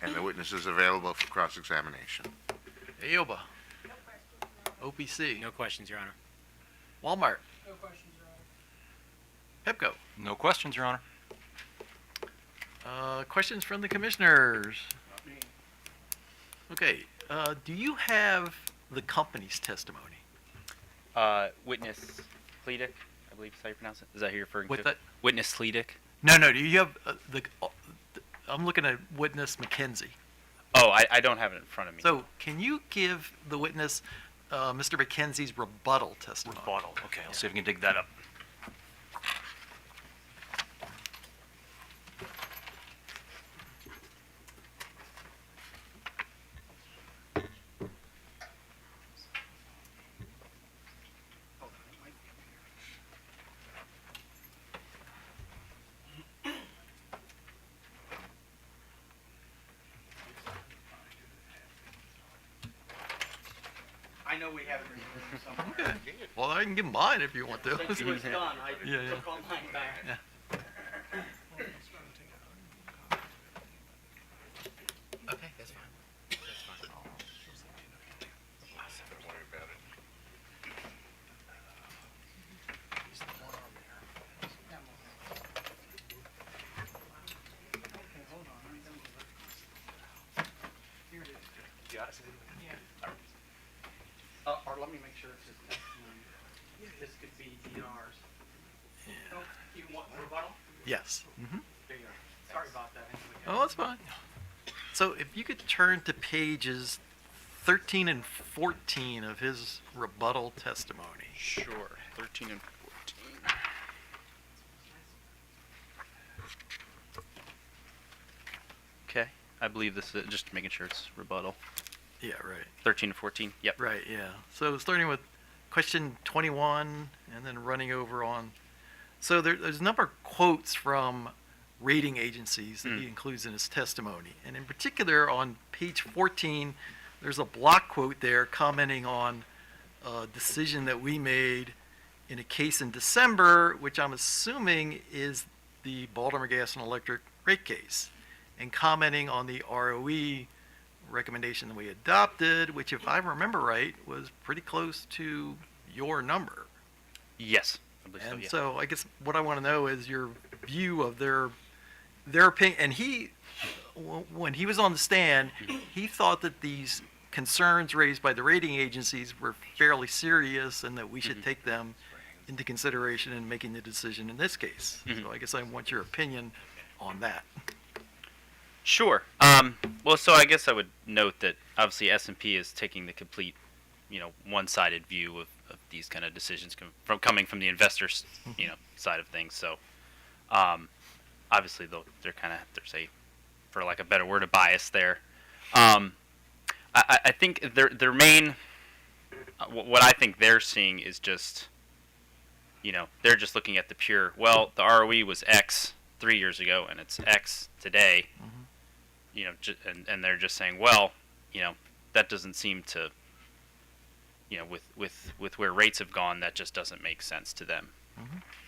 And the witness is available for cross-examination. Aoba. OPC. No questions, Your Honor. Walmart. No questions, Your Honor. Pepco. No questions, Your Honor. Questions from the commissioners? Okay. Do you have the company's testimony? Witness Cledic, I believe is how you pronounce it. Is that who you're referring What's to? that? Witness Cledic. No. Do you have I'm looking at witness McKenzie. Oh, I don't have it in front of me. So can you give the witness Mr. McKenzie's rebuttal testimony? Rebuttal. Okay, I'll see if we can dig that up. I know we have it in somewhere. Okay. Well, I can give mine if you want to. Since it was done, I Yeah. took all mine back. Yeah. Okay, that's fine. Or let me make sure it's his testimony. This could be DR's. Yeah. You want rebuttal? Yes. Mm-hmm. There you are. Sorry about that. Oh, that's fine. So if you could turn to pages 13 and 14 of his rebuttal testimony. Sure. 13 and 14. I believe this is just making sure it's rebuttal. Yeah, right. 13 to 14. Yep. Right, yeah. So starting with question 21 and then running over on. So there's a number of quotes from rating agencies that he includes in his testimony. And in particular, on page 14, there's a block quote there commenting on a decision that we made in a case in December, which I'm assuming is the Baltimore Gas and Electric rate case, and commenting on the ROE recommendation that we adopted, which, if I remember right, was pretty close to your number. Yes. I believe And so, yeah. so I guess what I want to know is your view of their opinion. And when he was on the stand, he thought that these concerns raised by the rating agencies were fairly serious and that we should take them into consideration in making the decision in this case. So I guess I want your opinion on that. Sure. Well, so I guess I would note that obviously S&P is taking the complete, one-sided view of these kind of decisions coming from the investors, side of things. So, obviously there's a, for lack of a better word, a bias there. I think their main, what I think they're seeing is just, they're just looking at the pure, well, the ROE was X 3 years ago and it's X today. And they're just saying, well, that doesn't seem to, with where rates have gone, that just doesn't make sense to them.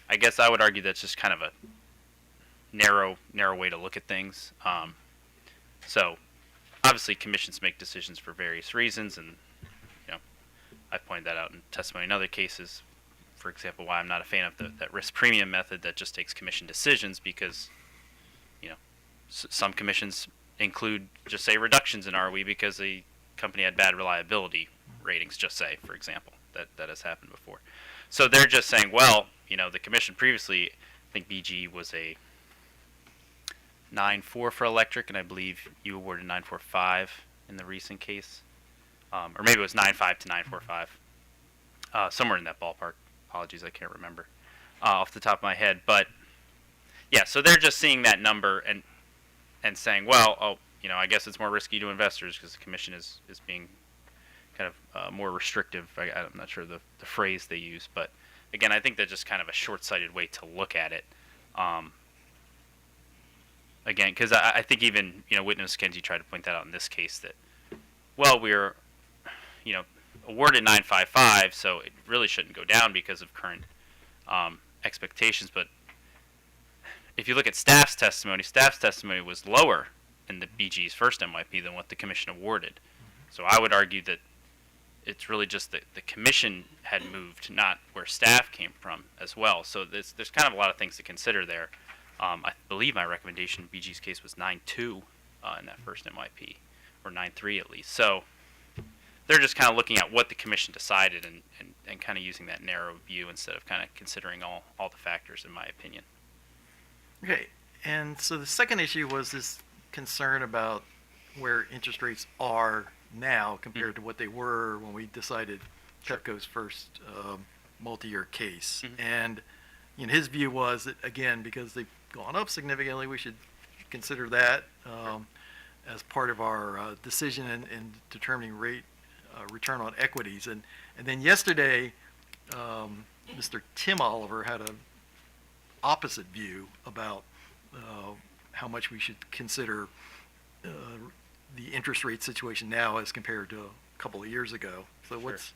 I guess I would argue that's just kind of a narrow way to look at things. So obviously commissions make decisions for various reasons, and I've pointed that out in testimony in other cases. For example, why I'm not a fan of that risk premium method that just takes commission decisions, because some commissions include, just say, reductions in ROE because the company had bad reliability ratings, just say, for example. That has happened before. So they're just saying, well, the commission previously, I think BG was a 9.4 for electric, and I believe you awarded 9.45 in the recent case. Or maybe it was 9.5 to 9.45. Somewhere in that ballpark. Apologies, I can't remember off the top of my head. But, yeah, so they're just seeing that number and saying, well, I guess it's more risky to investors because the commission is being kind of more restrictive. I'm not sure the phrase they use, but again, I think that's just kind of a short-sighted way to look at it. Again, because I think even Witness Kenzie tried to point that out in this case that, well, we're awarded 9.55, so it really shouldn't go down because of current expectations. But if you look at staff's testimony was lower in the BG's first MYP than what the commission awarded. So I would argue that it's really just that the commission had moved, not where staff came from as well. So there's kind of a lot of things to consider there. I believe my recommendation in BG's case was 9.2 in that first MYP, or 9.3 at least. So they're just kind of looking at what the commission decided and kind of using that narrow view instead of kind of considering all the factors, in my opinion. Okay, and so the second issue was this concern about where interest rates are now compared to what they were when we decided Pepco's first multi-year case. And his view was that, again, because they've gone up significantly, we should consider that as part of our decision in determining rate return on equities. And then yesterday, Mr. Tim Oliver had a opposite view about how much we should consider the interest rate situation now as compared to a couple of years ago. So what's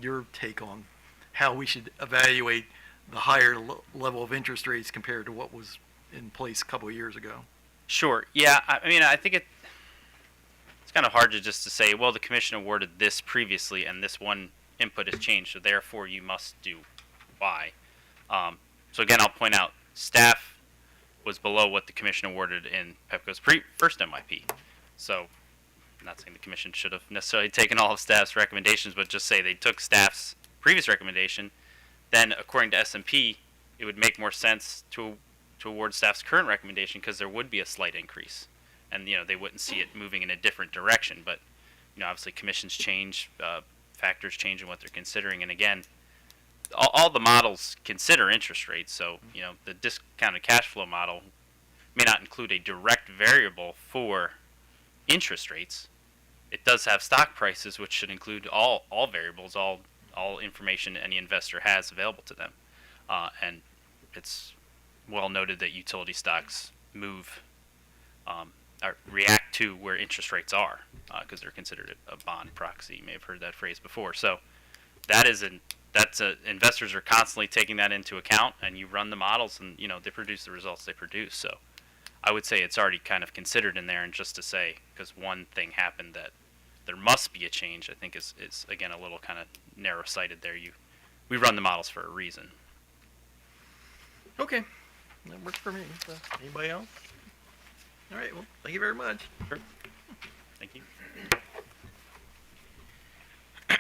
your take on how we should evaluate the higher level of interest rates compared to what was in place a couple of years ago? Sure. Yeah. I mean, I think it's kind of hard to say, well, the commission awarded this previously and this one input has changed, so therefore you must do Y. So again, I'll point out staff was below what the commission awarded in Pepco's first MYP. So I'm not saying the commission should have necessarily taken all of staff's recommendations, but just say they took staff's previous recommendation. Then, according to S&P, it would make more sense to award staff's current recommendation because there would be a slight increase, and they wouldn't see it moving in a different direction. But obviously, commissions change, factors change in what they're considering, and again, all the models consider interest rates. So the discounted cash flow model may not include a direct variable for interest rates. It does have stock prices, which should include all variables, all information any investor has available to them. And it's well noted that utility stocks move or react to where interest rates are, because they're considered a bond proxy. You may have heard that phrase before. So investors are constantly taking that into account, and you run the models, and they produce the results they produce. So I would say it's already kind of considered in there, and just to say, because one thing happened that there must be a change, I think is again a little kind of narrow-sighted there. We run the models for a reason. Okay, that works for me. So, anybody else? All right, well, thank you very much. Sure. Thank you. All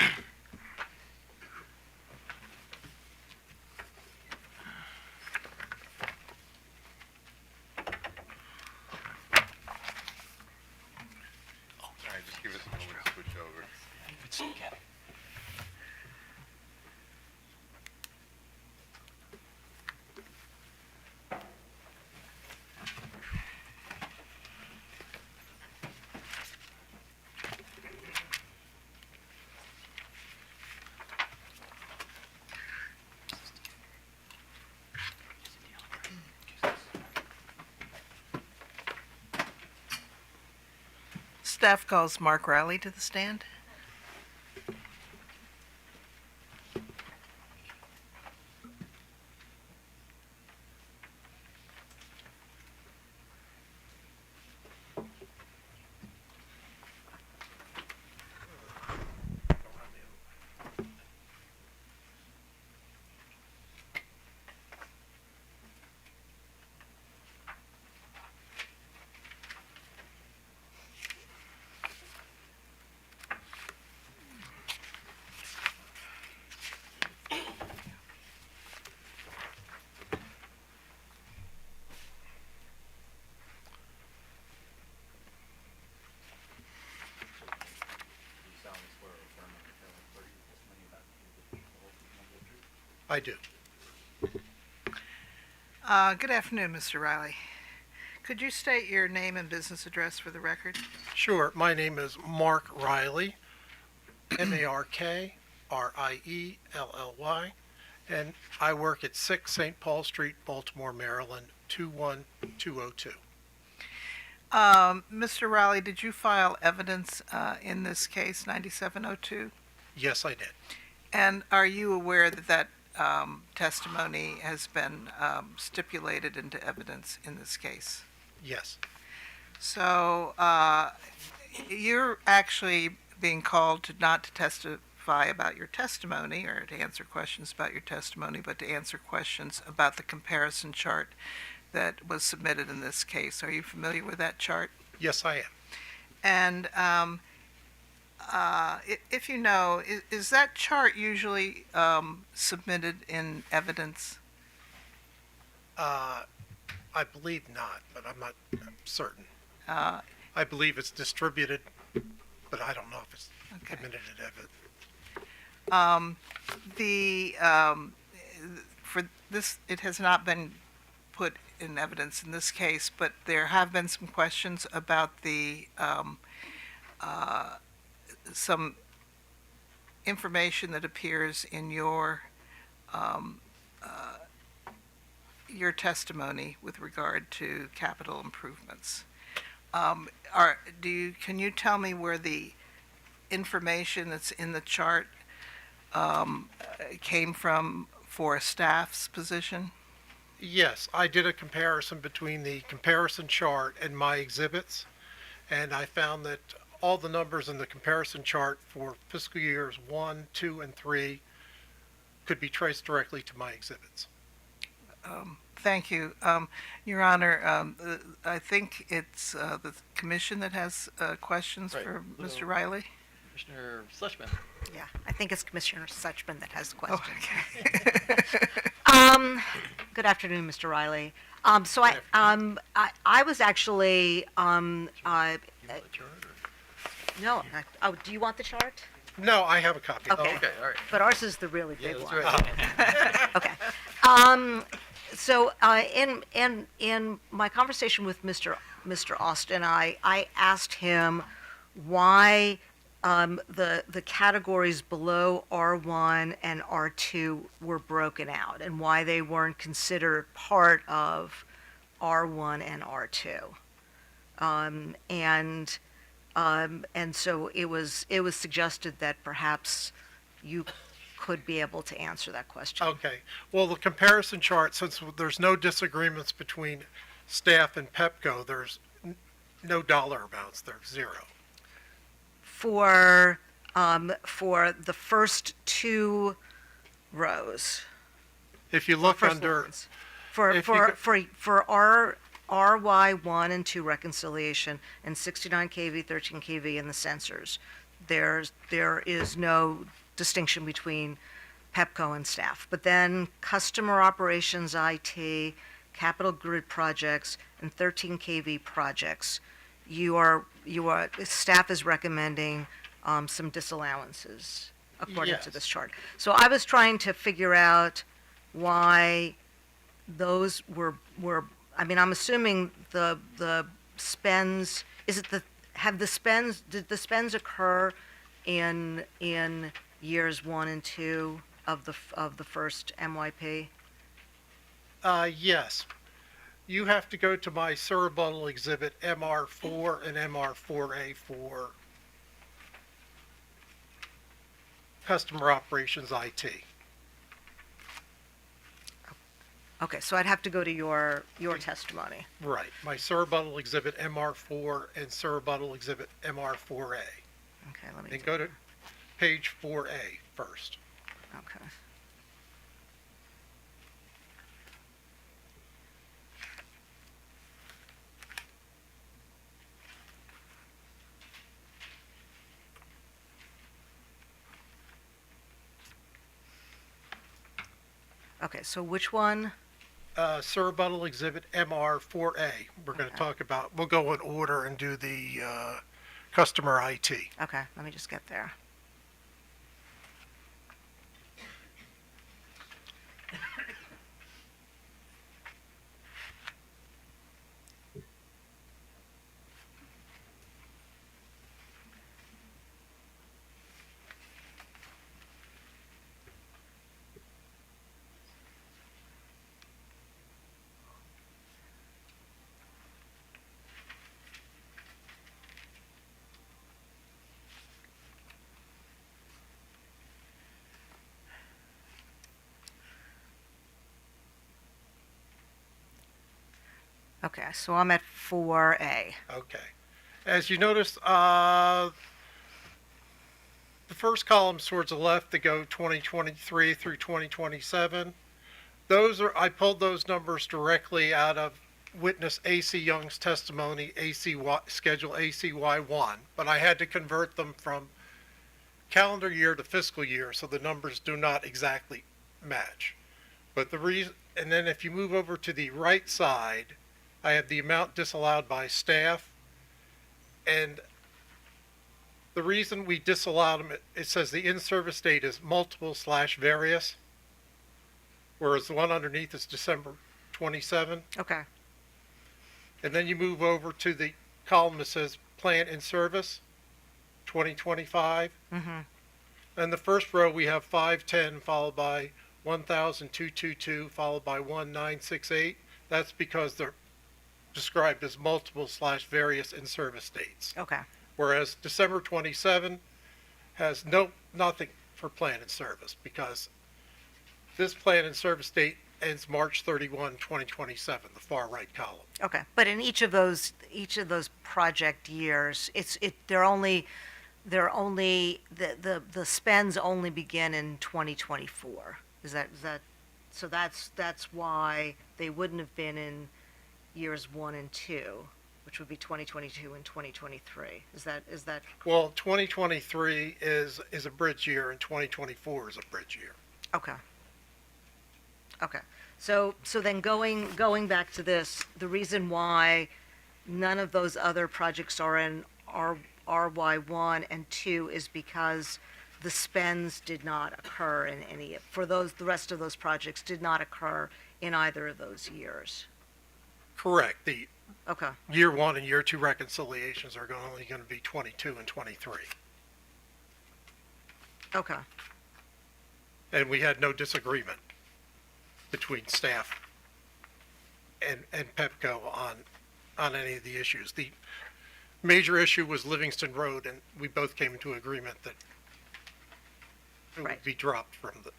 right, just give us a moment to switch over. Staff calls Mark Riley to the stand. I do. Good afternoon, Mr. Riley. Could you state your name and business address for the record? Sure. My name is Mark Riley, MarkRielly, and I work at 6 St. Paul Street, Baltimore, Maryland, 21202. Mr. Riley, did you file evidence in this case, 9702? Yes, I did. And are you aware that testimony has been stipulated into evidence in this case? Yes. So you're actually being called not to testify about your testimony or to answer questions about your testimony, but to answer questions about the comparison chart that was submitted in this case. Are you familiar with that chart? Yes, I am. And if you know, is that chart usually submitted in evidence? I believe not, but I'm not certain. Uh, I believe it's distributed, but I don't know if it's admitted in evidence. For this, it has not been put in evidence in this case, but there have been some questions about the some information that appears in your testimony with regard to capital improvements. Can you tell me where the information that's in the chart came from for a staff's position? Yes, I did a comparison between the comparison chart and my exhibits, and I found that all the numbers in the comparison chart for fiscal years 1, 2, and 3 could be traced directly to my exhibits. Thank you. Your Honor, I think it's the commission that has questions for Mr. Riley. Commissioner Suchman. Yeah, I think it's Commissioner Suchman that has the question. Okay. Good afternoon, Mr. Riley. So I was actually no. Do you want the chart? No, I have a copy. Okay. Okay, all right. But ours is the really Yeah, big that's one. right. Okay. So in my conversation with Mr. Mr. Austin, I asked him why the categories below R1 and R2 were broken out and why they weren't considered part of R1 and R2. And so it was suggested that perhaps you could be able to answer that question. Okay. Well, the comparison chart, since there's no disagreements between staff and Pepco, there's no dollar amounts. There's zero. For the first two rows. If you look First under, lines. For if you RY1 and 2 reconciliation and 69 kV, 13 kV in the sensors, there is no distinction between Pepco and staff. But then customer operations IT, capital grid projects, and 13 kV projects, staff is recommending some disallowances according to Yes. this chart. So I was trying to figure out why those were, I mean, I'm assuming the spends, did the spends occur in years 1 and 2 of the first MYP? yes. You have to go to my surrebuttal exhibit MR4 and MR4A for customer operations IT. Okay, so I'd have to go to your testimony. Right. My surrebuttal exhibit MR4 and surrebuttal exhibit MR4A. Okay, let me Then go to page 4A first. Okay. Okay, so which one? Surrebuttal exhibit MR4A. We're going to talk about, we'll go in order and do the customer IT. Okay, let me just get there. Okay, so I'm at 4A. Okay. As you notice, the first column towards the left that go 2023 through 2027, I pulled those numbers directly out of witness AC Young's testimony, schedule ACY1, but I had to convert them from calendar year to fiscal year, so the numbers do not exactly match. But the reason, and then if you move over to the right side, I have the amount disallowed by staff, and the reason we disallowed them, it says the in-service date is multiple/various, whereas the one underneath is December 27. Okay. And then you move over to the column that says plant in service, 2025. Mm-hmm. And the first row, we have 510 followed by 1,222 followed by 1,968. That's because they're described as multiple/various in-service dates. Okay. Whereas December 27 has nothing for plant in service because this plant in service date ends March 31, 2027, the far right column. Okay, but in each of those project years, the spends only begin in 2024. Is that so? That's why they wouldn't have been in years 1 and 2, which would be 2022 and 2023. Is that? Well, 2023 is a bridge year, and 2024 is a bridge year. Okay. Okay. So then going back to this, the reason why none of those other projects are in RY1 and 2 is because the spends did not occur in the rest of those projects did not occur in either of those years. Correct. The Okay. year one and year two reconciliations are only going to be 22 and 23. Okay. And we had no disagreement between staff and Pepco on any of the issues. The major issue was Livingston Road, and we both came into agreement that it would be dropped from the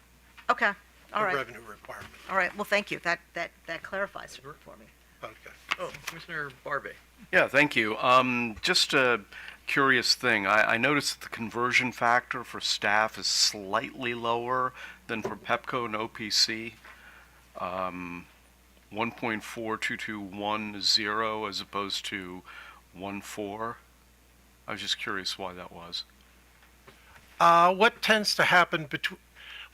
Okay. All right. revenue requirement. All right. Well, thank you. That clarifies it for me. Okay. Oh, Commissioner Barbie. Yeah, thank you. Just a curious thing. I noticed that the conversion factor for staff is slightly lower than for Pepco and OPC. 1.42210 as opposed to 1.4. I was just curious why that was. What tends to happen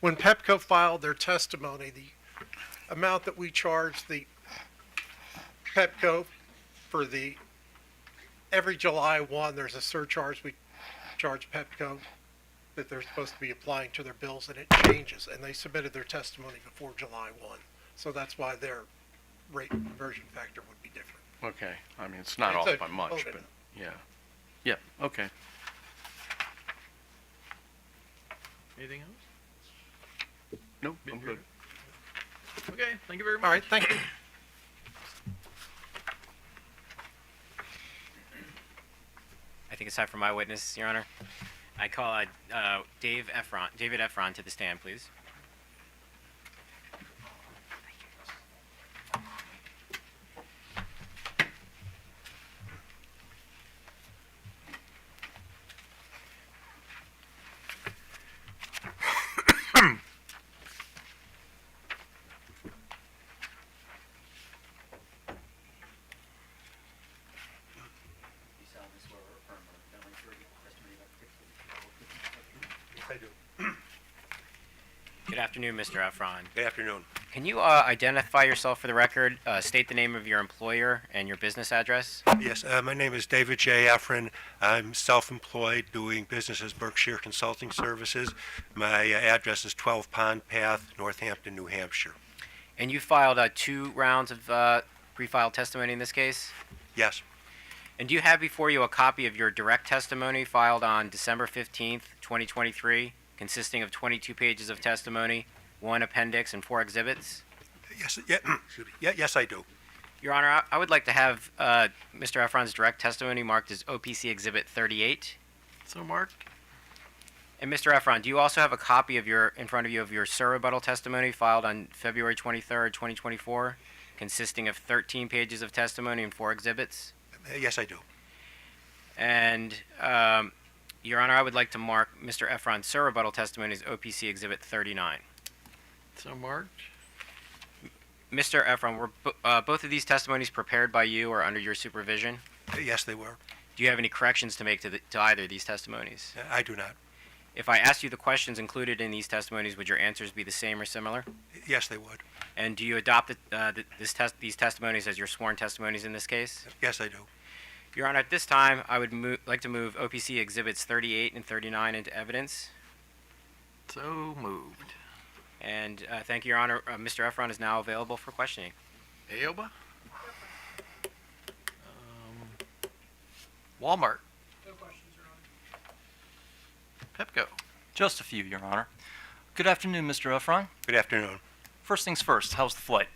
when Pepco filed their testimony, the amount that we charge the Pepco for every July 1, there's a surcharge we charge Pepco that they're supposed to be applying to their bills, and it changes, and they submitted their testimony before July 1. So that's why their rate conversion factor would be different. Okay. I mean, it's not It's off a by much, but component. yeah. Yeah, okay. Anything else? Nope, I'm good. Okay, thank you very much. All right, thank you. I think it's time for my witness, Your Honor. I call David Efron to the stand, please. Good afternoon, Mr. Efron. Good afternoon. Can you identify yourself for the record, state the name of your employer and your business address? Yes, my name is David J. Efron. I'm self-employed doing business as Berkshire Consulting Services. My address is 12 Pond Path, Northampton, New Hampshire. And you filed 2 rounds of pre-filed testimony in this case? Yes. And do you have before you a copy of your direct testimony filed on December 15th, 2023, consisting of 22 pages of testimony, 1 appendix, and 4 exhibits? Yes, yeah, excuse me. Yes, I do. Your Honor, I would like to have Mr. Efron's direct testimony marked as OPC Exhibit 38. So marked. And Mr. Efron, do you also have a copy of in front of you of your surrebuttal testimony filed on February 23rd, 2024, consisting of 13 pages of testimony and 4 exhibits? Yes, I do. And, Your Honor, I would like to mark Mr. Efron's surrebuttal testimony as OPC Exhibit 39. So marked. Mr. Efron, were both of these testimonies prepared by you or under your supervision? Yes, they were. Do you have any corrections to make to either of these testimonies? I do not. If I asked you the questions included in these testimonies, would your answers be the same or similar? Yes, they would. And do you adopt these testimonies as your sworn testimonies in this case? Yes, I do. Your Honor, at this time, I would like to move OPC Exhibits 38 and 39 into evidence. So moved. And thank you, Your Honor. Mr. Efron is now available for questioning. Aoba? Walmart. No questions, Your Honor. Pepco. Just a few, Your Honor. Good afternoon, Mr. Efron. Good afternoon. First things first, how's the flight?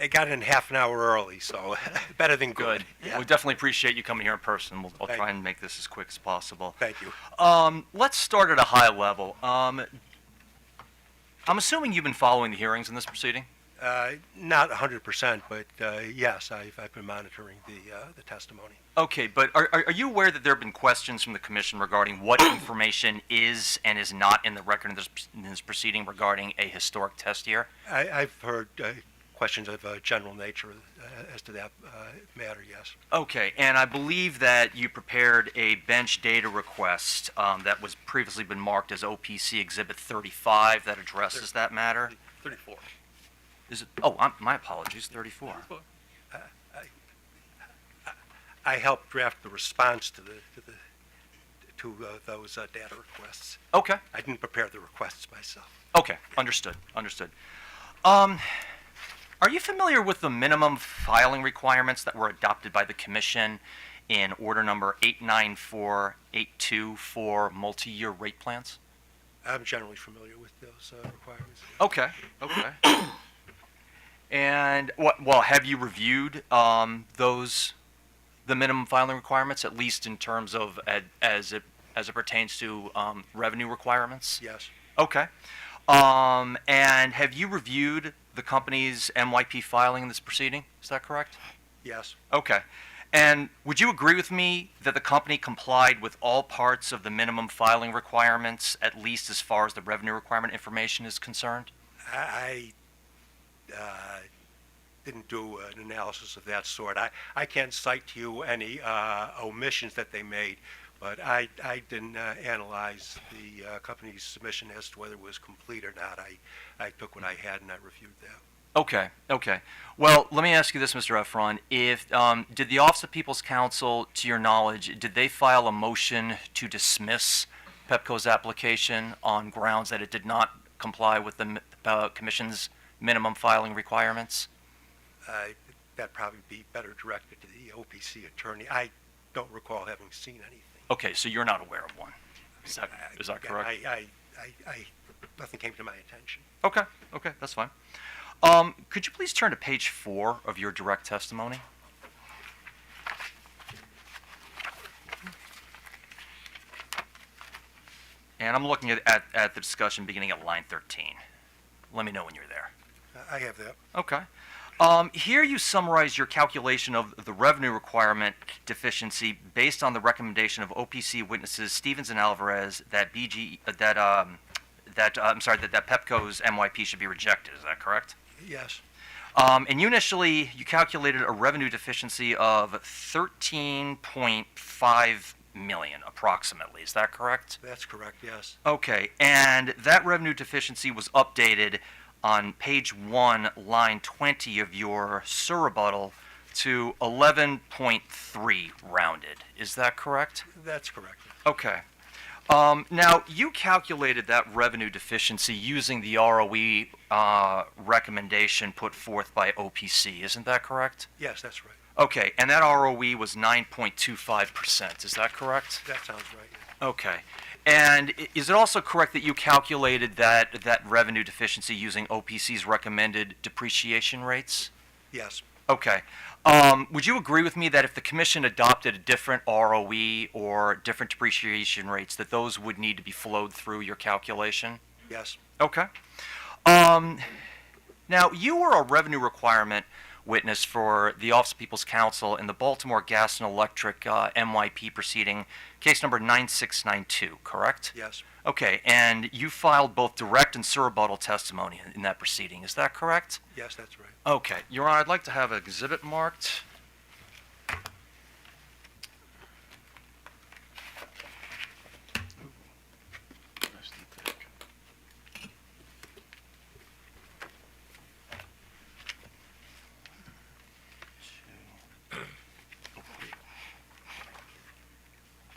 I got in half an hour early, so better than good. We definitely appreciate you coming here in person. I'll Thank try and make this as quick as possible. Thank you. Let's start at a high level. I'm assuming you've been following the hearings in this proceeding? Not 100%, but yes, I've been monitoring the testimony. Okay, but are you aware that there have been questions from the commission regarding what information is and is not in the record in this proceeding regarding a historic test year? I've heard questions of a general nature as to that matter, yes. Okay, and I believe that you prepared a bench data request that was previously been marked as OPC Exhibit 35 that addresses that matter? 34. Is it? Oh, my apologies, 34. I helped draft the response to those data requests. Okay. I didn't prepare the requests myself. Okay, understood. Are you familiar with the minimum filing requirements that were adopted by the Commission in order number 89482 for multi-year rate plans? I'm generally familiar with those requirements. Okay, okay. And well, have you reviewed the minimum filing requirements, at least in terms of as it pertains to revenue requirements? Yes. Okay. And have you reviewed the company's MYP filing in this proceeding? Is that correct? Yes. Okay. And would you agree with me that the company complied with all parts of the minimum filing requirements, at least as far as the revenue requirement information is concerned? I didn't do an analysis of that sort. I can't cite to you any omissions that they made, but I didn't analyze the company's submission as to whether it was complete or not. I took what I had and I reviewed that. Okay, okay. Well, let me ask you this, Mr. Efron. If did the Office of People's Counsel, to your knowledge, did they file a motion to dismiss Pepco's application on grounds that it did not comply with the Commission's minimum filing requirements? That'd probably be better directed to the OPC attorney. I don't recall having seen anything. Okay, so you're not aware of one. Is that correct? Nothing came to my attention. Okay, okay, that's fine. Could you please turn to page 4 of your direct testimony? And I'm looking at the discussion beginning at line 13. Let me know when you're there. I have that. Okay. Here you summarize your calculation of the revenue requirement deficiency based on the recommendation of OPC witnesses Stevens and Alvarez that Pepco's MYP should be rejected. Is that correct? Yes. And you calculated a revenue deficiency of $13.5 million approximately. Is that correct? That's correct, yes. Okay, and that revenue deficiency was updated on page 1, line 20 of your surrebuttal to 11.3 rounded. Is that correct? That's correct. Okay. Now, you calculated that revenue deficiency using the ROE recommendation put forth by OPC. Isn't that correct? Yes, that's right. Okay, and that ROE was 9.25%. Is that correct? That sounds right. Okay. And is it also correct that you calculated that revenue deficiency using OPC's recommended depreciation rates? Yes. Okay. Would you agree with me that if the Commission adopted a different ROE or different depreciation rates, that those would need to be flowed through your calculation? Yes. Okay. Now, you were a revenue requirement witness for the Office of People's Counsel in the Baltimore Gas and Electric MYP proceeding, case number 9692, correct? Yes. Okay, and you filed both direct and surrebuttal testimony in that proceeding. Is that correct? Yes, that's right. Okay. Your Honor, I'd like to have an exhibit marked.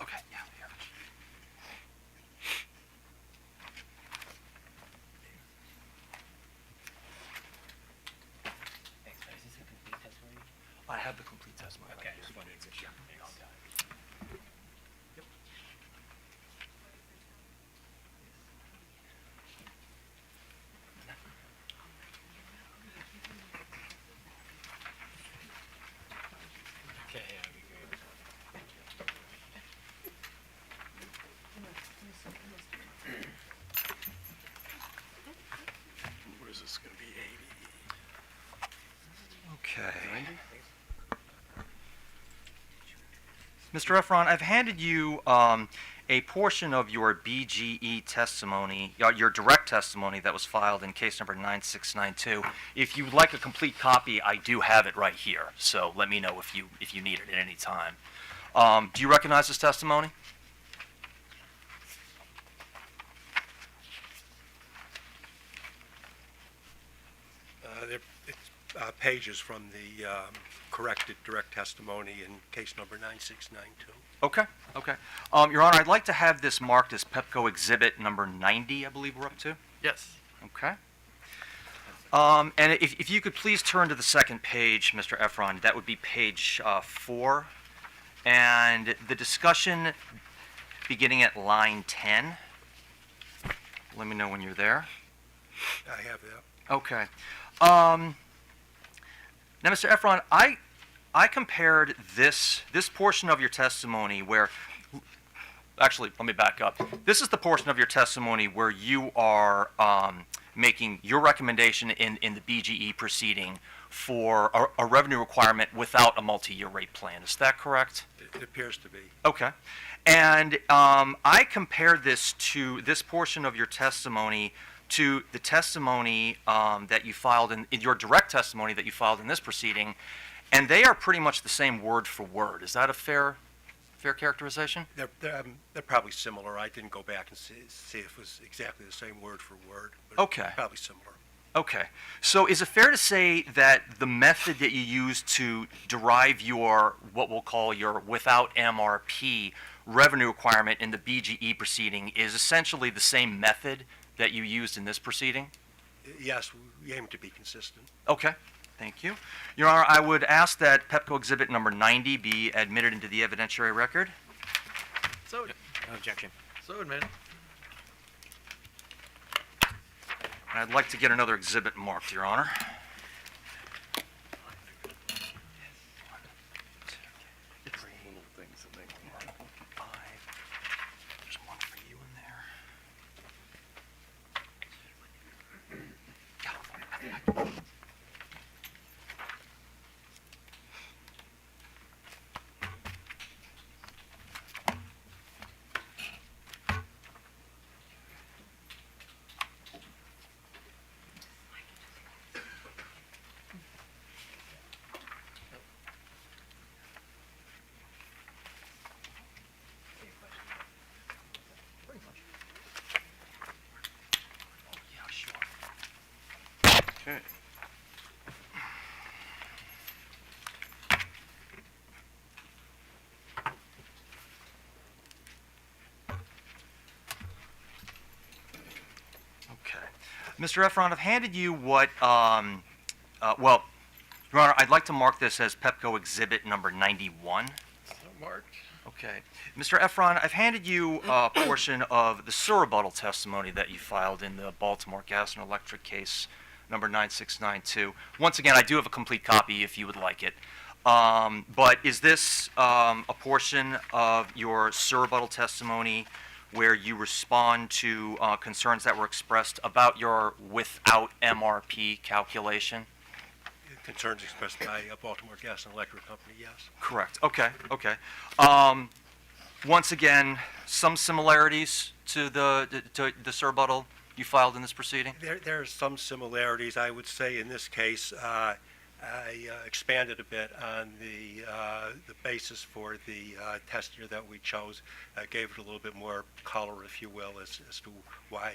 Okay, yeah, here. I have the complete testimony. Okay. Just wanted to check. Yep. Okay, that'd be great. What is this going to be, 80? Okay. Mr. Efron, I've handed you a portion of your BGE testimony, your direct testimony that was filed in case number 9692. If you'd like a complete copy, I do have it right here. So let me know if you need it at any time. Do you recognize this testimony? It's pages from the corrected direct testimony in case number 9692. Okay, okay. Your Honor, I'd like to have this marked as Pepco Exhibit number 90, I believe we're up to. Yes. Okay. And if you could please turn to the second page, Mr. Efron, that would be page 4. And the discussion beginning at line 10. Let me know when you're there. I have that. Okay. Now, Mr. Efron, I compared this portion of your testimony where, actually, let me back up. This is the portion of your testimony where you are making your recommendation in the BGE proceeding for a revenue requirement without a multi-year rate plan. Is that correct? It appears to be. Okay. And I compared this portion of your testimony to the testimony that you filed in your direct testimony that you filed in this proceeding, and they are pretty much the same word for word. Is that a fair characterization? They're probably similar. I didn't go back and see if it was exactly the same word for word. But Okay. Probably similar. Okay. So is it fair to say that the method that you use to derive your, what we'll call your without MRP revenue requirement in the BGE proceeding is essentially the same method that you used in this proceeding? Yes, we aim to be consistent. Okay. Thank you. Your Honor, I would ask that Pepco Exhibit number 90 be admitted into the evidentiary record. So, No objection. so admitted. And I'd like to get another exhibit marked, Your Honor. There's one for you in there. Okay. Okay. Mr. Efron, I've handed you what, well, Your Honor, I'd like to mark this as Pepco Exhibit number 91. So marked. Okay. Mr. Efron, I've handed you a portion of the surrebuttal testimony that you filed in the Baltimore Gas and Electric case number 9692. Once again, I do have a complete copy if you would like it. But is this a portion of your surrebuttal testimony where you respond to concerns that were expressed about your without MRP calculation? Concerns expressed by Baltimore Gas and Electric Company, yes. Correct. Okay. Okay. Once again, some similarities to the surrebuttal you filed in this proceeding? There are some similarities. I would say in this case, I expanded a bit on the basis for the test year that we chose. Gave it a little bit more color, if you will, as to why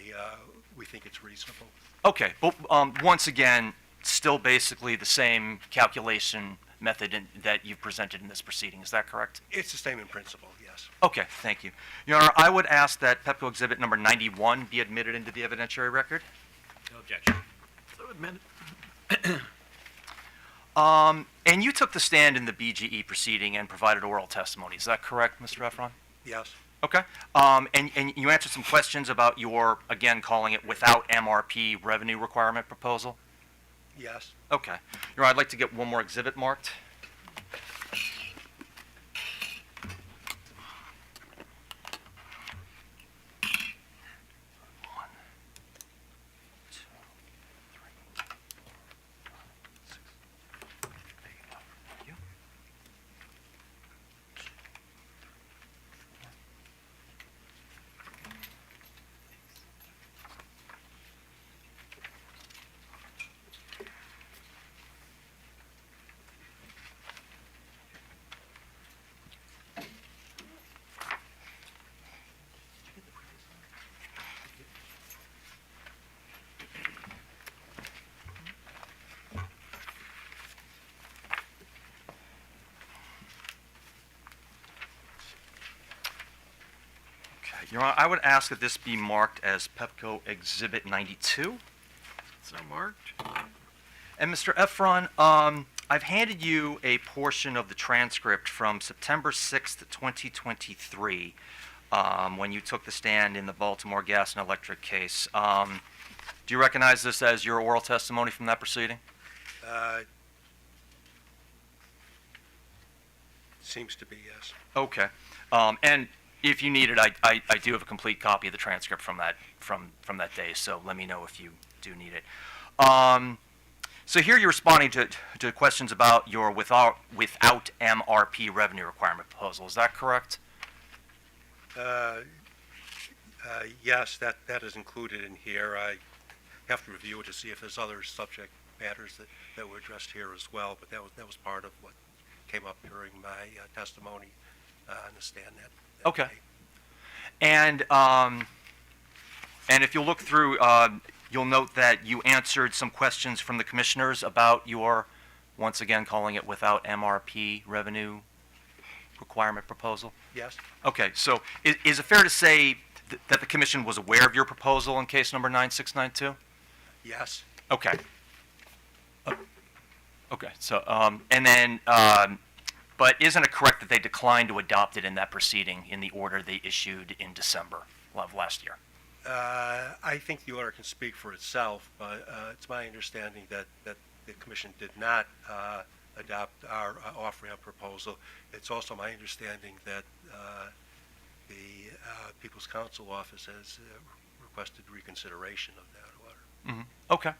we think it's reasonable. Okay. But once again, still basically the same calculation method that you've presented in this proceeding. Is that correct? It's the same in principle, yes. Okay, thank you. Your Honor, I would ask that Pepco Exhibit number 91 be admitted into the evidentiary record. No objection. So admitted. And you took the stand in the BGE proceeding and provided oral testimony. Is that correct, Mr. Efron? Yes. Okay. And you answered some questions about your, again, calling it without MRP revenue requirement proposal? Yes. Okay. Your Honor, I'd like to get one more exhibit marked. Your Honor, I would ask that this be marked as Pepco Exhibit 92. So marked. And Mr. Efron, I've handed you a portion of the transcript from September 6th, 2023, when you took the stand in the Baltimore Gas and Electric case. Do you recognize this as your oral testimony from that proceeding? Seems to be, yes. Okay. And if you need it, I do have a complete copy of the transcript from that day, so let me know if you do need it. So here you're responding to questions about your without MRP revenue requirement proposal. Is that correct? Yes, that is included in here. I have to review it to see if there's other subject matters that were addressed here as well, but that was part of what came up during my testimony on the stand that Okay. day. And if you'll look through, you'll note that you answered some questions from the commissioners about your, once again calling it without MRP revenue requirement proposal? Yes. Okay, so is it fair to say that the commission was aware of your proposal in case number 9692? Yes. Okay. Okay, so, and then, but isn't it correct that they declined to adopt it in that proceeding in the order they issued in December of last year? I think the order can speak for itself, but it's my understanding that the commission did not adopt our offering up proposal. It's also my understanding that the People's Counsel Office has requested reconsideration of that order. Mm-hmm. Okay.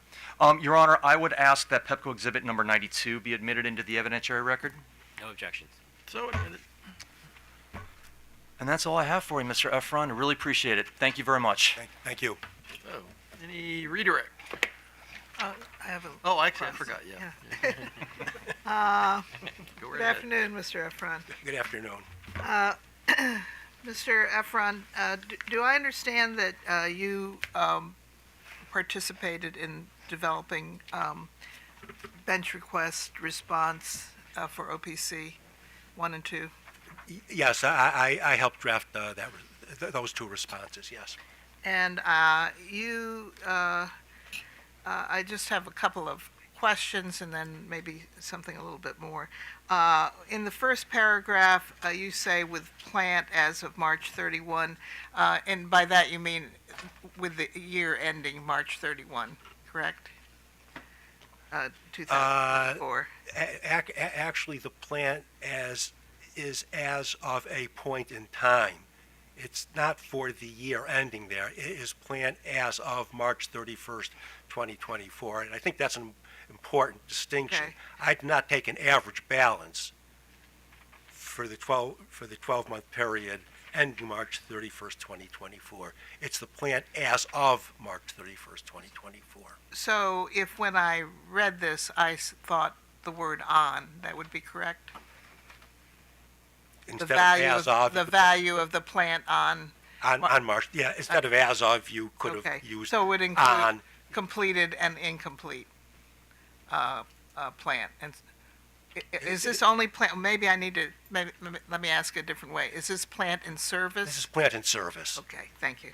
Your Honor, I would ask that Pepco Exhibit number 92 be admitted into the evidentiary record. No objections. So admitted. And that's all I have for you, Mr. Efron. I really appreciate it. Thank you very much. Thank you. So, any redirect? I have a. Oh, actually, I forgot, yeah. Go Good right ahead. afternoon, Mr. Efron. Good afternoon. Mr. Efron, do I understand that you participated in developing bench request response for OPC 1 and 2? Yes, I helped draft those two responses, yes. And I just have a couple of questions and then maybe something a little bit more. In the first paragraph, you say with plant as of March 31, and by that you mean with the year ending March 31, correct? 2004. Actually, the plant is as of a point in time. It's not for the year ending there. It is planned as of March 31st, 2024. And I think that's an important distinction. Okay. I did not take an average balance for the 12-month period ending March 31st, 2024. It's the plant as of March 31st, 2024. So if when I read this, I thought the word on, that would be correct? Instead The value of as of, the value of the plant on. on March, yeah, instead of as of, you could Okay. have used So it would include on. completed and incomplete plant. And is this only plant? Maybe I need to. Maybe, let me ask a different way. Is this plant in service? This is plant in service. Okay, thank you.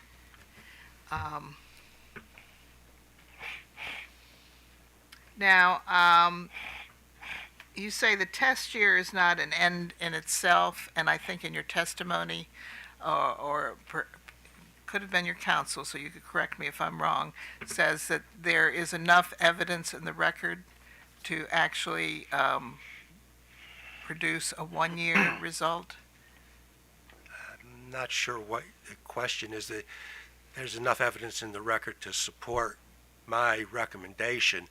Now, you say the test year is not an end in itself, and I think in your testimony, could have been your counsel, so you could correct me if I'm wrong, says that there is enough evidence in the record to actually produce a one-year result? I'm not sure what the question is. That there's enough evidence in the record to support my recommendation.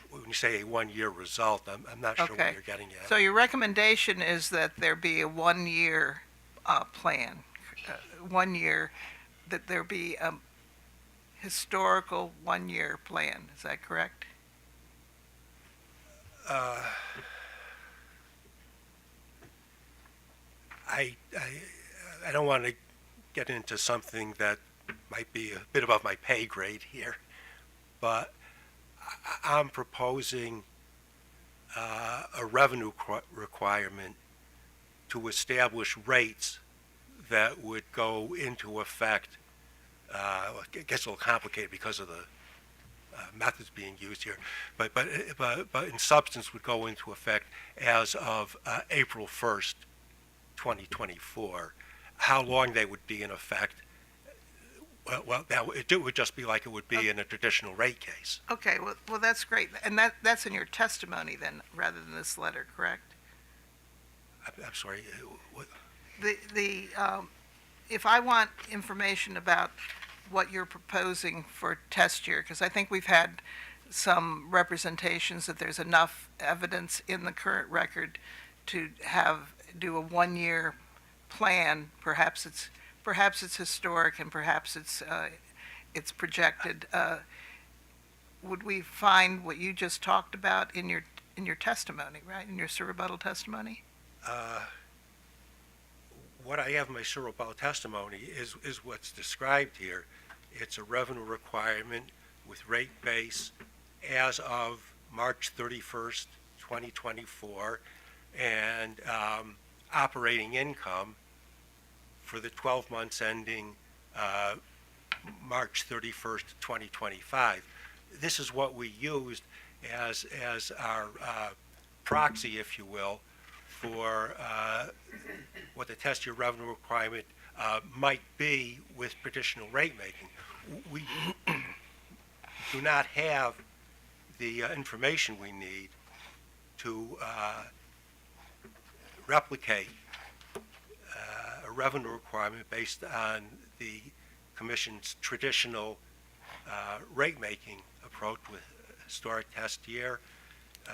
When you say a one-year result, I'm not sure what Okay. you're getting at. So your recommendation is that there be a one-year plan, 1 year, that there be a historical one-year plan. Is that correct? I don't want to get into something that might be a bit above my pay grade here, but I'm proposing a revenue requirement to establish rates that would go into effect. I guess a little complicated because of the methods being used here, but in substance would go into effect as of April 1st, 2024. How long they would be in effect? Well, it would just be like it would be in a traditional rate case. Okay, well, that's great. And that's in your testimony then, rather than this letter, correct? I'm sorry. What? If I want information about what you're proposing for test year, because I think we've had some representations that there's enough evidence in the current record to do a one-year plan. Perhaps it's historic and perhaps it's projected. Would we find what you just talked about in your testimony, right? In your rebuttal testimony? What I have in my rebuttal testimony is what's described here. It's a revenue requirement with rate base as of March 31st, 2024, and operating income for the 12 months ending March 31st, 2025. This is what we used as our proxy, if you will, for what the test year revenue requirement might be with traditional rate making. We do not have the information we need to replicate a revenue requirement based on the Commission's traditional rate-making approach with historic test year,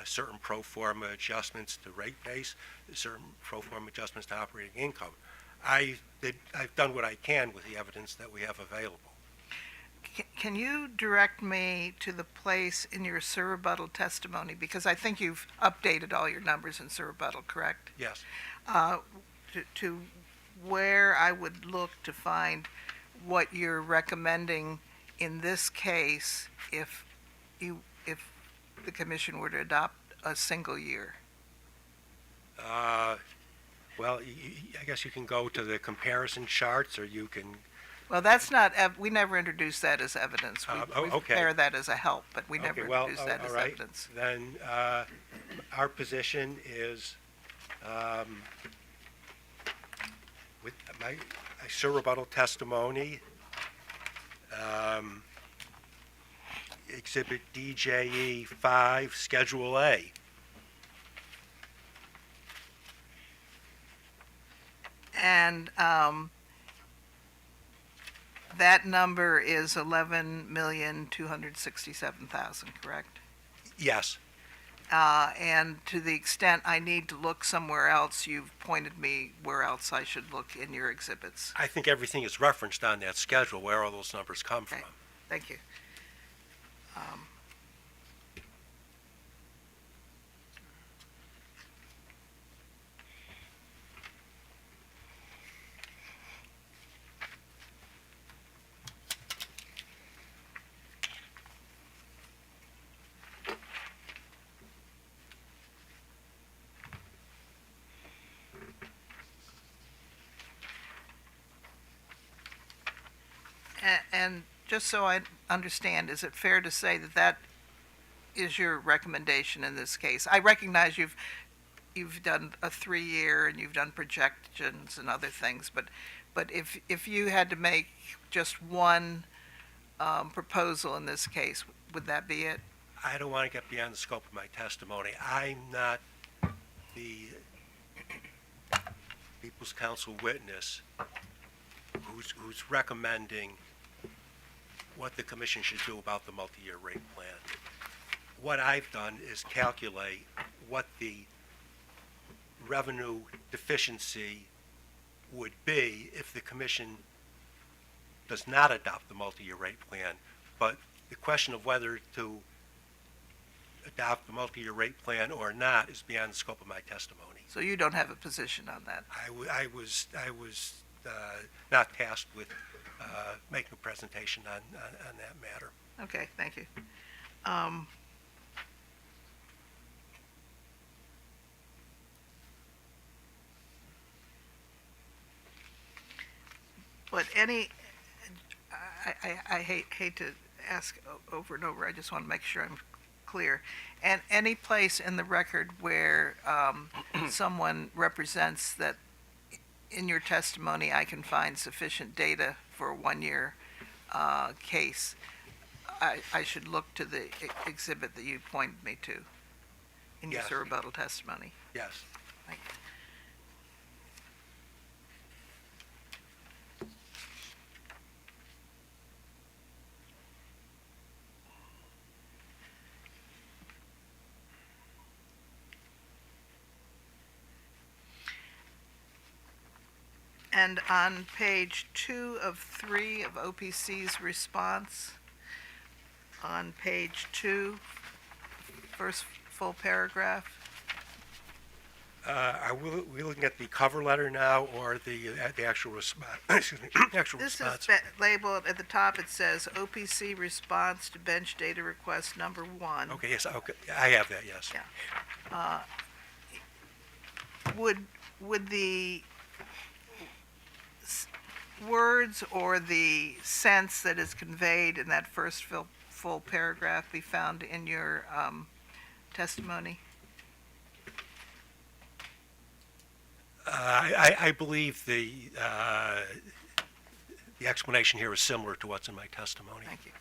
certain pro forma adjustments to rate base, certain pro forma adjustments to operating income. I've done what I can with the evidence that we have available. Can you direct me to the place in your rebuttal testimony? Because I think you've updated all your numbers in rebuttal, correct? Yes. To where I would look to find what you're recommending in this case if the commission were to adopt a single year? Well, I guess you can go to the comparison charts, or you can. Well, that's not. We never introduced that as evidence. We okay. prepare that as a help, but we never well, introduced that as right. evidence. Then our position is with my rebuttal testimony. Exhibit DJE 5, Schedule A. And that number is 11,267,000, correct? Yes. And to the extent I need to look somewhere else, you've pointed me where else I should look in your exhibits. I think everything is referenced on that schedule, where all those numbers come from. Thank you. And just so I understand, is it fair to say that that is your recommendation in this case? I recognize you've done a 3-year and you've done projections and other things, but if you had to make just one proposal in this case, would that be it? I don't want to get beyond the scope of my testimony. I'm not the People's Council witness who's recommending what the commission should do about the multi-year rate plan. What I've done is calculate what the revenue deficiency would be if the commission does not adopt the multi-year rate plan. But the question of whether to adopt the multi-year rate plan or not is beyond the scope of my testimony. So you don't have a position on that? I was not tasked with making a presentation on that matter. Okay, thank you. But I hate to ask over and over. I just want to make sure I'm clear. And any place in the record where someone represents that in your testimony I can find sufficient data for a 1-year case, I should look to the exhibit that you pointed me to in your Yes. rebuttal testimony. Yes. Thank you. And on page 2 of 3 of OPC's response, on page 2, first full paragraph, Are we looking at the cover letter now or the actual response? Excuse me, actual this response? is labeled at the top, it says OPC response to bench data request number 1. Okay, yes, okay, I have that, yes. Yeah. Would the words or the sense that is conveyed in that first full paragraph be found in your testimony? I believe the explanation here is similar to what's in my testimony. Thank you.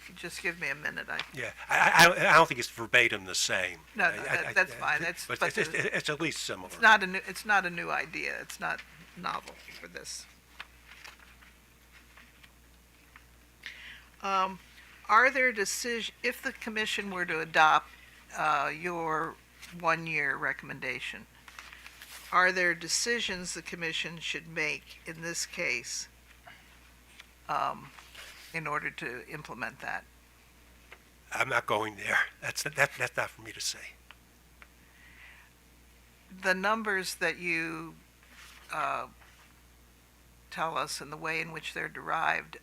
If you just give me a minute, Yeah, I don't think it's verbatim the same. No, that's fine. But it's at least similar. It's not a new idea. It's not novel for this. Are there if the commission were to adopt your 1-year recommendation, are there decisions the commission should make in this case in order to implement that? I'm not going there. That's not for me to say. The numbers that you tell us and the way in which they're derived,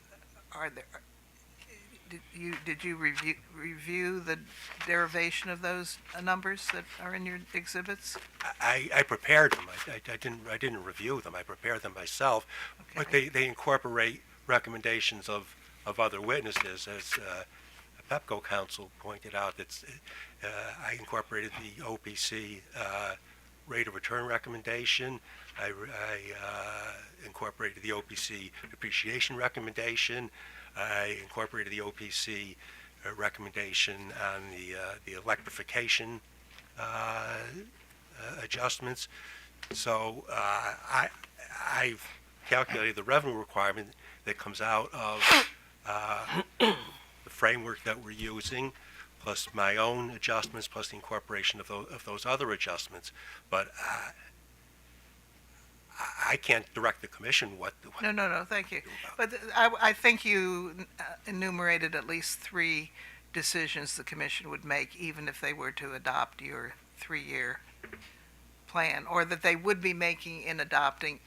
did you review the derivation of those numbers that are in your exhibits? I prepared them. I didn't review them. I prepared them myself. Okay. But they incorporate recommendations of other witnesses, as Pepco counsel pointed out. I incorporated the OPC rate of return recommendation. I incorporated the OPC depreciation recommendation. I incorporated the OPC recommendation on the electrification adjustments. So I've calculated the revenue requirement that comes out of the framework that we're using, plus my own adjustments, plus the incorporation of those other adjustments. But I can't direct the commission what. No, thank you. But I think you enumerated at least 3 decisions the commission would make, even if they were to adopt your 3-year plan, or that they would be making in adopting,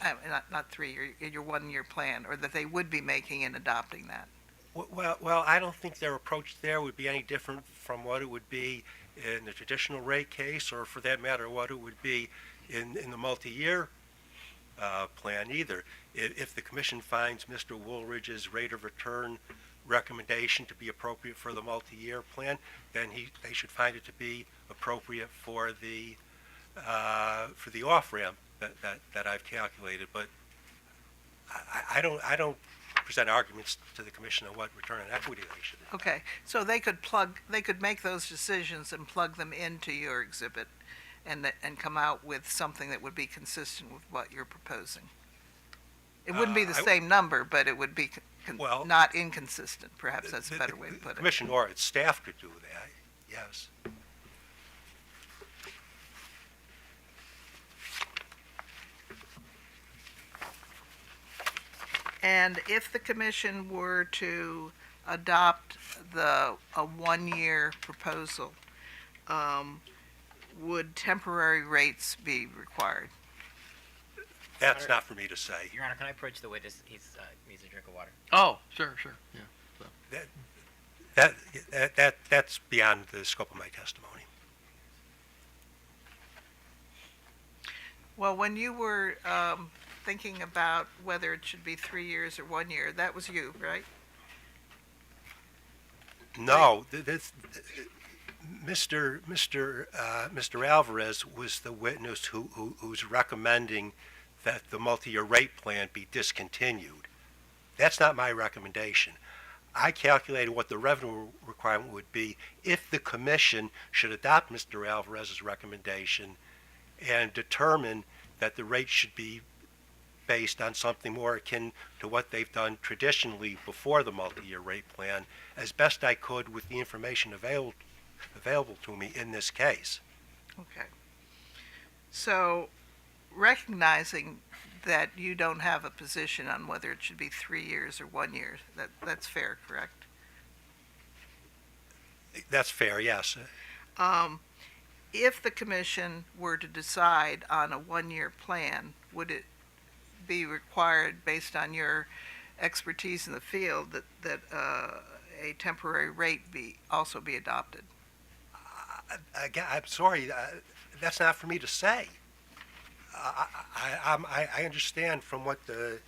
not 3-year, your 1-year plan, or that they would be making in adopting that. Well, I don't think their approach there would be any different from what it would be in the traditional rate case, or for that matter, what it would be in the multi-year plan either. If the commission finds Mr. Woolridge's rate of return recommendation to be appropriate for the multi-year plan, then they should find it to be appropriate for the off-ramp that I've calculated. But I don't present arguments to the commission on what return on equity they should have. Okay, so they could make those decisions and plug them into your exhibit and come out with something that would be consistent with what you're proposing. It wouldn't be the same number, but it would be not inconsistent. Perhaps that's a better way to put it. The commission or its staff could do that, yes. And if the commission were to adopt a 1-year proposal, would temporary rates be required? That's not for me to say. Your Honor, can I approach the witness? He needs a drink of water. Oh, sure, yeah. That's beyond the scope of my testimony. Well, when you were thinking about whether it should be 3 years or 1 year. That was you, right? No, Mr. Alvarez was the witness who's recommending that the multi-year rate plan be discontinued. That's not my recommendation. I calculated what the revenue requirement would be if the commission should adopt Mr. Alvarez's recommendation and determine that the rate should be based on something more akin to what they've done traditionally before the multi-year rate plan, as best I could with the information available to me in this case. Okay. So, recognizing that you don't have a position on whether it should be 3 years or 1 year, that's fair, correct? That's fair, yes. If the commission were to decide on a 1-year plan, would it be required, based on your expertise in the field, that a temporary rate also be adopted? Again, I'm sorry, that's not for me to say. I understand from what the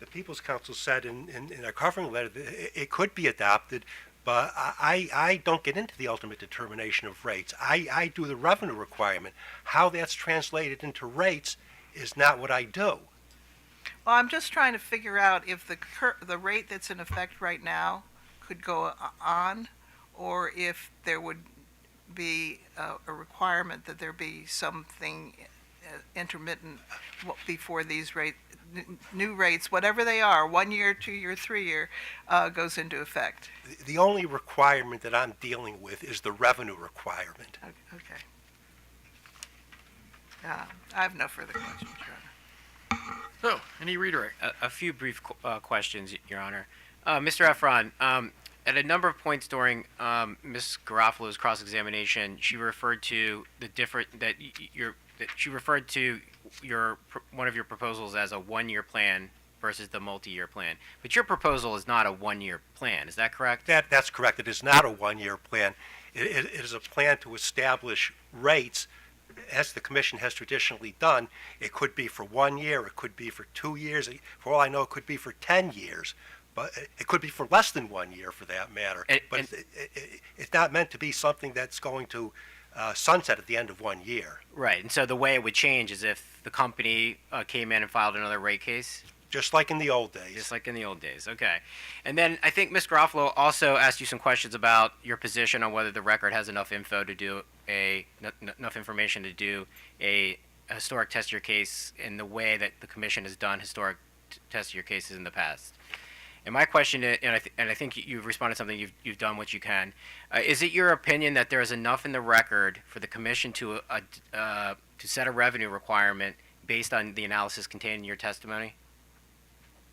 People's Council said in a covering letter that it could be adopted, but I don't get into the ultimate determination of rates. I do the revenue requirement. How that's translated into rates is not what I do. Well, I'm just trying to figure out if the rate that's in effect right now could go on, or if there would be a requirement that there be something intermittent before these new rates, whatever they are, 1 year, 2 year, 3 year, goes into effect. The only requirement that I'm dealing with is the revenue requirement. Okay. I have no further questions, Your Honor. So, any redirect? A few brief questions, Your Honor. Mr. Efron, at a number of points during Ms. Garofalo's cross-examination, she referred to one of your proposals as a 1-year plan versus the multi-year plan. But your proposal is not a 1-year plan. Is that correct? That's correct. It is not a 1-year plan. It is a plan to establish rates, as the commission has traditionally done. It could be for 1 year. It could be for 2 years. For all I know, it could be for 10 years. But it could be for less than 1 year, for that matter. But it's not meant to be something that's going to sunset at the end of 1 year. Right. And so the way it would change is if the company came in and filed another rate case? Just like in the old days. Just like in the old days. Okay. And then I think Ms. Garofalo also asked you some questions about your position on whether the record has enough info to do enough information to do a historic test year case in the way that the commission has done historic test year cases in the past. And my question, and I think you've responded to something, you've done what you can. Is it your opinion that there is enough in the record for the commission to set a revenue requirement based on the analysis contained in your testimony?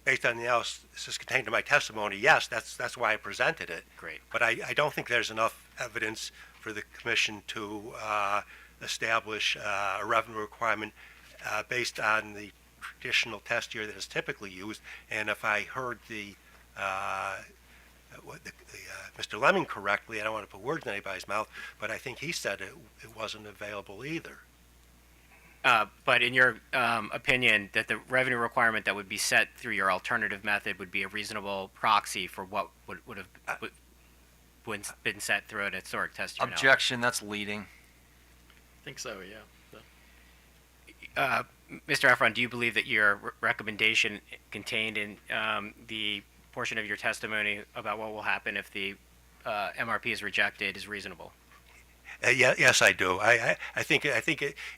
Based on the analysis contained in my testimony, yes, that's why I presented it. Great. But I don't think there's enough evidence for the commission to establish a revenue requirement based on the traditional test year that is typically used. And if I heard Mr. Lemming correctly, I don't want to put words in anybody's mouth, but I think he said it wasn't available either. But in your opinion, that the revenue requirement that would be set through your alternative method would be a reasonable proxy for what would have been set through an historic test year? Objection, that's leading. I think so, yeah. Mr. Efron, do you believe that your recommendation contained in the portion of your testimony about what will happen if the MRP is rejected is reasonable? Yes, I do. I think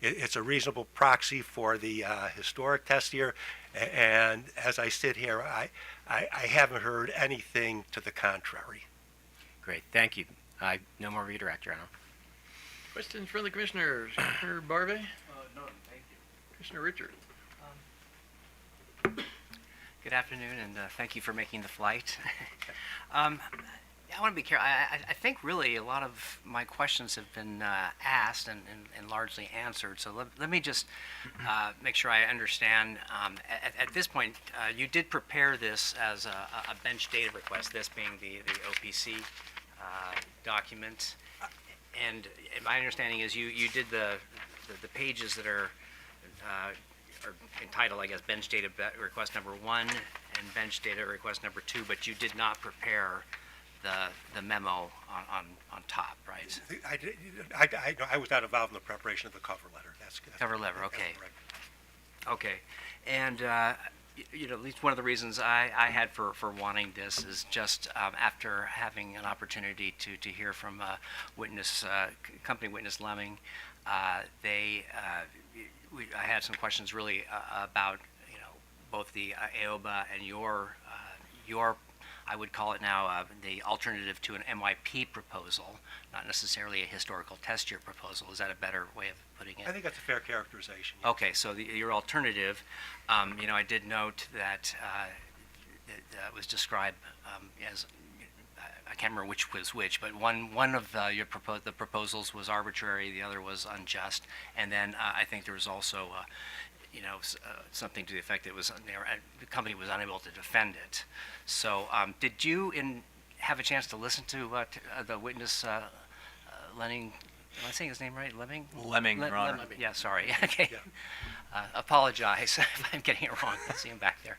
it's a reasonable proxy for the historic test year, and as I sit here, I haven't heard anything to the contrary. Great, thank you. No more redirect, Your Honor. Questions from the commissioners? Commissioner Barbe? None, thank you. Commissioner Richard? Good afternoon, and thank you for making the flight. I want to be careful. I think really a lot of my questions have been asked and largely answered. So let me just make sure I understand. At this point, you did prepare this as a bench data request, this being the OPC document. And my understanding is you did the pages that are or entitled, I guess, bench data request number 1 and bench data request number 2, but you did not prepare the memo on top, right? I was not involved in the preparation of the cover letter. That's Cover letter, that's okay. correct. Okay, and at least one of the reasons I had for wanting this is just after having an opportunity to hear from company witness Lemming, I had some questions really about both the AOBA and your I would call it now the alternative to an MYP proposal, not necessarily a historical test year proposal. Is that a better way of putting it? I think that's a fair characterization. Yeah. Okay, so your alternative, I did note that that was described as, I can't remember which was which, but one of the proposals was arbitrary, the other was unjust, and then I think there was also something to the effect that the company was unable to defend it. So did you have a chance to listen to the witness Lenning? Am I saying his name right? Lemming? Lemming, Your Honor. Yeah, sorry. Okay. Apologize if I'm getting it wrong. I see him back there.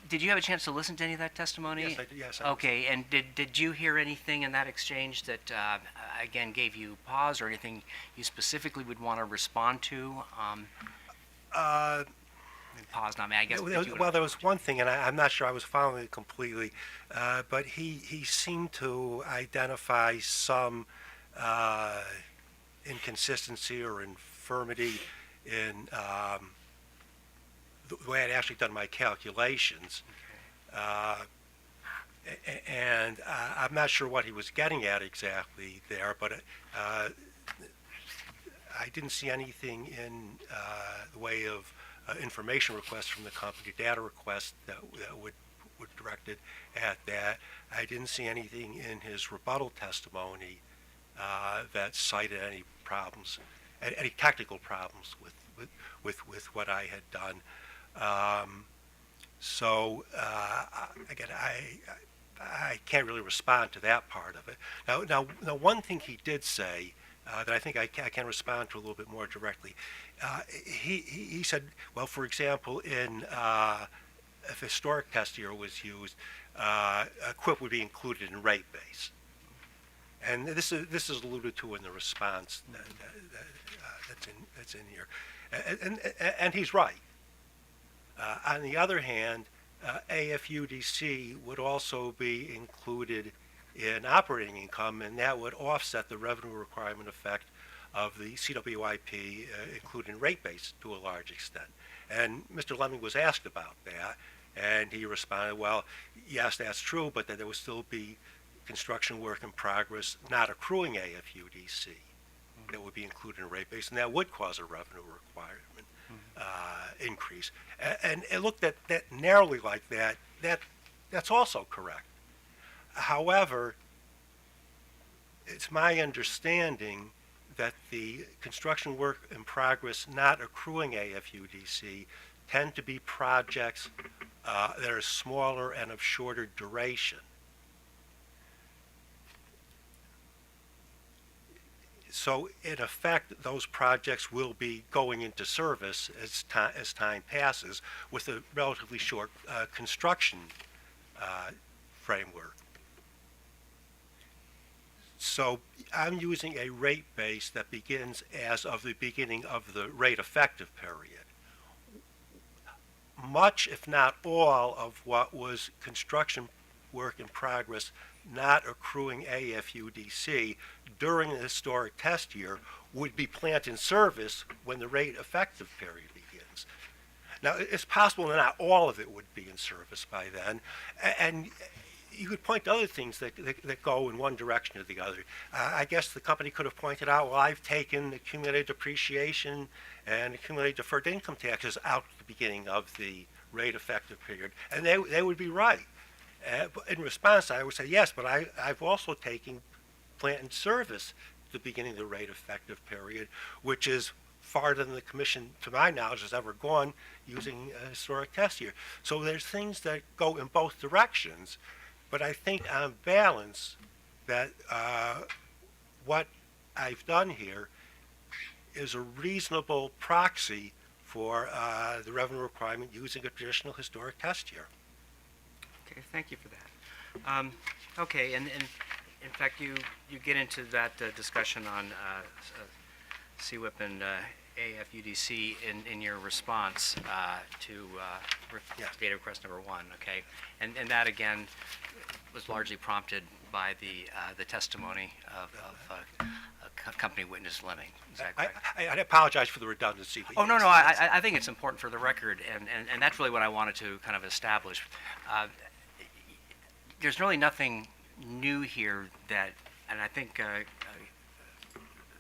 Did you have a chance to listen to any of that testimony? Yes, I did. Yes, I did. Okay, and did you hear anything in that exchange that, again, gave you pause or anything you specifically would want to respond to? Pause, not me, I guess. Well, there was one thing, and I'm not sure I was following it completely, but he seemed to identify some inconsistency or infirmity in the way I'd actually done my calculations. And I'm not sure what he was getting at exactly there, but I didn't see anything in the way of information requests from the company, data requests that would directed at that. I didn't see anything in his rebuttal testimony that cited any problems, any technical problems with what I had done. So again, I can't really respond to that part of it. Now, one thing he did say that I think I can respond to a little bit more directly. He said, well, for example, if historic test year was used, QIP would be included in rate base. And this is alluded to in the response that's in here. And he's right. On the other hand, AFUDC would also be included in operating income, and that would offset the revenue requirement effect of the CWIP, including rate base to a large extent. And Mr. Lemming was asked about that, and he responded, well, yes, that's true, but that there would still be construction work in progress not accruing AFUDC that would be included in rate base, and that would cause a revenue requirement increase. And it looked at that narrowly like that. That's also correct. However, it's my understanding that the construction work in progress not accruing AFUDC tend to be projects that are smaller and of shorter duration. So, in effect, those projects will be going into service as time passes with a relatively short construction framework. So, I'm using a rate base that begins as of the beginning of the rate effective period. Much, if not all, of what was construction work in progress not accruing AFUDC during the historic test year would be plant in service when the rate effective period begins. Now, it's possible that not all of it would be in service by then, and you could point to other things that go in one direction or the other. I guess the company could have pointed out, well, I've taken accumulated depreciation and accumulated deferred income taxes out at the beginning of the rate effective period, and they would be right. But in response, I would say, yes, but I've also taken plant in service at the beginning of the rate effective period, which is farther than the commission, to my knowledge, has ever gone using a historic test year. So there's things that go in both directions, but I think on balance that what I've done here is a reasonable proxy for the revenue requirement using a traditional historic test year. Okay, thank you for that. Okay, and in fact, you get into that discussion on CWIP and AFUDC in your response to data request number 1, okay? And that, again, was largely prompted by the testimony of company witness Lemming. Is that correct? I apologize for the redundancy. But Oh, no, yes, no, yes. I think it's important for the record, and that's really what I wanted to kind of establish. There's really nothing new here that, and I think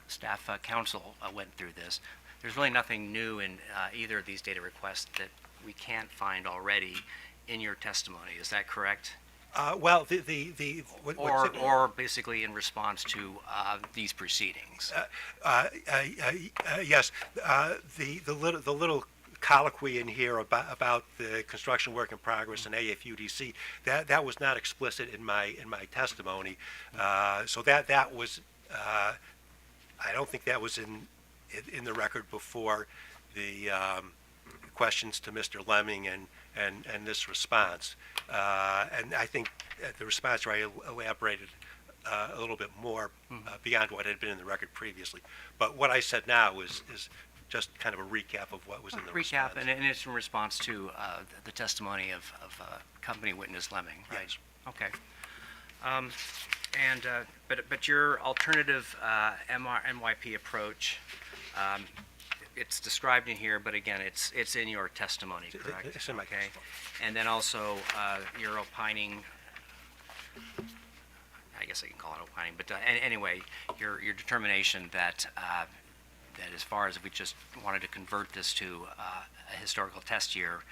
staff council went through this. There's really nothing new in either of these data requests that we can't find already in your testimony. Is that correct? Well, Or basically in response to these proceedings. Yes, the little colloquy in here about the construction work in progress and AFUDC, that was not explicit in my testimony. So that was I don't think that was in the record before the questions to Mr. Lemming and this response. And I think the response where I elaborated a little bit more beyond what had been in the record previously. But what I said now is just kind of a recap of what was in the response. Recap, and it's in response to the testimony of company witness Lemming, right? Yes. Okay. But your alternative MYP approach, it's described in here, but again, it's in your testimony, correct? It's in my testimony. And then also, you're opining, I guess I can call it opining, but anyway, your determination that as far as if we just wanted to convert this to a historical test year,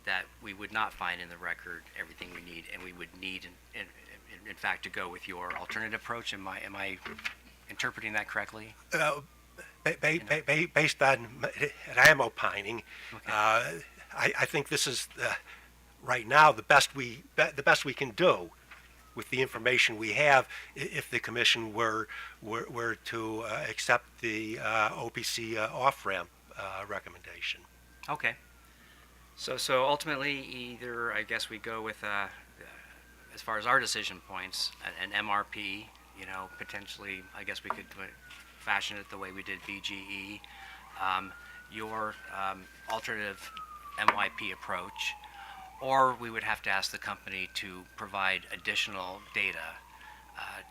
that we would not find in the record everything we need, and we would need, in fact, to go with your alternative approach. Am I interpreting that correctly? Based on, and I am opining, Okay. I think this is right now the best we can do with the information we have. If the commission were to accept the OPC off-ramp recommendation. Okay. So ultimately, either I guess we go with, as far as our decision points, an MRP. Potentially, I guess we could fashion it the way we did BGE. Your alternative MYP approach, or we would have to ask the company to provide additional data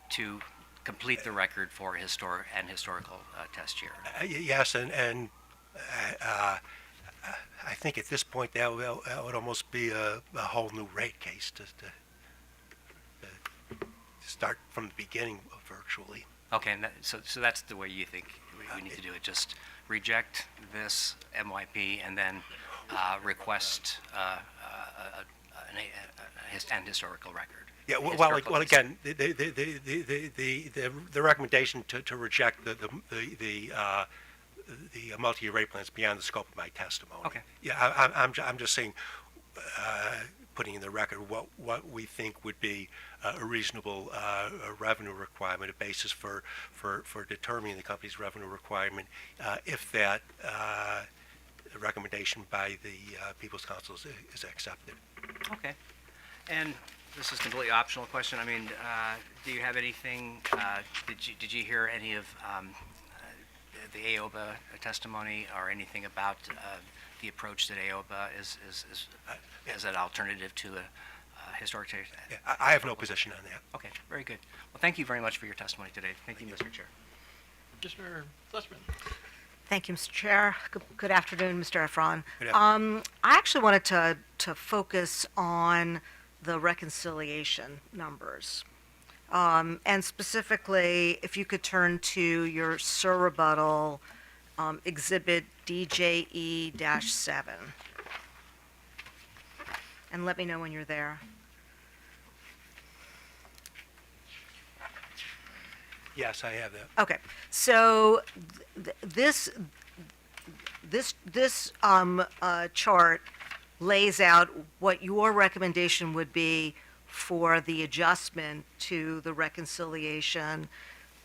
to complete the record for historical test year. Yes, and I think at this point that would almost be a whole new rate case to start from the beginning virtually. Okay, and so that's the way you think we need to do it. Just reject this MYP and then request an historical record. Yeah, well, again, the recommendation to reject the multi-year rate plans beyond the scope of my testimony. Okay. Yeah, I'm just saying, putting in the record what we think would be a reasonable revenue requirement, a basis for determining the company's revenue requirement, if that recommendation by the People's Council is accepted. Okay. And this is a completely optional question. I mean, do you have anything? Did you hear any of the AOBA testimony or anything about the approach that AOBA is as an alternative to a historic? Yeah, I have no position on that. Okay, very good. Well, thank you very much for your testimony today. Thank you, Mr. Chair. Mr. Sussman. Thank you, Mr. Chair. Good afternoon, Mr. Efron. Good afternoon. I actually wanted to focus on the reconciliation numbers. And specifically, if you could turn to your surrebuttal exhibit DJE-7. And let me know when you're there. Yes, I have that. Okay, so this chart lays out what your recommendation would be for the adjustment to the reconciliation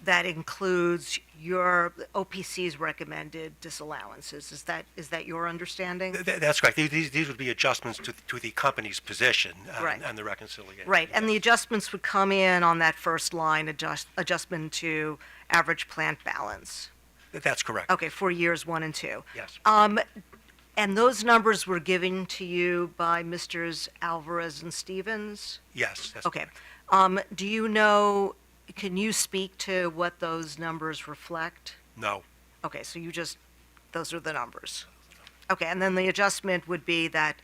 that includes your OPC's recommended disallowances. Is that your understanding? That's correct. These would be adjustments to the company's position Right. on the reconciliation. Right, and the adjustments would come in on that first line, adjustment to average plant balance. That's correct. Okay, for years 1 and 2. Yes. And those numbers were given to you by Misters Alvarez and Stevens? Yes. That's Okay. Do you know, can you speak to what those numbers reflect? No. Okay, so those are the numbers. Okay, and then the adjustment would be that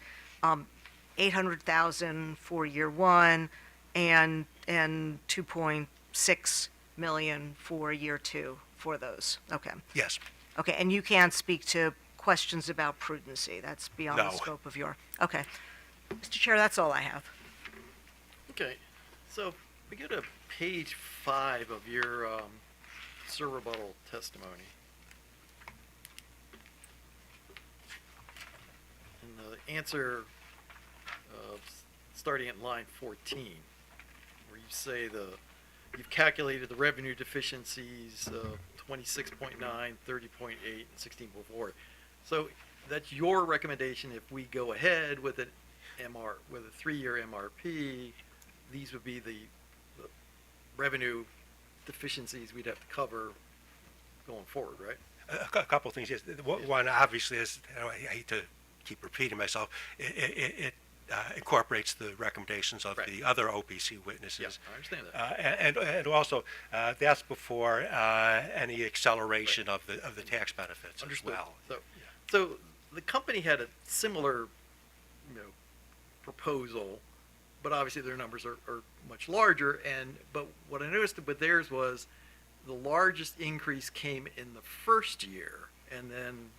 800,000 for year 1 and 2.6 million for year 2 for those. Okay. Yes. Okay, and you can't speak to questions about prudency. That's beyond the No. scope of your. Okay. Mr. Chair, that's all I have. Okay, so we go to page 5 of your sir rebuttal testimony. And the answer, starting at line 14, where you say you've calculated the revenue deficiencies of 26.9, 30.8, and 16.4. So that's your recommendation. If we go ahead with with a 3-year MRP, these would be the revenue deficiencies we'd have to cover going forward, right? A couple of things. Yes. One obviously is, I hate to keep repeating myself, it incorporates the recommendations of the other OPC witnesses. Yes, I understand that. And also, that's before any acceleration of the tax benefits Understood. as well. So the company had a similar, proposal, but obviously their numbers are much larger. But what I noticed with theirs was the largest increase came in the first year, and then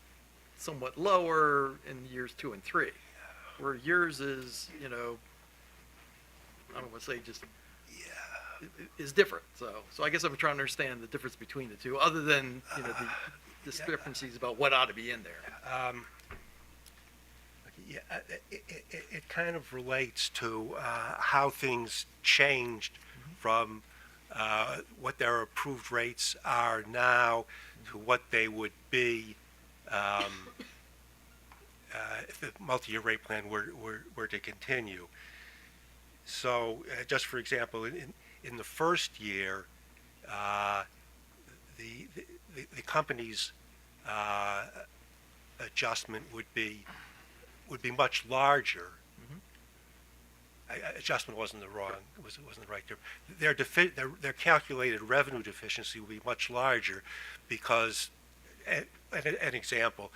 somewhat lower in years 2 and 3. Where yours is, I don't want to say just is different. So I guess I'm trying to understand the difference between the two, other than the discrepancies about what ought to be in there. It kind of relates to how things changed from what their approved rates are now to what they would be if the multi-year rate plan were to continue. So, just for example, in the first year, the company's adjustment would be much larger. Adjustment wasn't wasn't the right term. Their calculated revenue deficiency would be much larger because, an example,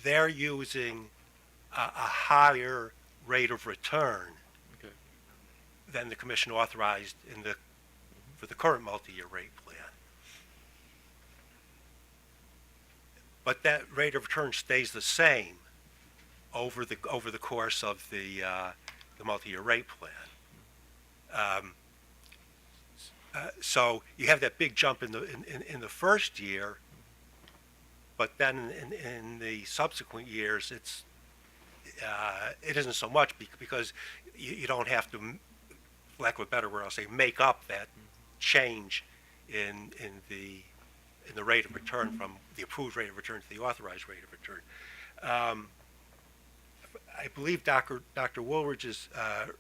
they're using a higher rate of return than the commission authorized for the current multi-year rate plan. But that rate of return stays the same over the course of the multi-year rate plan. So you have that big jump in the first year, but then in the subsequent years, it isn't so much because you don't have to, lack of a better word, I'll say, make up that change in the rate of return from the approved rate of return to the authorized rate of return. I believe Dr. Woolridge's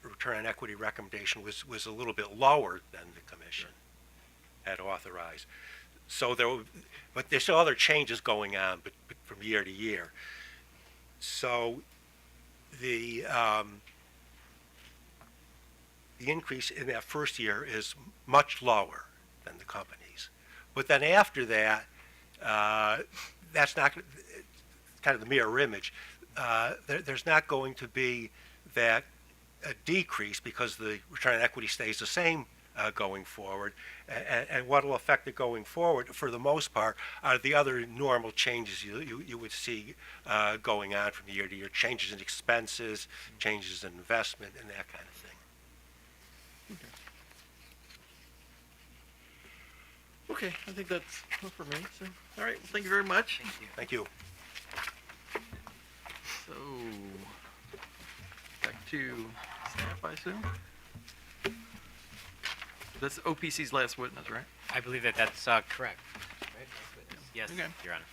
return on equity recommendation was a little bit lower than the commission had authorized. So but there's still other changes going on, but from year to year. So the increase in that first year is much lower than the company's. But then after that, that's not kind of the mirror image. There's not going to be that decrease because the return on equity stays the same going forward. And what will affect it going forward, for the most part, are the other normal changes you would see going on from year to year, changes in expenses, changes in investment, and that kind of thing. Okay, I think that's all for me. So, all right, well, thank you very much. Thank you. So, back to staff, I assume. That's OPC's last witness, right? I believe that that's correct. Right? Yes, Okay. Your Honor.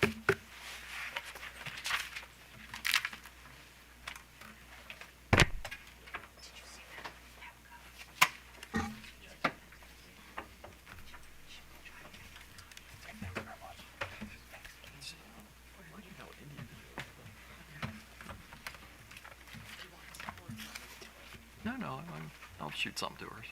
No, I'll shoot something to her.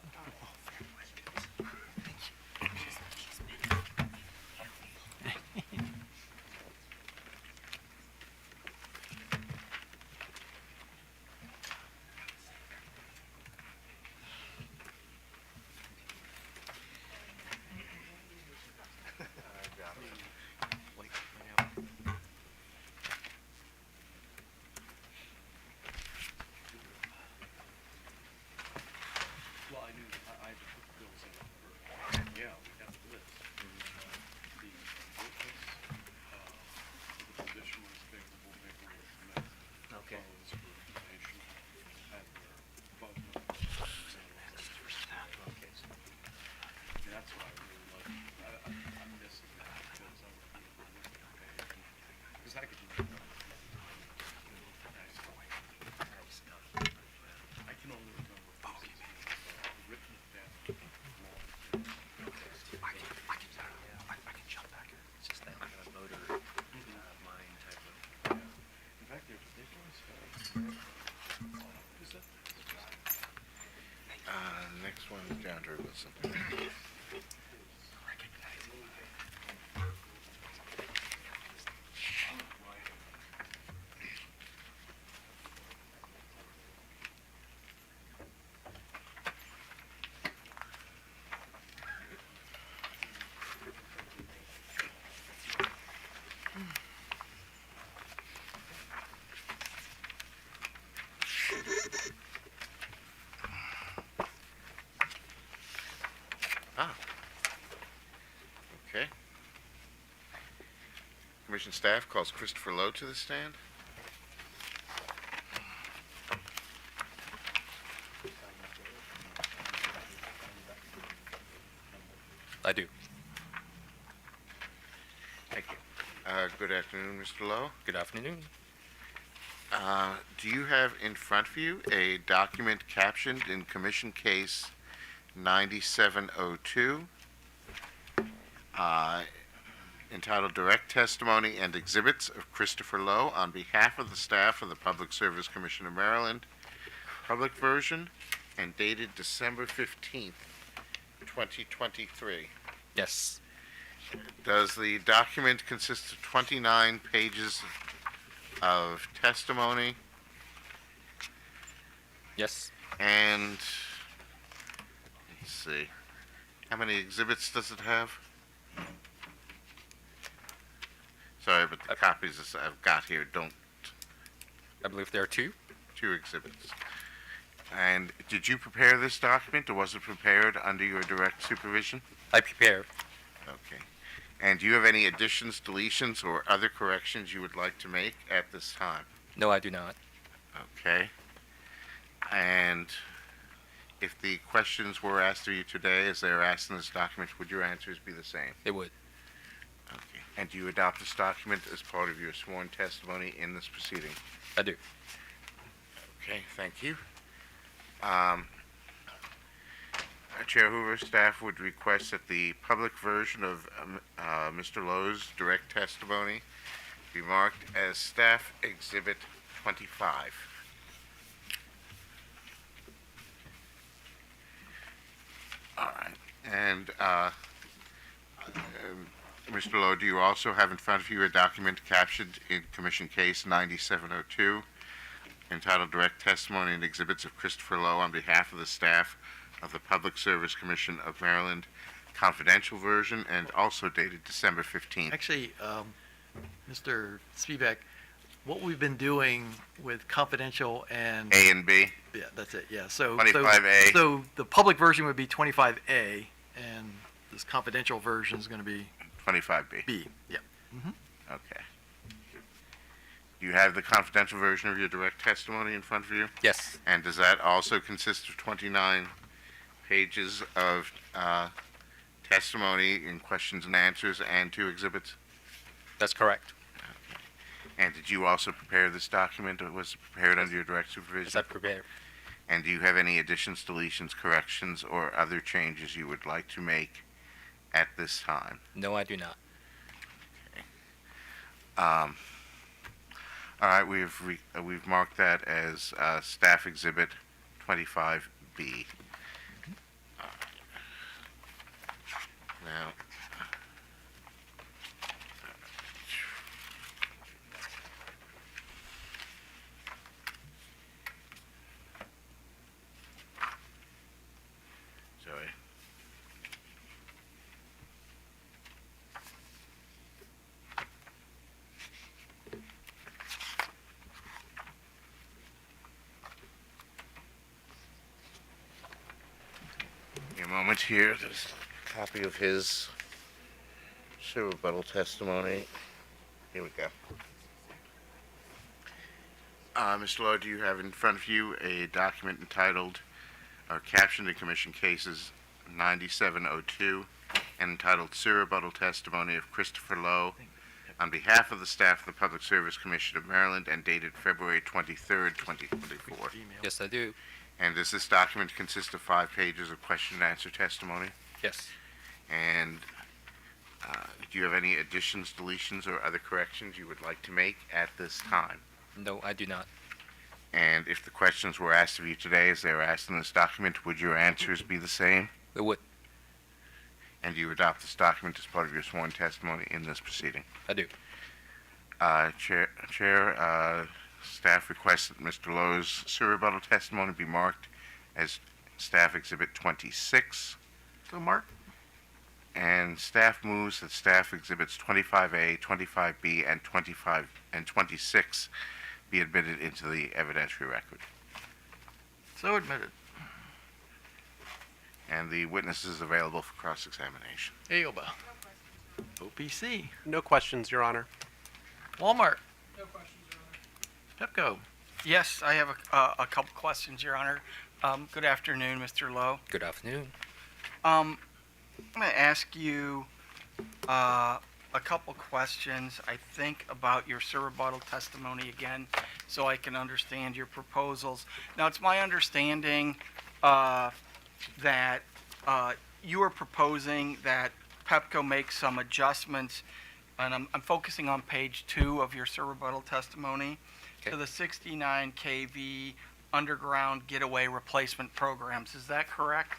Well, I knew, I had to put bills in for, yeah, we have the list. The witness, the position was favorable, paperwork met. Okay. Follows for information, had their above numbers. Okay. That's why I really love, I'm missing that, because I would be able to look at the page. Because I could do that. I can only remember written it down. I can jump back here. It's just that kind of motor mind type of. In fact, there's is that? Next one, John Drew Wilson. Okay. Commission staff calls Christopher Lowe to the stand. I do. Thank you. Good afternoon, Mr. Lowe. Good afternoon. Do you have in front of you a document captioned in Commission Case 9702, entitled Direct Testimony and Exhibits of Christopher Lowe on behalf of the staff of the Public Service Commission of Maryland, public version, and dated December 15th, 2023? Yes. Does the document consist of 29 pages of testimony? Yes. And, let's see, how many exhibits does it have? Sorry, but the copies I've got here don't. I believe there are two. Two exhibits. And did you prepare this document, or was it prepared under your direct supervision? I prepared. Okay. And do you have any additions, deletions, or other corrections you would like to make at this time? No, I do not. Okay. And if the questions were asked of you today, as they are asked in this document, would your answers be the same? It would. Okay. And do you adopt this document as part of your sworn testimony in this proceeding? I do. Okay, thank you. Chair Hoover, staff would request that the public version of Mr. Lowe's direct testimony be marked as Staff Exhibit 25. All right. And Mr. Lowe, do you also have in front of you a document captioned in Commission Case 9702 entitled Direct Testimony and Exhibits of Christopher Lowe on behalf of the staff of the Public Service Commission of Maryland, confidential version, and also dated December 15th? Actually, Mr. Spivak, what we've been doing with confidential and A and B? Yeah, that's it. Yeah. So 25A. So the public version would be 25A, and this confidential version is going to be 25B. B. Yeah. Okay. Do you have the confidential version of your direct testimony in front of you? Yes. And does that also consist of 29 pages of testimony in questions and answers and 2 exhibits? That's correct. And did you also prepare this document, or was it prepared under your direct supervision? Yes, I prepared. And do you have any additions, deletions, corrections, or other changes you would like to make at this time? No, I do not. All right, we've marked that as Staff Exhibit 25B. Now, sorry. A moment here. There's a copy of his rebuttal testimony. Here we go. Mr. Lowe, do you have in front of you a document entitled, or captioned in Commission Cases 9702, and entitled Rebuttal Testimony of Christopher Lowe on behalf of the staff of the Public Service Commission of Maryland, and dated February 23rd, 2024? Yes, I do. And does this document consist of 5 pages of question and answer testimony? Yes. And do you have any additions, deletions, or other corrections you would like to make at this time? No, I do not. And if the questions were asked of you today as they were asked in this document, would your answers be the same? They would. And do you adopt this document as part of your sworn testimony in this proceeding? I do. Chair, staff requests that Mr. Lowe's rebuttal testimony be marked as Staff Exhibit 26. So, Mark? And staff moves that Staff Exhibits 25A, 25B, and 25 and 26 be admitted into the evidentiary record. So admitted. And the witness is available for cross-examination. Aoba. OPC. No questions, Your Honor. Walmart. No questions, Your Honor. Pepco. Yes, I have a couple questions, Your Honor. Good afternoon, Mr. Lowe. Good afternoon. I'm going to ask you a couple questions, I think, about your rebuttal testimony again, so I can understand your proposals. Now, it's my understanding that you are proposing that Pepco make some adjustments, and I'm focusing on page 2 of your rebuttal testimony, to the 69 kV underground getaway replacement programs. Is that correct?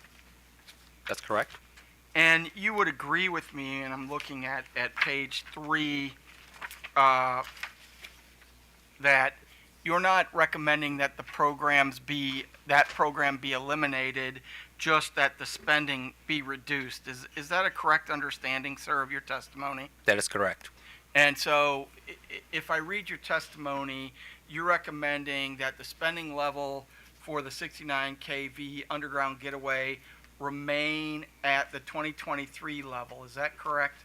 That's correct. And you would agree with me, and I'm looking at page 3, that you're not recommending that that program be eliminated, just that the spending be reduced. Is that a correct understanding, sir, of your testimony? That is correct. And so, if I read your testimony, you're recommending that the spending level for the 69 kV underground getaway remain at the 2023 level. Is that correct?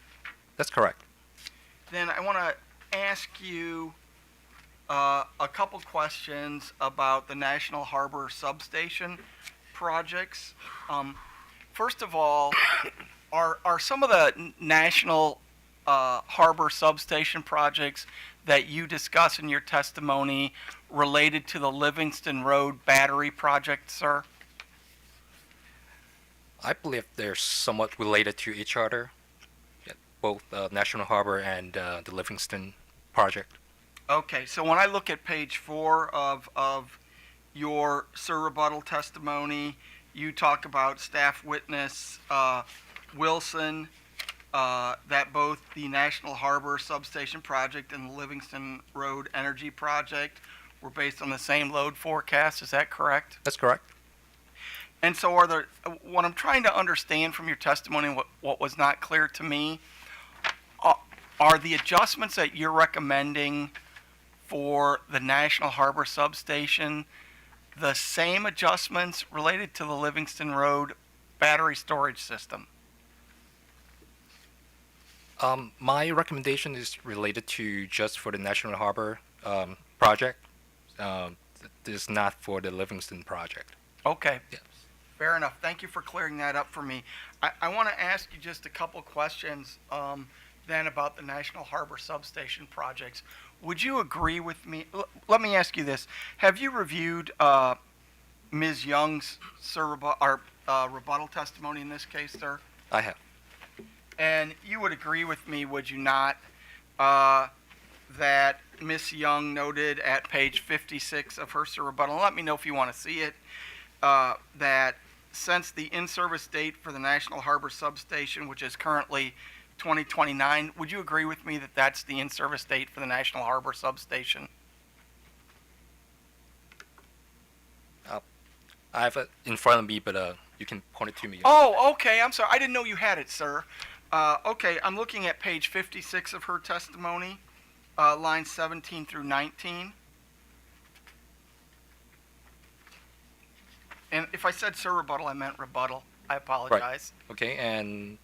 That's correct. Then I want to ask you a couple questions about the National Harbor Substation projects. First of all, are some of the National Harbor Substation projects that you discuss in your testimony related to the Livingston Road Battery project, sir? I believe they're somewhat related to each other, both National Harbor and the Livingston project. Okay, so when I look at page 4 of your rebuttal testimony, you talk about staff witness Wilson, that both the National Harbor Substation project and the Livingston Road Energy project were based on the same load forecast. Is that correct? That's correct. And so what I'm trying to understand from your testimony, what was not clear to me, are the adjustments that you're recommending for the National Harbor Substation the same adjustments related to the Livingston Road battery storage system? My recommendation is related to just for the National Harbor project. It is not for the Livingston project. Okay. Yes. Fair enough. Thank you for clearing that up for me. I want to ask you just a couple questions then about the National Harbor Substation projects. Would you agree with me? Let me ask you this. Have you reviewed Ms. Young's rebuttal testimony in this case, sir? I have. And you would agree with me, would you not, that Ms. Young noted at page 56 of her rebuttal, and let me know if you want to see it, that since the in-service date for the National Harbor Substation, which is currently 2029, would you agree with me that that's the in-service date for the National Harbor Substation? I have it in front of me, but you can point it to me. Oh, okay. I'm sorry. I didn't know you had it, sir. Okay, I'm looking at page 56 of her testimony, lines 17 through 19. And if I said sir rebuttal, I meant rebuttal. I apologize. Right. Okay, and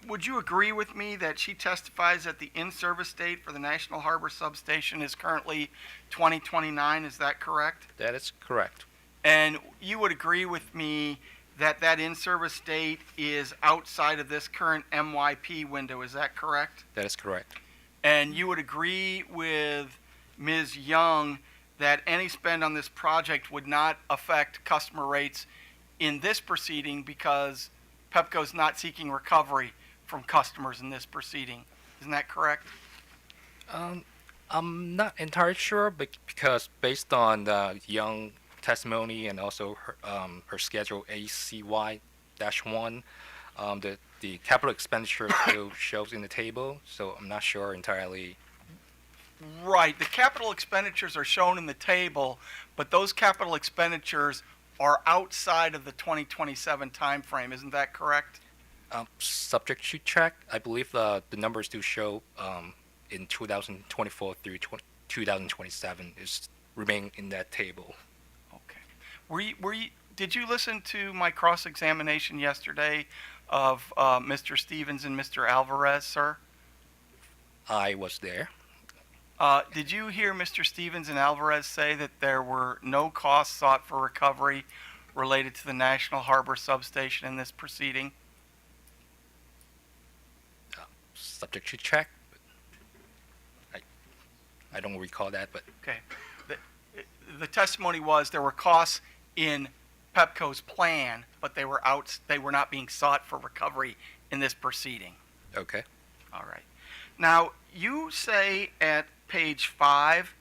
would you agree with me that she testifies that the in-service date for the National Harbor Substation is currently 2029? Is that correct? that is correct. And you would agree with me that that in-service date is outside of this current MYP window. Is that correct? That is correct. And you would agree with Ms. Young that any spend on this project would not affect customer rates in this proceeding because Pepco's not seeking recovery from customers in this proceeding. Isn't that correct? I'm not entirely sure, but because based on the Young testimony and also her schedule ACY-1, the capital expenditure still shows in the table, so I'm not sure entirely. Right. The capital expenditures are shown in the table, but those capital expenditures are outside of the 2027 timeframe. Isn't that correct? Subject to check. I believe the numbers do show in 2024 through 2027 is remain in that table. Okay. Did you listen to my cross-examination yesterday of Mr. Stevens and Mr. Alvarez, sir? I was there. Did you hear Mr. Stevens and Alvarez say that there were no costs sought for recovery related to the National Harbor Substation in this proceeding? Subject to check. I don't recall that, but okay. The testimony was there were costs in Pepco's plan, but they were not being sought for recovery in this proceeding. Okay. All right. Now, you say at page 5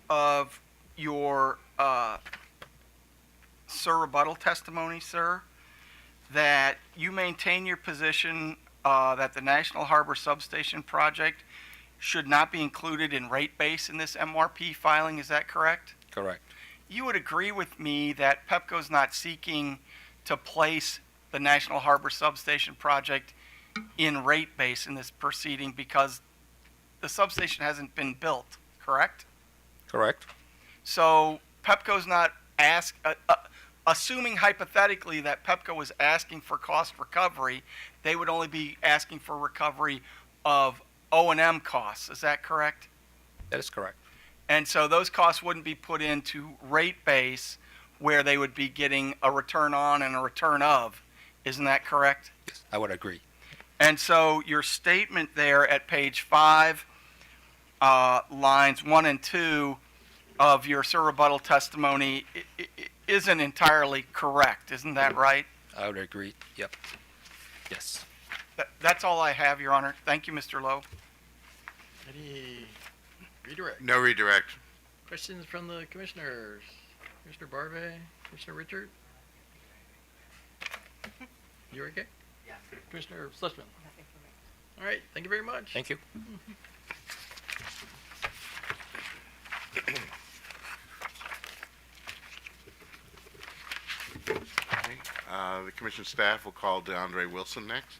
of your sir rebuttal testimony, sir, that you maintain your position that the National Harbor Substation project should not be included in rate base in this MRP filing. Is that correct? Correct. You would agree with me that Pepco's not seeking to place the National Harbor Substation project in rate base in this proceeding because the substation hasn't been built, correct? Correct. So Pepco's not assuming hypothetically that Pepco was asking for cost recovery, they would only be asking for recovery of O&M costs. Is that correct? That is correct. And so those costs wouldn't be put into rate base where they would be getting a return on and a return of. Isn't that correct? Yes, I would agree. And so your statement there at page 5, lines 1 and 2 of your sir rebuttal testimony isn't entirely correct. Isn't that right? I would agree. Yep. Yes. That's all I have, Your Honor. Thank you, Mr. Lowe. Any redirect? No redirect. Questions from the commissioners? Commissioner Barbe? Commissioner Richard? You okay? Yeah. Commissioner Schlesman? All right. Thank you very much. Thank you. Okay. The commission staff will call DeAndre Wilson next.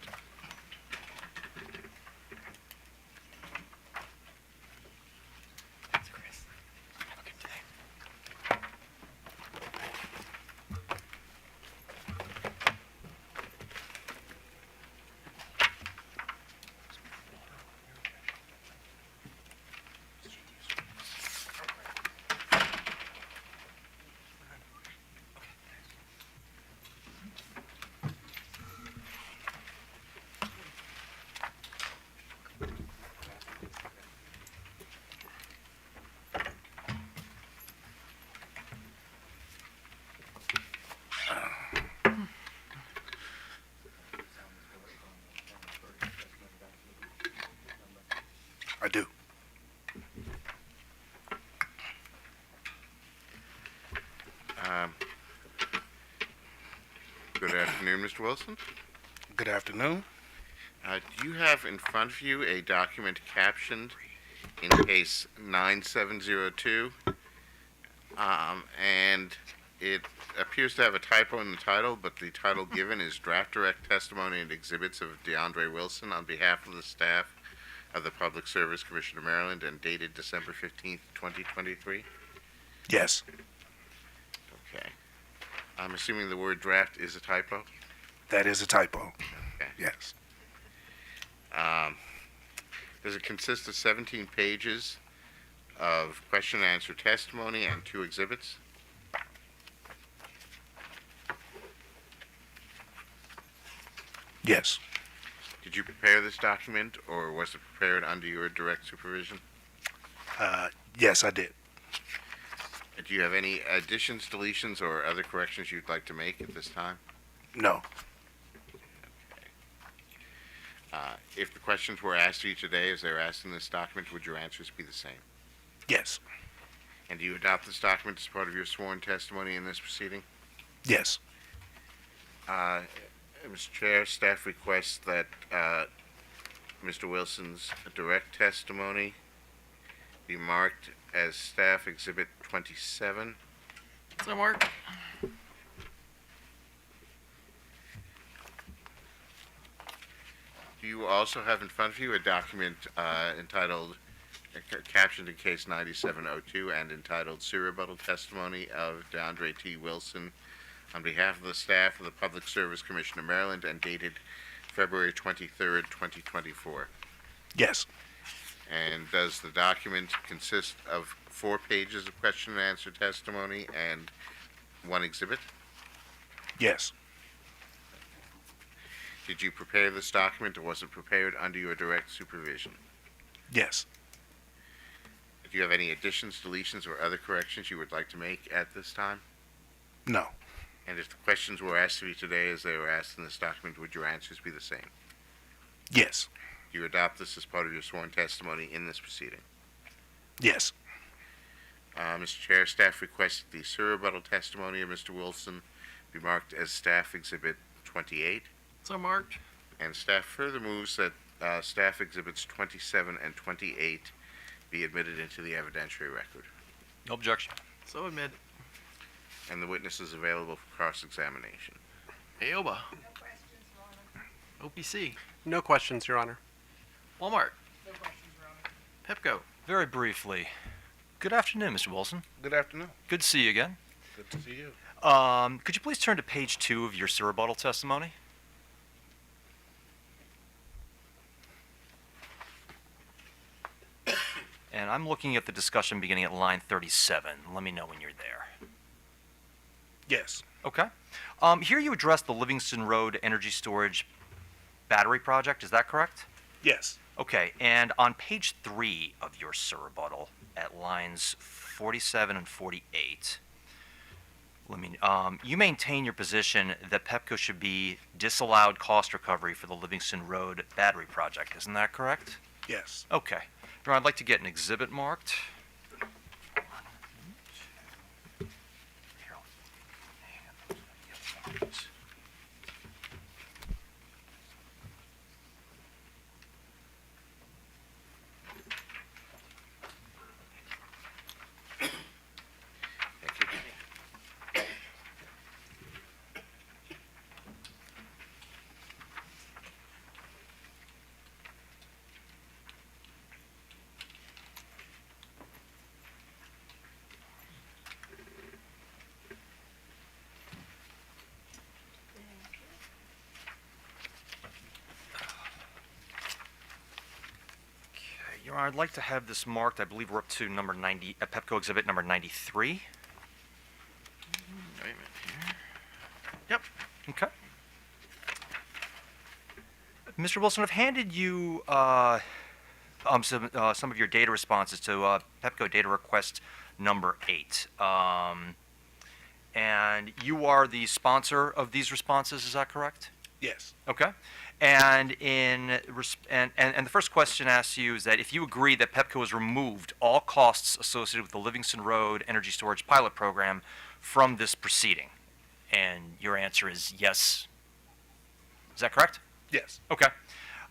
Mr. Wilson? Good afternoon. Do you have in front of you a document captioned in case 9702? And it appears to have a typo in the title, but the title given is Draft Direct Testimony and Exhibits of DeAndre Wilson on behalf of the staff of the Public Service Commission of Maryland and dated December 15th, 2023? Yes. Okay. I'm assuming the word draft is a typo? That is a typo. Okay. Yes. Does it consist of 17 pages of question and answer testimony and 2 exhibits? Yes. Did you prepare this document, or was it prepared under your direct supervision? Yes, I did. Do you have any additions, deletions, or other corrections you'd like to make at this time? No. If the questions were asked of you today as they were asked in this document, would your answers be the same? Yes. And do you adopt this document as part of your sworn testimony in this proceeding? Yes. Mr. Chair, staff requests that Mr. Wilson's direct testimony be marked as Staff Exhibit 27. So marked. Do you also have in front of you a document entitled, captioned in case 9702 and entitled Sue Rebuttal Testimony of DeAndre T. Wilson on behalf of the staff of the Public Service Commission of Maryland and dated February 23rd, 2024? Yes. And does the document consist of 4 pages of question and answer testimony and 1 exhibit? Yes. Did you prepare this document, or was it prepared under your direct supervision? Yes. Do you have any additions, deletions, or other corrections you would like to make at this time? No. And if the questions were asked of you today as they were asked in this document, would your answers be the same? Yes. Do you adopt this as part of your sworn testimony in this proceeding? Yes. Mr. Chair, staff requests that the Sue Rebuttal testimony of Mr. Wilson be marked as Staff Exhibit 28. So marked. And staff further moves that Staff Exhibits 27 and 28 be admitted into the evidentiary record. No objection. So admit. And the witness is available for cross-examination. Aoba. OPC. No questions, Your Honor. Walmart. Pepco. Very briefly. Good afternoon, Mr. Wilson. Good afternoon. Good to see you again. Good to see you. Could you please turn to page 2 of your rebuttal testimony? And I'm looking at the discussion beginning at line 37. Let me know when you're there. Yes. Okay. Here you address the Livingston Road Energy Storage Battery Project. Is that correct? Yes. Okay. And on page 3 of your rebuttal, at lines 47 and 48, you maintain your position that Pepco should be disallowed cost recovery for the Livingston Road Battery Project. Isn't that correct? Yes. Okay. Your Honor, I'd like to get an exhibit marked. Your Honor, I'd like to have this marked. I believe we're up to number 90, Pepco exhibit number 93. Wait a minute here. Yep. Okay. Mr. Wilson, I've handed you some of your data responses to Pepco data request number 8. And you are the sponsor of these responses, is that correct? Yes. Okay. And the first question asks you is that if you agree that Pepco has removed all costs associated with the Livingston Road Energy Storage Pilot Program from this proceeding, and your answer is yes. Is that correct? Yes. Okay.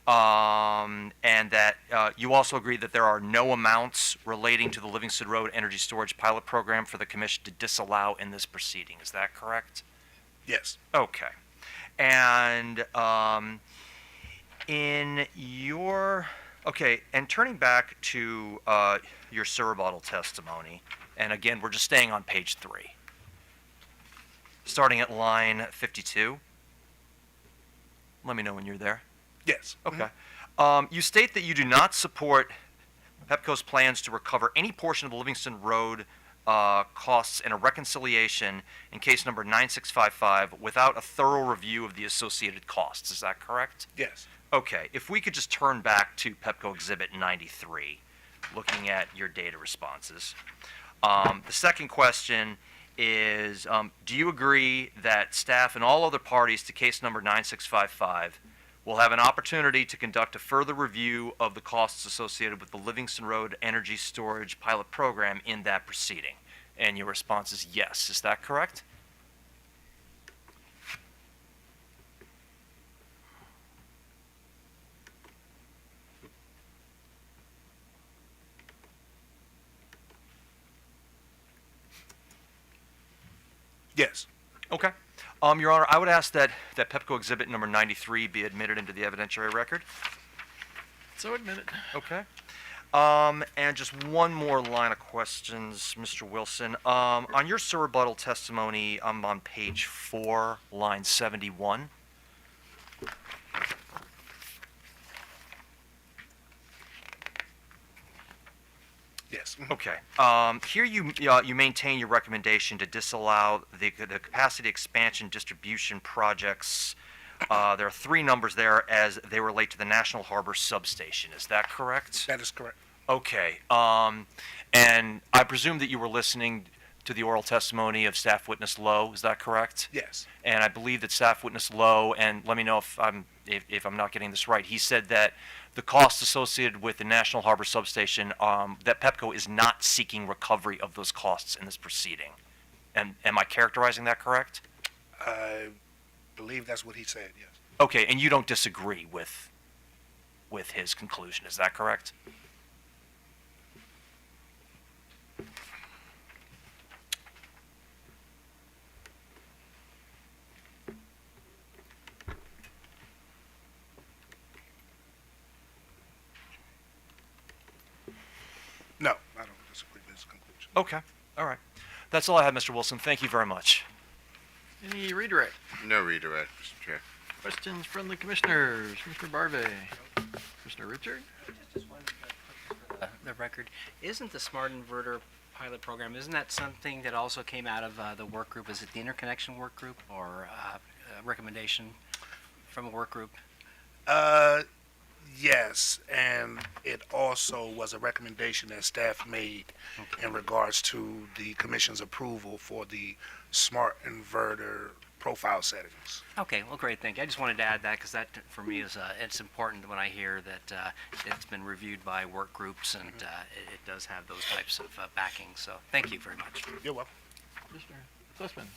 And that you also agree that there are no amounts relating to the Livingston Road Energy Storage Pilot Program for the Commission to disallow in this proceeding. Is that correct? Yes. Okay. And in your, okay, and turning back to your surrebuttal testimony, and again, we're just staying on page 3, starting at line 52. Let me know when you're there. Yes. Okay. You state that you do not support Pepco's plans to recover any portion of the Livingston Road costs in a reconciliation in case number 9655 without a thorough review of the associated costs. Is that correct? Yes. Okay. If we could just turn back to Pepco Exhibit 93, looking at your data responses. The second question is, do you agree that staff and all other parties to case number 9655 will have an opportunity to conduct a further review of the costs associated with the Livingston Road Energy Storage Pilot Program in that proceeding? And your response is yes. Is that correct? Yes. Okay. Your Honor, I would ask that Pepco Exhibit number 93 be admitted into the evidentiary record. So admit it. Okay. And just one more line of questions, Mr. Wilson. On your surrebuttal testimony, I'm on page 4, line 71. Yes. Okay. Here you maintain your recommendation to disallow the capacity expansion distribution projects. There are 3 numbers there as they relate to the National Harbor substation. Is that correct? That is correct. Okay. And I presume that you were listening to the oral testimony of Staff Witness Lowe. Is that correct? Yes. And I believe that Staff Witness Lowe, and let me know if I'm not getting this right, he said that the costs associated with the National Harbor substation, that Pepco is not seeking recovery of those costs in this proceeding. And am I characterizing that correct? I believe that's what he said, yes. Okay, and you don't disagree with his conclusion, is that correct? No, I don't disagree with his conclusion. Okay, all right. That's all I have, Mr. Wilson. Thank you very much. Any redirect? No redirect, Mr. Chair. Questions from the commissioners? Commissioner Barve, Commissioner Richard? The record, isn't the smart inverter pilot program, isn't that something that also came out of the work group? Is it the interconnection work group or a recommendation from a work group? Yes, and it also was a recommendation that staff made in regards to the commission's approval for the smart inverter profile settings. Okay, well, great, thank you. I just wanted to add that because that, for me, is it's important when I hear that it's been reviewed by work groups and it does have those types of backing. So, thank you very much. You're welcome. Commissioner Sussman?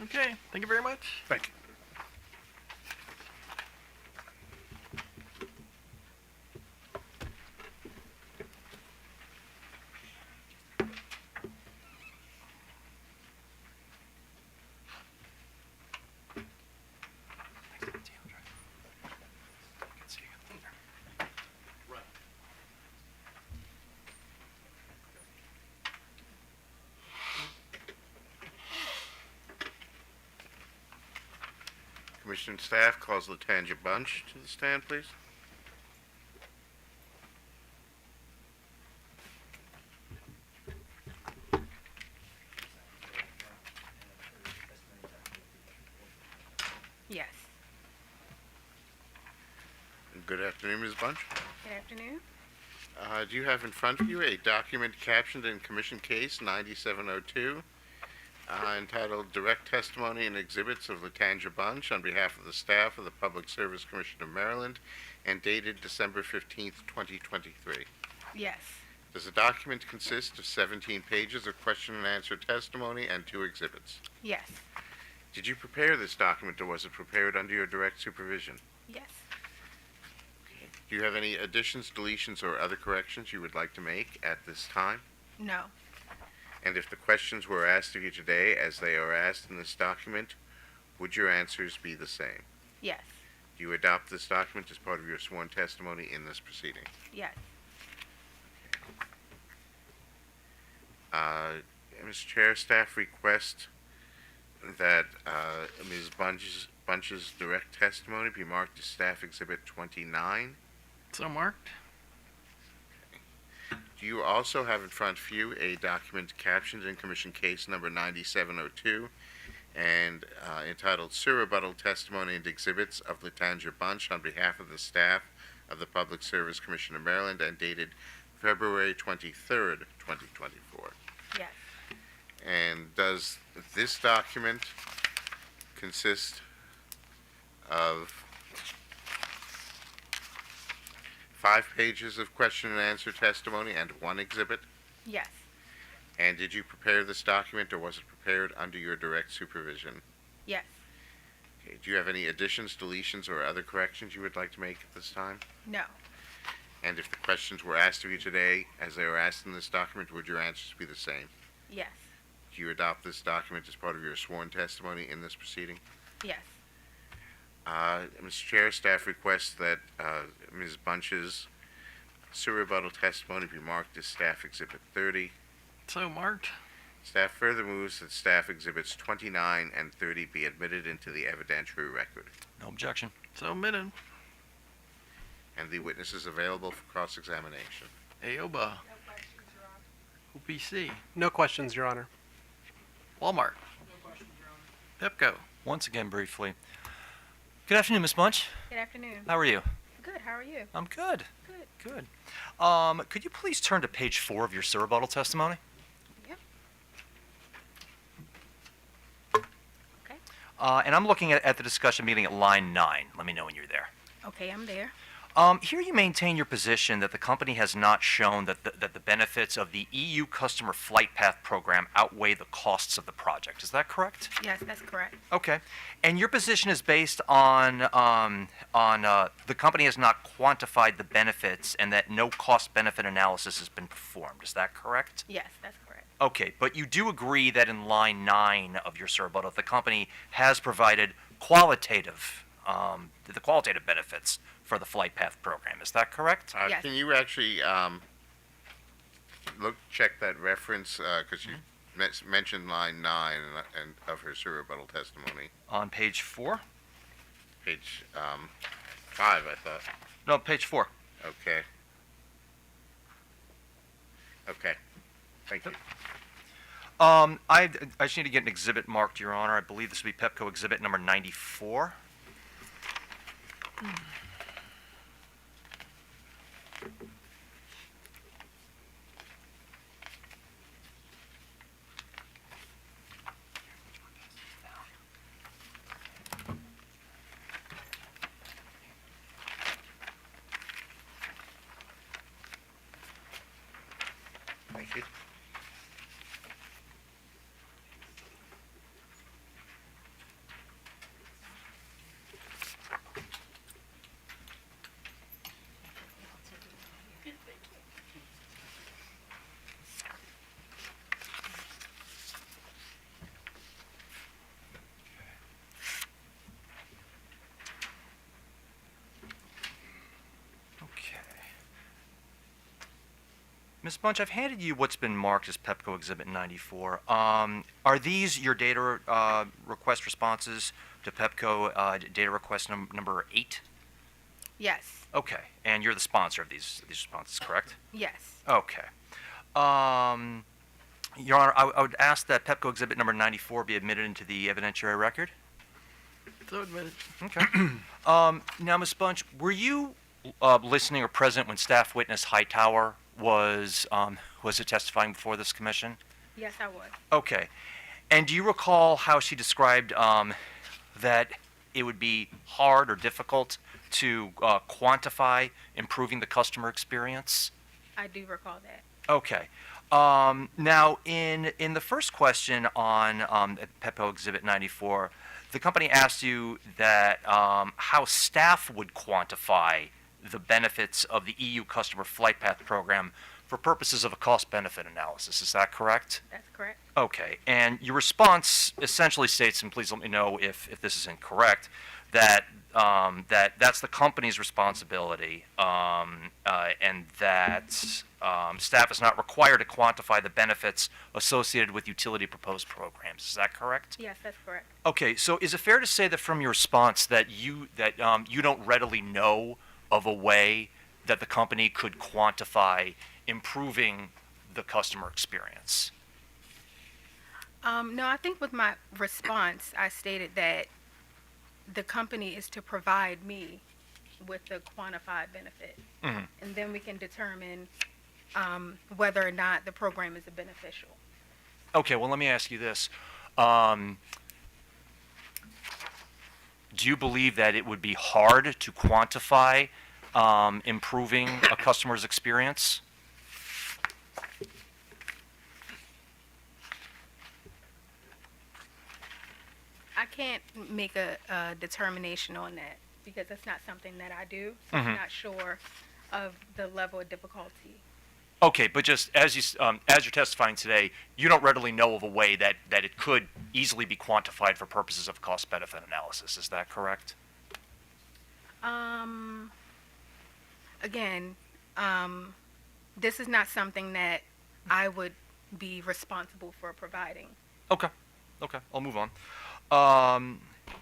Okay, thank you very much. Thank you. Commission and staff calls Latanja Bunch to the stand, please. Yes. Good afternoon, Ms. Bunch. Good afternoon. Do you have in front of you a document captioned in Commission Case 9702 entitled Direct Testimony and Exhibits of Latanja Bunch on behalf of the staff of the Public Service Commission of Maryland and dated December 15th, 2023? Yes. Does the document consist of 17 pages of question and answer testimony and 2 exhibits? Yes. Did you prepare this document, or was it prepared under your direct supervision? Yes. Do you have any additions, deletions, or other corrections you would like to make at this time? No. And if the questions were asked of you today as they are asked in this document, would your answers be the same? Yes. Do you adopt this document as part of your sworn testimony in this proceeding? Yes. Mr. Chair, staff request that Ms. Bunch's direct testimony be marked as Staff Exhibit 29. So marked. Do you also have in front of you a document captioned in Commission Case Number 9702 and entitled Sir Rebuttal Testimony and Exhibits of Latanja Bunch on behalf of the staff of the Public Service Commission of Maryland and dated February 23rd, 2024? Yes. And does this document consist of 5 pages of question and answer testimony and 1 exhibit? Yes. And did you prepare this document, or was it prepared under your direct supervision? Yes. Okay. Do you have any additions, deletions, or other corrections you would like to make at this time? No. And if the questions were asked of you today, as they were asked in this document, would your answers be the same? Yes. Do you adopt this document as part of your sworn testimony in this proceeding? Yes. Mr. Chair, staff requests that Ms. Bunch's Sir Rebuttal testimony be marked as Staff Exhibit 30. So marked. Staff further moves that Staff Exhibits 29 and 30 be admitted into the evidentiary record. No objection. So admitted. And the witness is available for cross-examination. Aoba. OPC. No questions, Your Honor. Walmart. Pepco. Once again, briefly. Good afternoon, Ms. Bunch. Good afternoon. How are you? Good. How are you? I'm good. Good. Good. Could you please turn to page 4 of your Sir Rebuttal testimony? Yep. Okay. And I'm looking at the discussion meeting at line 9. Let me know when you're there. Okay, I'm there. Here you maintain your position that the company has not shown that the benefits of the EU Customer Flight Path Program outweigh the costs of the project. Is that correct? Yes, that's correct. Okay. And your position is based on the company has not quantified the benefits and that no cost-benefit analysis has been performed. Is that correct? Yes, that's correct. Okay, but you do agree that in line 9 of your Sir Rebuttal, the company has provided qualitative the qualitative benefits for the flight path program. Is that correct? Yes. Can you actually check that reference, because you mentioned line 9 and of her Sir Rebuttal testimony? On page 4? Page 5, I thought. No, page 4. Okay. Okay. Thank you. I just need to get an exhibit marked, Your Honor. I believe this would be Pepco exhibit number 94. Thank you. Ms. Bunch, I've handed you what's been marked as Pepco Exhibit 94. Are these your data request responses to Pepco data request number 8? Yes. Okay, and you're the sponsor of these responses, correct? Yes. Okay. Your Honor, I would ask that Pepco Exhibit number 94 be admitted into the evidentiary record. So admitted. Okay. Now, Ms. Bunch, were you listening or present when staff witness Hightower was it testifying before this commission? Yes, I was. Okay. And do you recall how she described that it would be hard or difficult to quantify improving the customer experience? I do recall that. Okay. Now, in the first question on Pepco Exhibit 94, the company asked you that how staff would quantify the benefits of the EU Customer Flight Path Program for purposes of a cost-benefit analysis. Is that correct? That's correct. Okay. And your response essentially states, and please let me know if this is incorrect, that that's the company's responsibility, and that staff is not required to quantify the benefits associated with utility proposed programs. Is that correct? Yes, that's correct. Okay, so is it fair to say that from your response that you don't readily know of a way that the company could quantify improving the customer experience? No, I think with my response, I stated that the company is to provide me with the quantified benefit, and then we can determine whether or not the program is beneficial. Okay, well, let me ask you this. Do you believe that it would be hard to quantify improving a customer's experience? I can't make a determination on that because that's not something that I do. So I'm not sure of the level of difficulty. Okay, but just as you're testifying today, you don't readily know of a way that it could easily be quantified for purposes of cost-benefit analysis. Is that correct? Again, this is not something that I would be responsible for providing. Okay, I'll move on.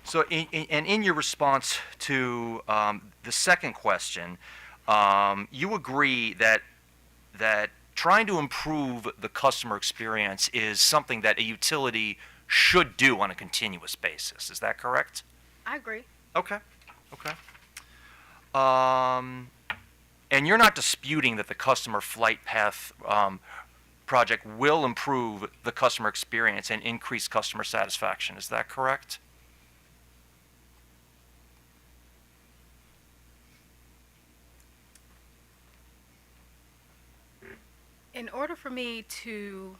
So, in your response to the second question, you agree that trying to improve the customer experience is something that a utility should do on a continuous basis. Is that correct? I agree. Okay. And you're not disputing that the customer flight path project will improve the customer experience and increase customer satisfaction. Is that correct? In order for me to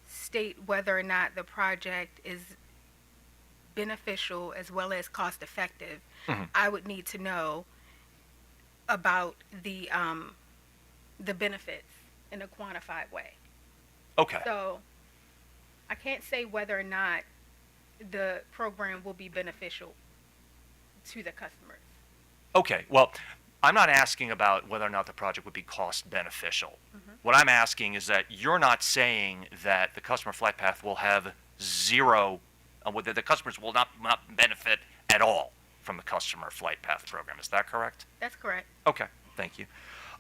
state whether or not the project is beneficial as well as cost effective, I would need to know about the benefits in a quantified way. Okay. So I can't say whether or not the program will be beneficial to the customers. Okay. Well, I'm not asking about whether or not the project would be cost beneficial. What I'm asking is that you're not saying that the customer flight path will have zero, that the customers will not benefit at all from the customer flight path program. Is that correct? That's correct. Okay, thank you.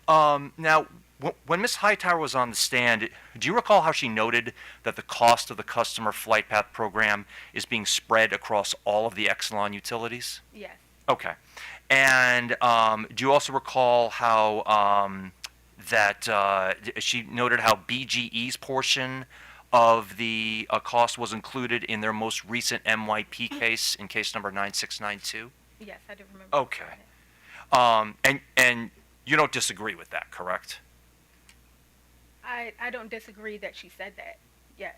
Now, when Ms. Hightower was on the stand, do you recall how she noted that the cost of the customer flight path program is being spread across all of the Exelon utilities? Yes. Okay. And do you also recall how she noted how BGE's portion of the cost was included in their most recent MYP case, in case number 9692? Yes, I do remember. Okay. And you don't disagree with that, correct? I don't disagree that she said that. Yes.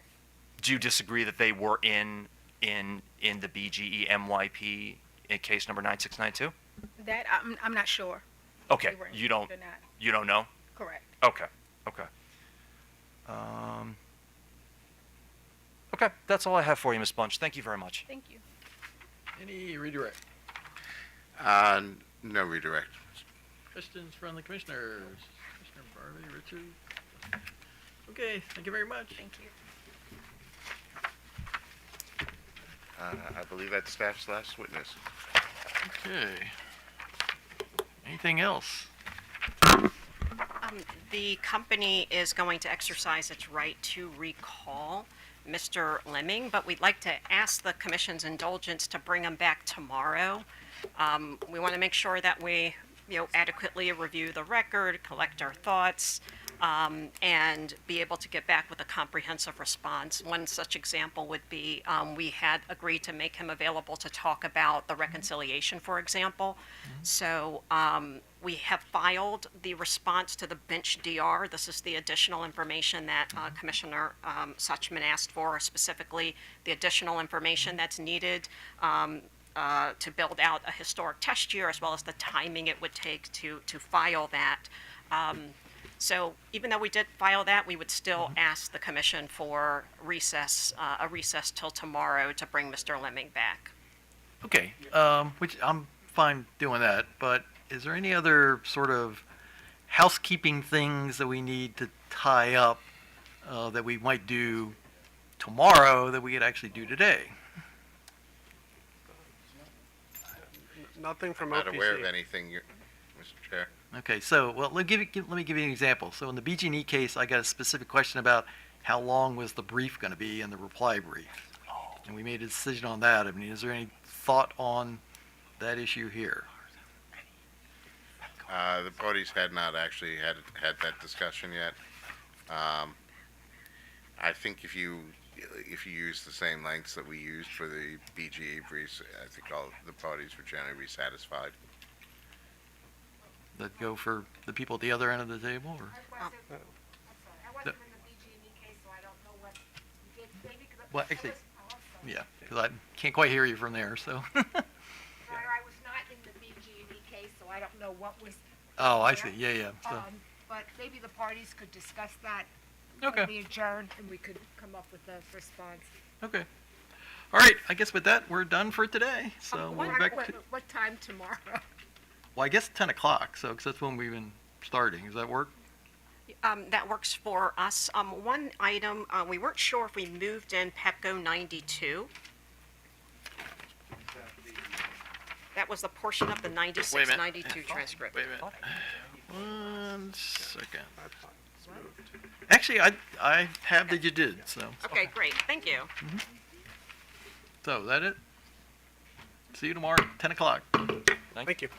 Do you disagree that they were in the BGE MYP in case number 9692? That I'm not sure. Okay, They were you don't included or not. you don't know? Correct. Okay. Okay, that's all I have for you, Ms. Bunch. Thank you very much. Thank you. Any redirect? No redirect. Questions from the commissioners? Commissioner Barbie, Richard? Okay, thank you very much. Thank you. I believe that's staff's last witness. Okay. Anything else? The company is going to exercise its right to recall Mr. Lemming, but we'd like to ask the commission's indulgence to bring him back tomorrow. We want to make sure that we, adequately review the record, collect our thoughts. and be able to get back with a comprehensive response. One such example would be we had agreed to make him available to talk about the reconciliation, for example. So we have filed the response to the bench DR. This is the additional information that Commissioner Suchman asked for, specifically the additional information that's needed to build out a historic test year, as well as the timing it would take to file that. So even though we did file that, we would still ask the commission for recess, a recess till tomorrow to bring Mr. Lemming back. Okay, which I'm fine doing that, but is there any other sort of housekeeping things that we need to tie up that we might do tomorrow that we could actually do today? Nothing from I'm not aware of OPC. anything, Mr. Chair. Okay, so well, let me give you an example. So in the BG&E case, I got a specific question about how long was the brief going to be and the reply brief, and we made a decision on that. I mean, is there any thought on that issue here? The parties had not actually had that discussion yet. I think if you use the same lengths that we used for the BGE briefs, I think all the parties would generally be satisfied. That go for the people at the other end of the table, or? Well, actually, yeah, because I can't quite hear you from there, so. I was not in the BG&E case, so I don't know what was. Oh, I see, yeah, so. But maybe the parties could discuss that. Okay. When we adjourn, and we could come up with a response. Okay. All right, I guess with that, we're done for today, so we're back to, What time tomorrow? well, I guess 10 o'clock, so, because that's when we've been starting. Does that work? That works for us. One item, we weren't sure if we moved in Pepco 92. That was the portion of the 96, 92 transcript. Wait a minute. 1 second. Actually, I have that you did, so. Okay, great. Thank you. So, is that it? See you tomorrow, 10 o'clock. Thank you.